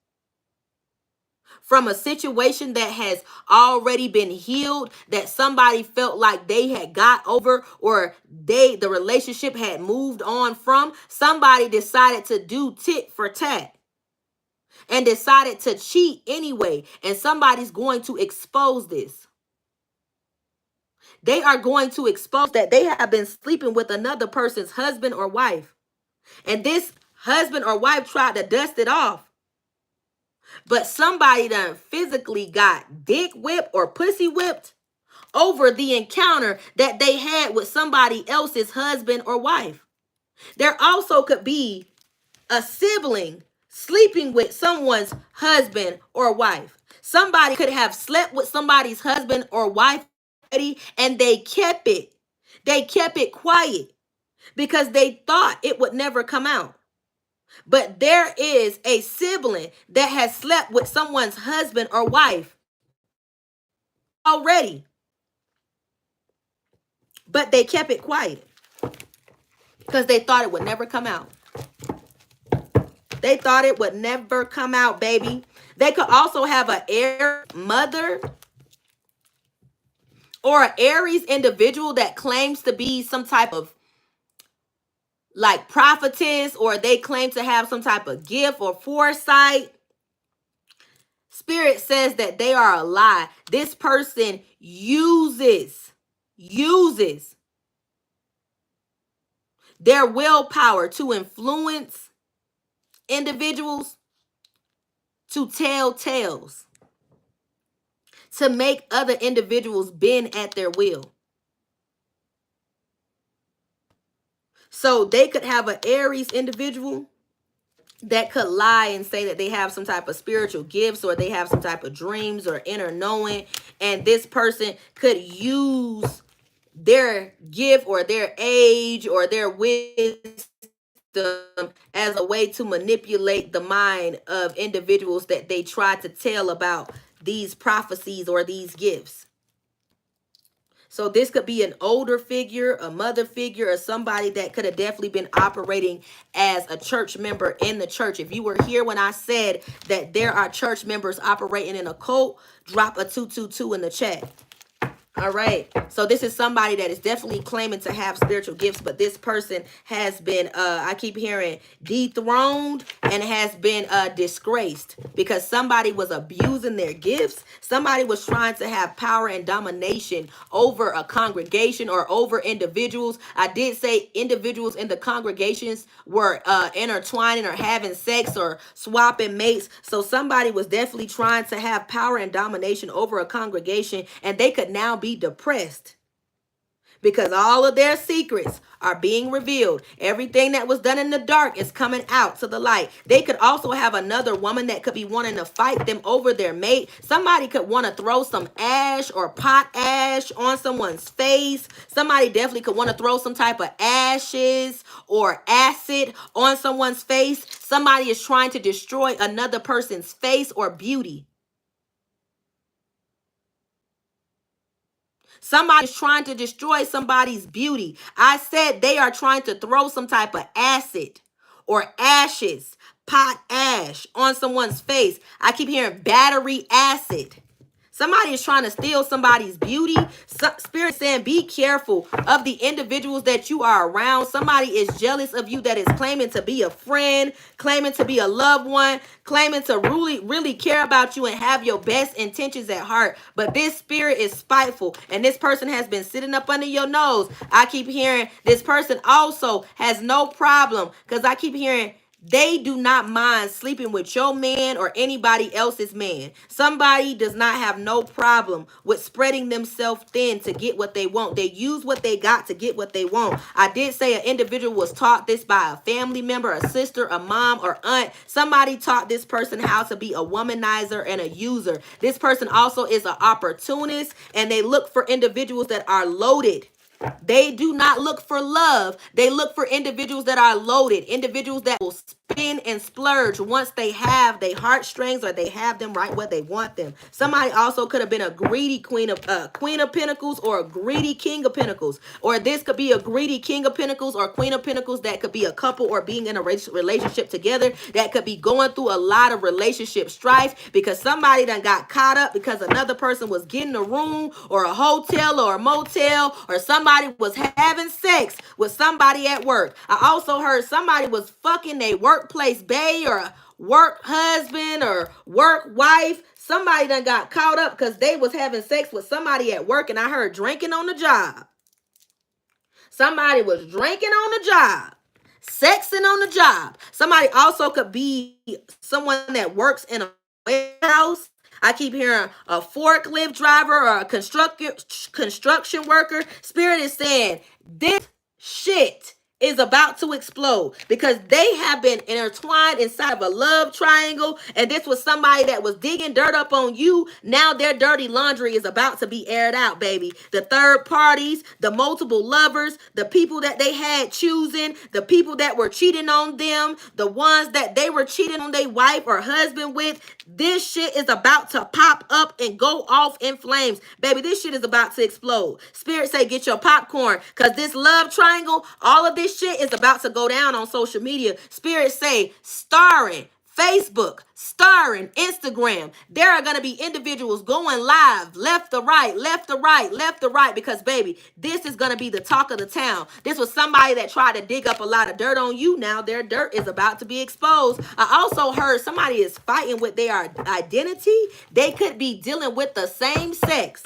from a situation that has already been healed, that somebody felt like they had got over or the relationship had moved on from. Somebody decided to do tit for tat and decided to cheat anyway. And somebody's going to expose this. They are going to expose that they have been sleeping with another person's husband or wife. And this husband or wife tried to dust it off. But somebody done physically got dick whipped or pussy whipped over the encounter that they had with somebody else's husband or wife. There also could be a sibling sleeping with someone's husband or wife. Somebody could have slept with somebody's husband or wife and they kept it. They kept it quiet because they thought it would never come out. But there is a sibling that has slept with someone's husband or wife already. But they kept it quiet because they thought it would never come out. They thought it would never come out, baby. They could also have an Aries mother or an Aries individual that claims to be some type of like prophetess, or they claim to have some type of gift or foresight Spirit says that they are a lie. This person uses their willpower to influence individuals to tell tales, to make other individuals bend at their will. So they could have an Aries individual that could lie and say that they have some type of spiritual gifts, or they have some type of dreams or inner knowing, and this person could use their gift or their age or their wisdom as a way to manipulate the mind of individuals that they try to tell about these prophecies or these gifts. So this could be an older figure, a mother figure, or somebody that could have definitely been operating as a church member in the church. If you were here when I said that there are church members operating in a cult, drop a 222 in the chat. All right. So this is somebody that is definitely claiming to have spiritual gifts, but this person has been, I keep hearing, dethroned and has been disgraced because somebody was abusing their gifts. Somebody was trying to have power and domination over a congregation or over individuals. I did say individuals in the congregations were intertwining or having sex or swapping mates. So somebody was definitely trying to have power and domination over a congregation, and they could now be depressed because all of their secrets are being revealed. Everything that was done in the dark is coming out to the light. They could also have another woman that could be wanting to fight them over their mate. Somebody could want to throw some ash or pot ash on someone's face. Somebody definitely could want to throw some type of ashes or acid on someone's face. Somebody is trying to destroy another person's face or beauty. Somebody's trying to destroy somebody's beauty. I said they are trying to throw some type of acid or ashes, pot ash on someone's face. I keep hearing battery acid. Somebody is trying to steal somebody's beauty. Spirit saying, be careful of the individuals that you are around. Somebody is jealous of you that is claiming to be a friend, claiming to be a loved one, claiming to really care about you and have your best intentions at heart. But this spirit is spiteful, and this person has been sitting up under your nose. I keep hearing this person also has no problem, because I keep hearing they do not mind sleeping with your man or anybody else's man. Somebody does not have no problem with spreading themselves thin to get what they want. They use what they got to get what they want. I did say an individual was taught this by a family member, a sister, a mom, or aunt. Somebody taught this person how to be a womanizer and a user. This person also is an opportunist, and they look for individuals that are loaded. They do not look for love. They look for individuals that are loaded, individuals that will spin and splurge once they have their heartstrings or they have them right where they want them. Somebody also could have been a greedy queen of pentacles or a greedy king of pentacles, or this could be a greedy king of pentacles or queen of pentacles that could be a couple or being in a relationship together that could be going through a lot of relationship strife because somebody done got caught up because another person was getting a room or a hotel or a motel, or somebody was having sex with somebody at work. I also heard somebody was fucking their workplace bae or work husband or work wife. Somebody done got caught up because they was having sex with somebody at work, and I heard drinking on the job. Somebody was drinking on the job, sexing on the job. Somebody also could be someone that works in a warehouse. I keep hearing a forklift driver or a construction worker. Spirit is saying this shit is about to explode because they have been intertwined inside of a love triangle, and this was somebody that was digging dirt up on you. Now their dirty laundry is about to be aired out, baby. The third parties, the multiple lovers, the people that they had choosing, the people that were cheating on them, the ones that they were cheating on their wife or husband with. This shit is about to pop up and go off in flames, baby. This shit is about to explode. Spirit say get your popcorn, because this love triangle, all of this shit is about to go down on social media. Spirit say starring, Facebook, starring, Instagram. There are going to be individuals going live, left to right, left to right, left to right, because baby, this is going to be the talk of the town. This was somebody that tried to dig up a lot of dirt on you. Now their dirt is about to be exposed. I also heard somebody is fighting with their identity. They could be dealing with the same sex.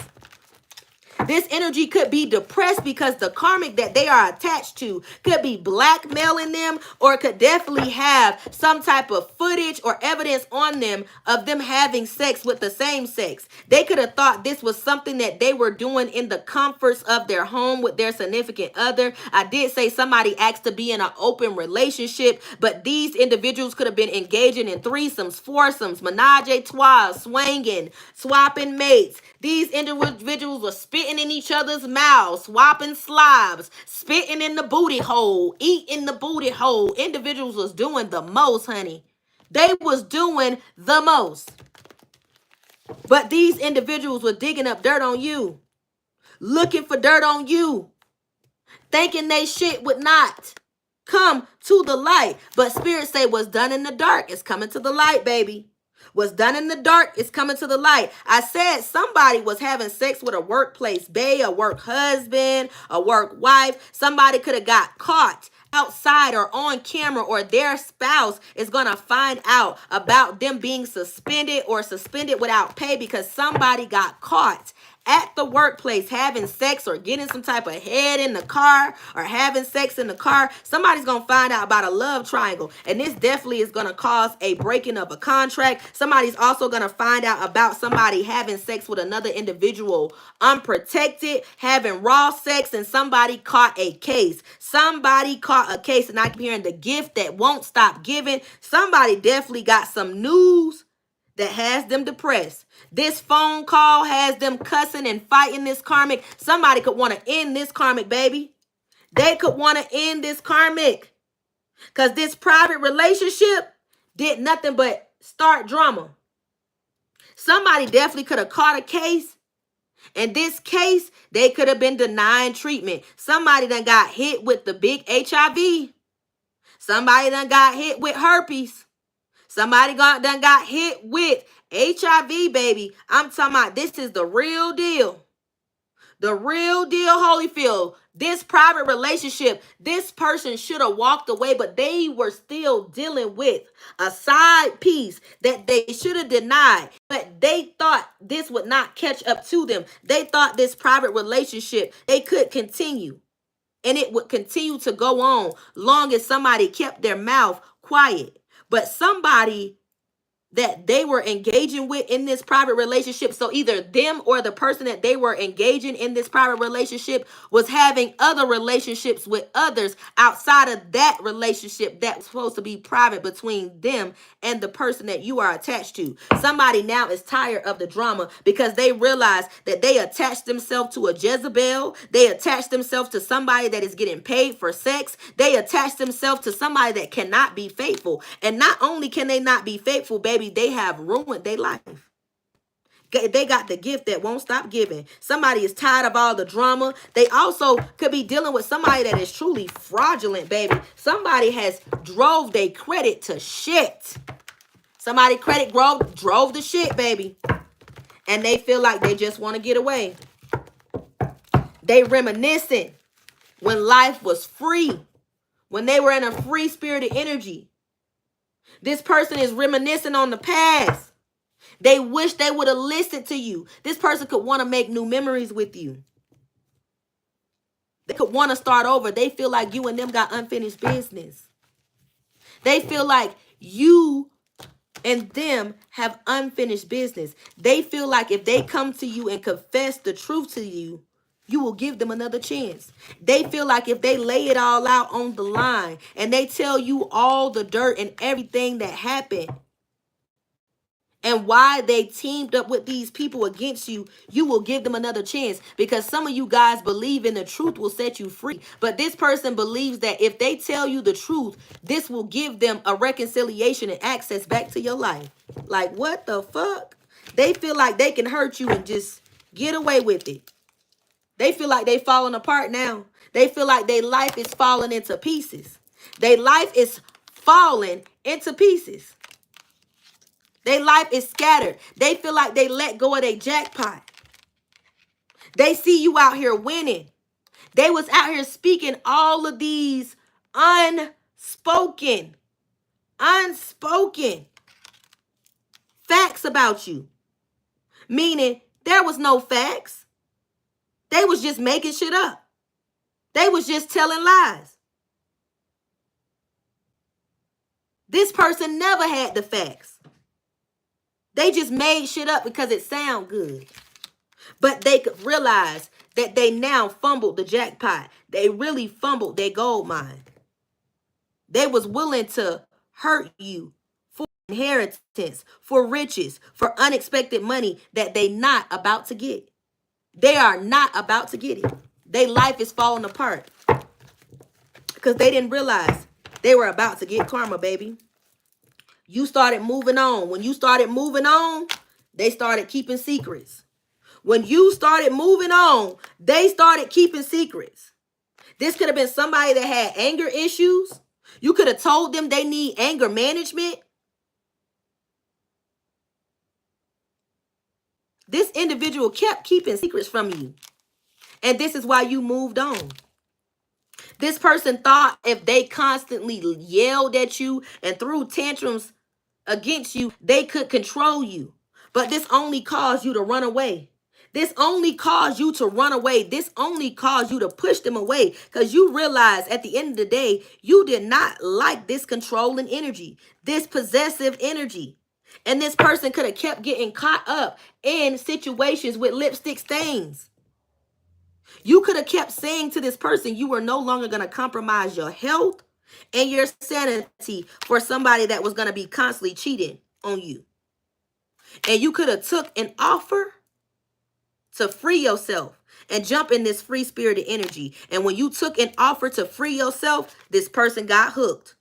This energy could be depressed because the karmic that they are attached to could be blackmailing them, or could definitely have some type of footage or evidence on them of them having sex with the same sex. They could have thought this was something that they were doing in the comforts of their home with their significant other. I did say somebody asked to be in an open relationship, but these individuals could have been engaging in threesomes, foursomes, menage a trois, swanging, swapping mates. These individuals were spitting in each other's mouths, swapping slobs, spitting in the booty hole, eating the booty hole. Individuals was doing the most, honey. They was doing the most. But these individuals were digging up dirt on you, looking for dirt on you, thinking they shit would not come to the light. But Spirit say what's done in the dark is coming to the light, baby. What's done in the dark is coming to the light. I said somebody was having sex with a workplace bae, a work husband, a work wife. Somebody could have got caught outside or on camera, or their spouse is going to find out about them being suspended or suspended without pay because somebody got caught at the workplace having sex or getting some type of head in the car or having sex in the car. Somebody's going to find out about a love triangle, and this definitely is going to cause a breaking of a contract. Somebody's also going to find out about somebody having sex with another individual unprotected, having raw sex, and somebody caught a case. Somebody caught a case, and I'm hearing the gift that won't stop giving. Somebody definitely got some news that has them depressed. This phone call has them cussing and fighting this karmic. Somebody could want to end this karmic, baby. They could want to end this karmic because this private relationship did nothing but start drama. Somebody definitely could have caught a case. In this case, they could have been denying treatment. Somebody done got hit with the big HIV. Somebody done got hit with herpes. Somebody done got hit with HIV, baby. I'm talking about this is the real deal. The real deal, Holyfield. This private relationship, this person should have walked away, but they were still dealing with a side piece that they should have denied. But they thought this would not catch up to them. They thought this private relationship, they could continue. And it would continue to go on long as somebody kept their mouth quiet. But somebody that they were engaging with in this private relationship, so either them or the person that they were engaging in this private relationship was having other relationships with others outside of that relationship that was supposed to be private between them and the person that you are attached to. Somebody now is tired of the drama because they realize that they attached themselves to a Jezebel. They attached themselves to somebody that is getting paid for sex. They attached themselves to somebody that cannot be faithful. And not only can they not be faithful, baby, they have ruined their life. They got the gift that won't stop giving. Somebody is tired of all the drama. They also could be dealing with somebody that is truly fraudulent, baby. Somebody has drove their credit to shit. Somebody credit drove the shit, baby. And they feel like they just want to get away. They reminiscing when life was free. When they were in a free-spirited energy. This person is reminiscing on the past. They wish they would have listened to you. This person could want to make new memories with you. They could want to start over. They feel like you and them got unfinished business. They feel like you and them have unfinished business. They feel like if they come to you and confess the truth to you, you will give them another chance. They feel like if they lay it all out on the line and they tell you all the dirt and everything that happened and why they teamed up with these people against you, you will give them another chance because some of you guys believe in the truth will set you free. But this person believes that if they tell you the truth, this will give them a reconciliation and access back to your life. Like, what the fuck? They feel like they can hurt you and just get away with it. They feel like they falling apart now. They feel like their life is falling into pieces. Their life is falling into pieces. Their life is scattered. They feel like they let go of their jackpot. They see you out here winning. They was out here speaking all of these unspoken facts about you. Meaning there was no facts. They was just making shit up. They was just telling lies. This person never had the facts. They just made shit up because it sound good. But they could realize that they now fumbled the jackpot. They really fumbled their gold mine. They was willing to hurt you for inheritance, for riches, for unexpected money that they not about to get. They are not about to get it. Their life is falling apart because they didn't realize they were about to get karma, baby. You started moving on. When you started moving on, they started keeping secrets. When you started moving on, they started keeping secrets. This could have been somebody that had anger issues. You could have told them they need anger management. This individual kept keeping secrets from you. And this is why you moved on. This person thought if they constantly yelled at you and threw tantrums against you, they could control you. But this only caused you to run away. This only caused you to run away. This only caused you to push them away because you realize at the end of the day, you did not like this controlling energy, this possessive energy. And this person could have kept getting caught up in situations with lipstick stains. You could have kept saying to this person you were no longer going to compromise your health and your sanity for somebody that was going to be constantly cheating on you. And you could have took an offer to free yourself and jump in this free spirited energy. And when you took an offer to free yourself, this person got hooked.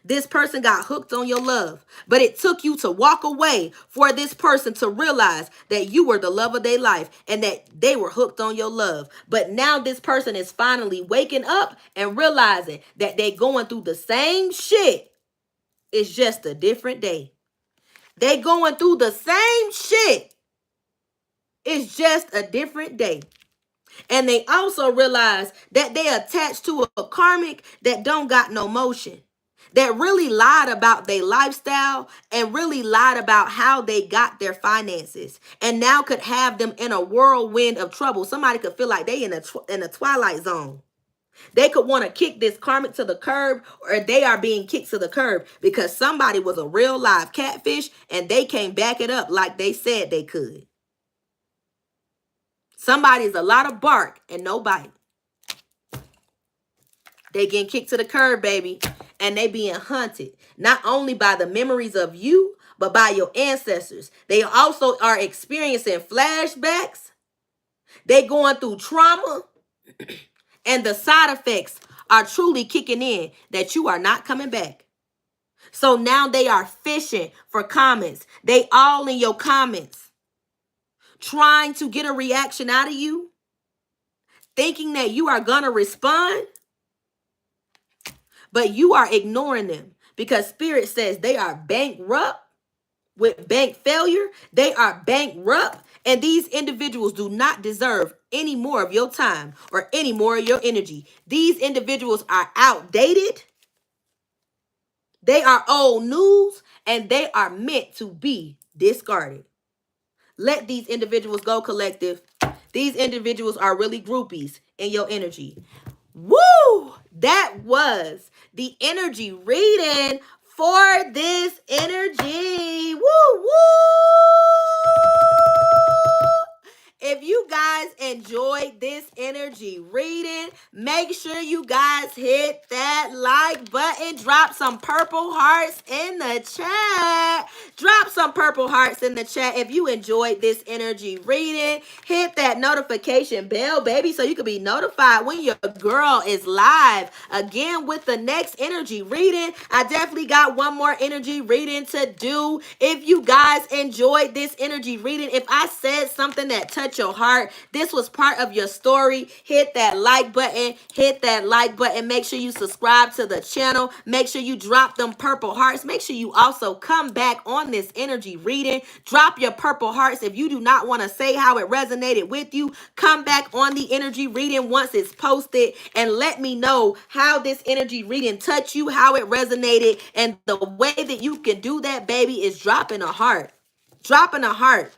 This person got hooked on your love. But it took you to walk away for this person to realize that you were the love of their life and that they were hooked on your love. But now this person is finally waking up and realizing that they're going through the same shit. It's just a different day. They going through the same shit. It's just a different day. And they also realize that they attached to a karmic that don't got no motion. That really lied about their lifestyle and really lied about how they got their finances. And now could have them in a whirlwind of trouble. Somebody could feel like they in a twilight zone. They could want to kick this karmic to the curb, or they are being kicked to the curb because somebody was a real live catfish and they can't back it up like they said they could. Somebody's a lot of bark and no bite. They getting kicked to the curb, baby. And they being hunted. Not only by the memories of you, but by your ancestors. They also are experiencing flashbacks. They going through trauma. And the side effects are truly kicking in that you are not coming back. So now they are fishing for comments. They all in your comments. Trying to get a reaction out of you. Thinking that you are going to respond. But you are ignoring them because Spirit says they are bankrupt with bank failure. They are bankrupt. And these individuals do not deserve any more of your time or any more of your energy. These individuals are outdated. They are old news and they are meant to be discarded. Let these individuals go, collective. These individuals are really groupies in your energy. Woo! That was the energy reading for this energy. Woo, woo! If you guys enjoyed this energy reading, make sure you guys hit that like button. Drop some purple hearts in the chat. Drop some purple hearts in the chat if you enjoyed this energy reading. Hit that notification bell, baby, so you can be notified when your girl is live again with the next energy reading. I definitely got one more energy reading to do. If you guys enjoyed this energy reading, if I said something that touched touch your heart, this was part of your story, hit that like button, hit that like button. Make sure you subscribe to the channel. Make sure you drop them purple hearts. Make sure you also come back on this energy reading. Drop your purple hearts. If you do not want to say how it resonated with you, come back on the energy reading once it's posted and let me know how this energy reading touched you, how it resonated. And the way that you can do that, baby, is dropping a heart. Dropping a heart.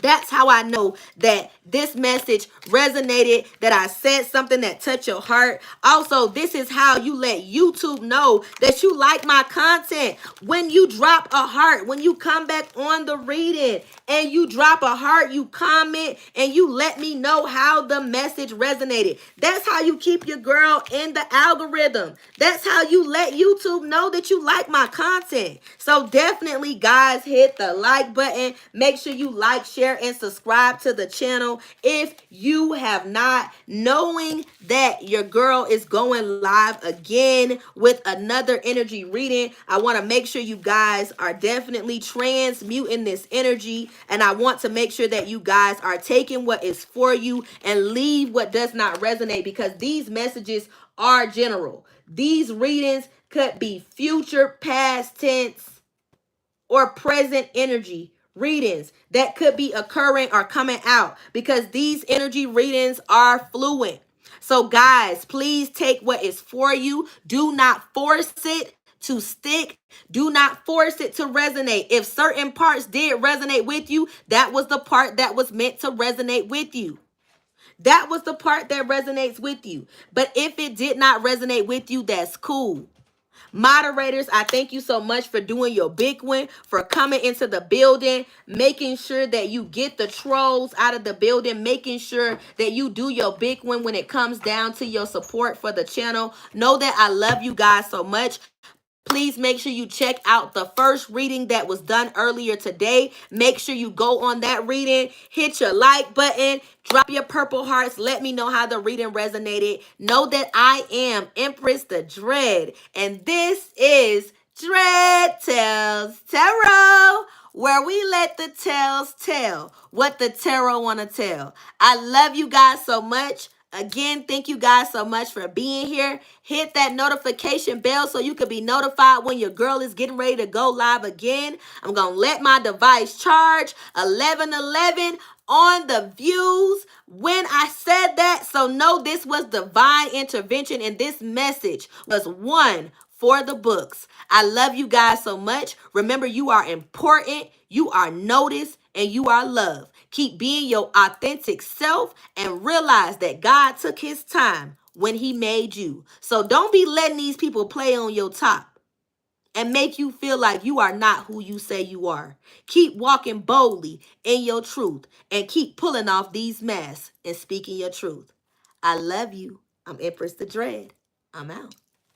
That's how I know that this message resonated, that I said something that touched your heart. Also, this is how you let YouTube know that you like my content. When you drop a heart, when you come back on the reading and you drop a heart, you comment and you let me know how the message resonated. That's how you keep your girl in the algorithm. That's how you let YouTube know that you like my content. So definitely, guys, hit the like button. Make sure you like, share, and subscribe to the channel if you have not, knowing that your girl is going live again with another energy reading. I want to make sure you guys are definitely transmuting this energy, and I want to make sure that you guys are taking what is for you and leave what does not resonate, because these messages are general. These readings could be future, past tense, or present energy readings that could be occurring or coming out, because these energy readings are fluent. So guys, please take what is for you. Do not force it to stick. Do not force it to resonate. If certain parts did resonate with you, that was the part that was meant to resonate with you. That was the part that resonates with you. But if it did not resonate with you, that's cool. Moderators, I thank you so much for doing your big one, for coming into the building, making sure that you get the trolls out of the building, making sure that you do your big one when it comes down to your support for the channel. Know that I love you guys so much. Please make sure you check out the first reading that was done earlier today. Make sure you go on that reading, hit your like button, drop your purple hearts. Let me know how the reading resonated. Know that I am Empress the Dread, and this is Dread Tells Tarot, where we let the tales tell what the tarot want to tell. I love you guys so much. Again, thank you guys so much for being here. Hit that notification bell so you can be notified when your girl is getting ready to go live again. I'm going to let my device charge 1111 on the views when I said that. So know this was divine intervention, and this message was one for the books. I love you guys so much. Remember, you are important, you are noticed, and you are loved. Keep being your authentic self and realize that God took his time when he made you. So don't be letting these people play on your top and make you feel like you are not who you say you are. Keep walking boldly in your truth and keep pulling off these masks and speaking your truth. I love you. I'm Empress the Dread. I'm out.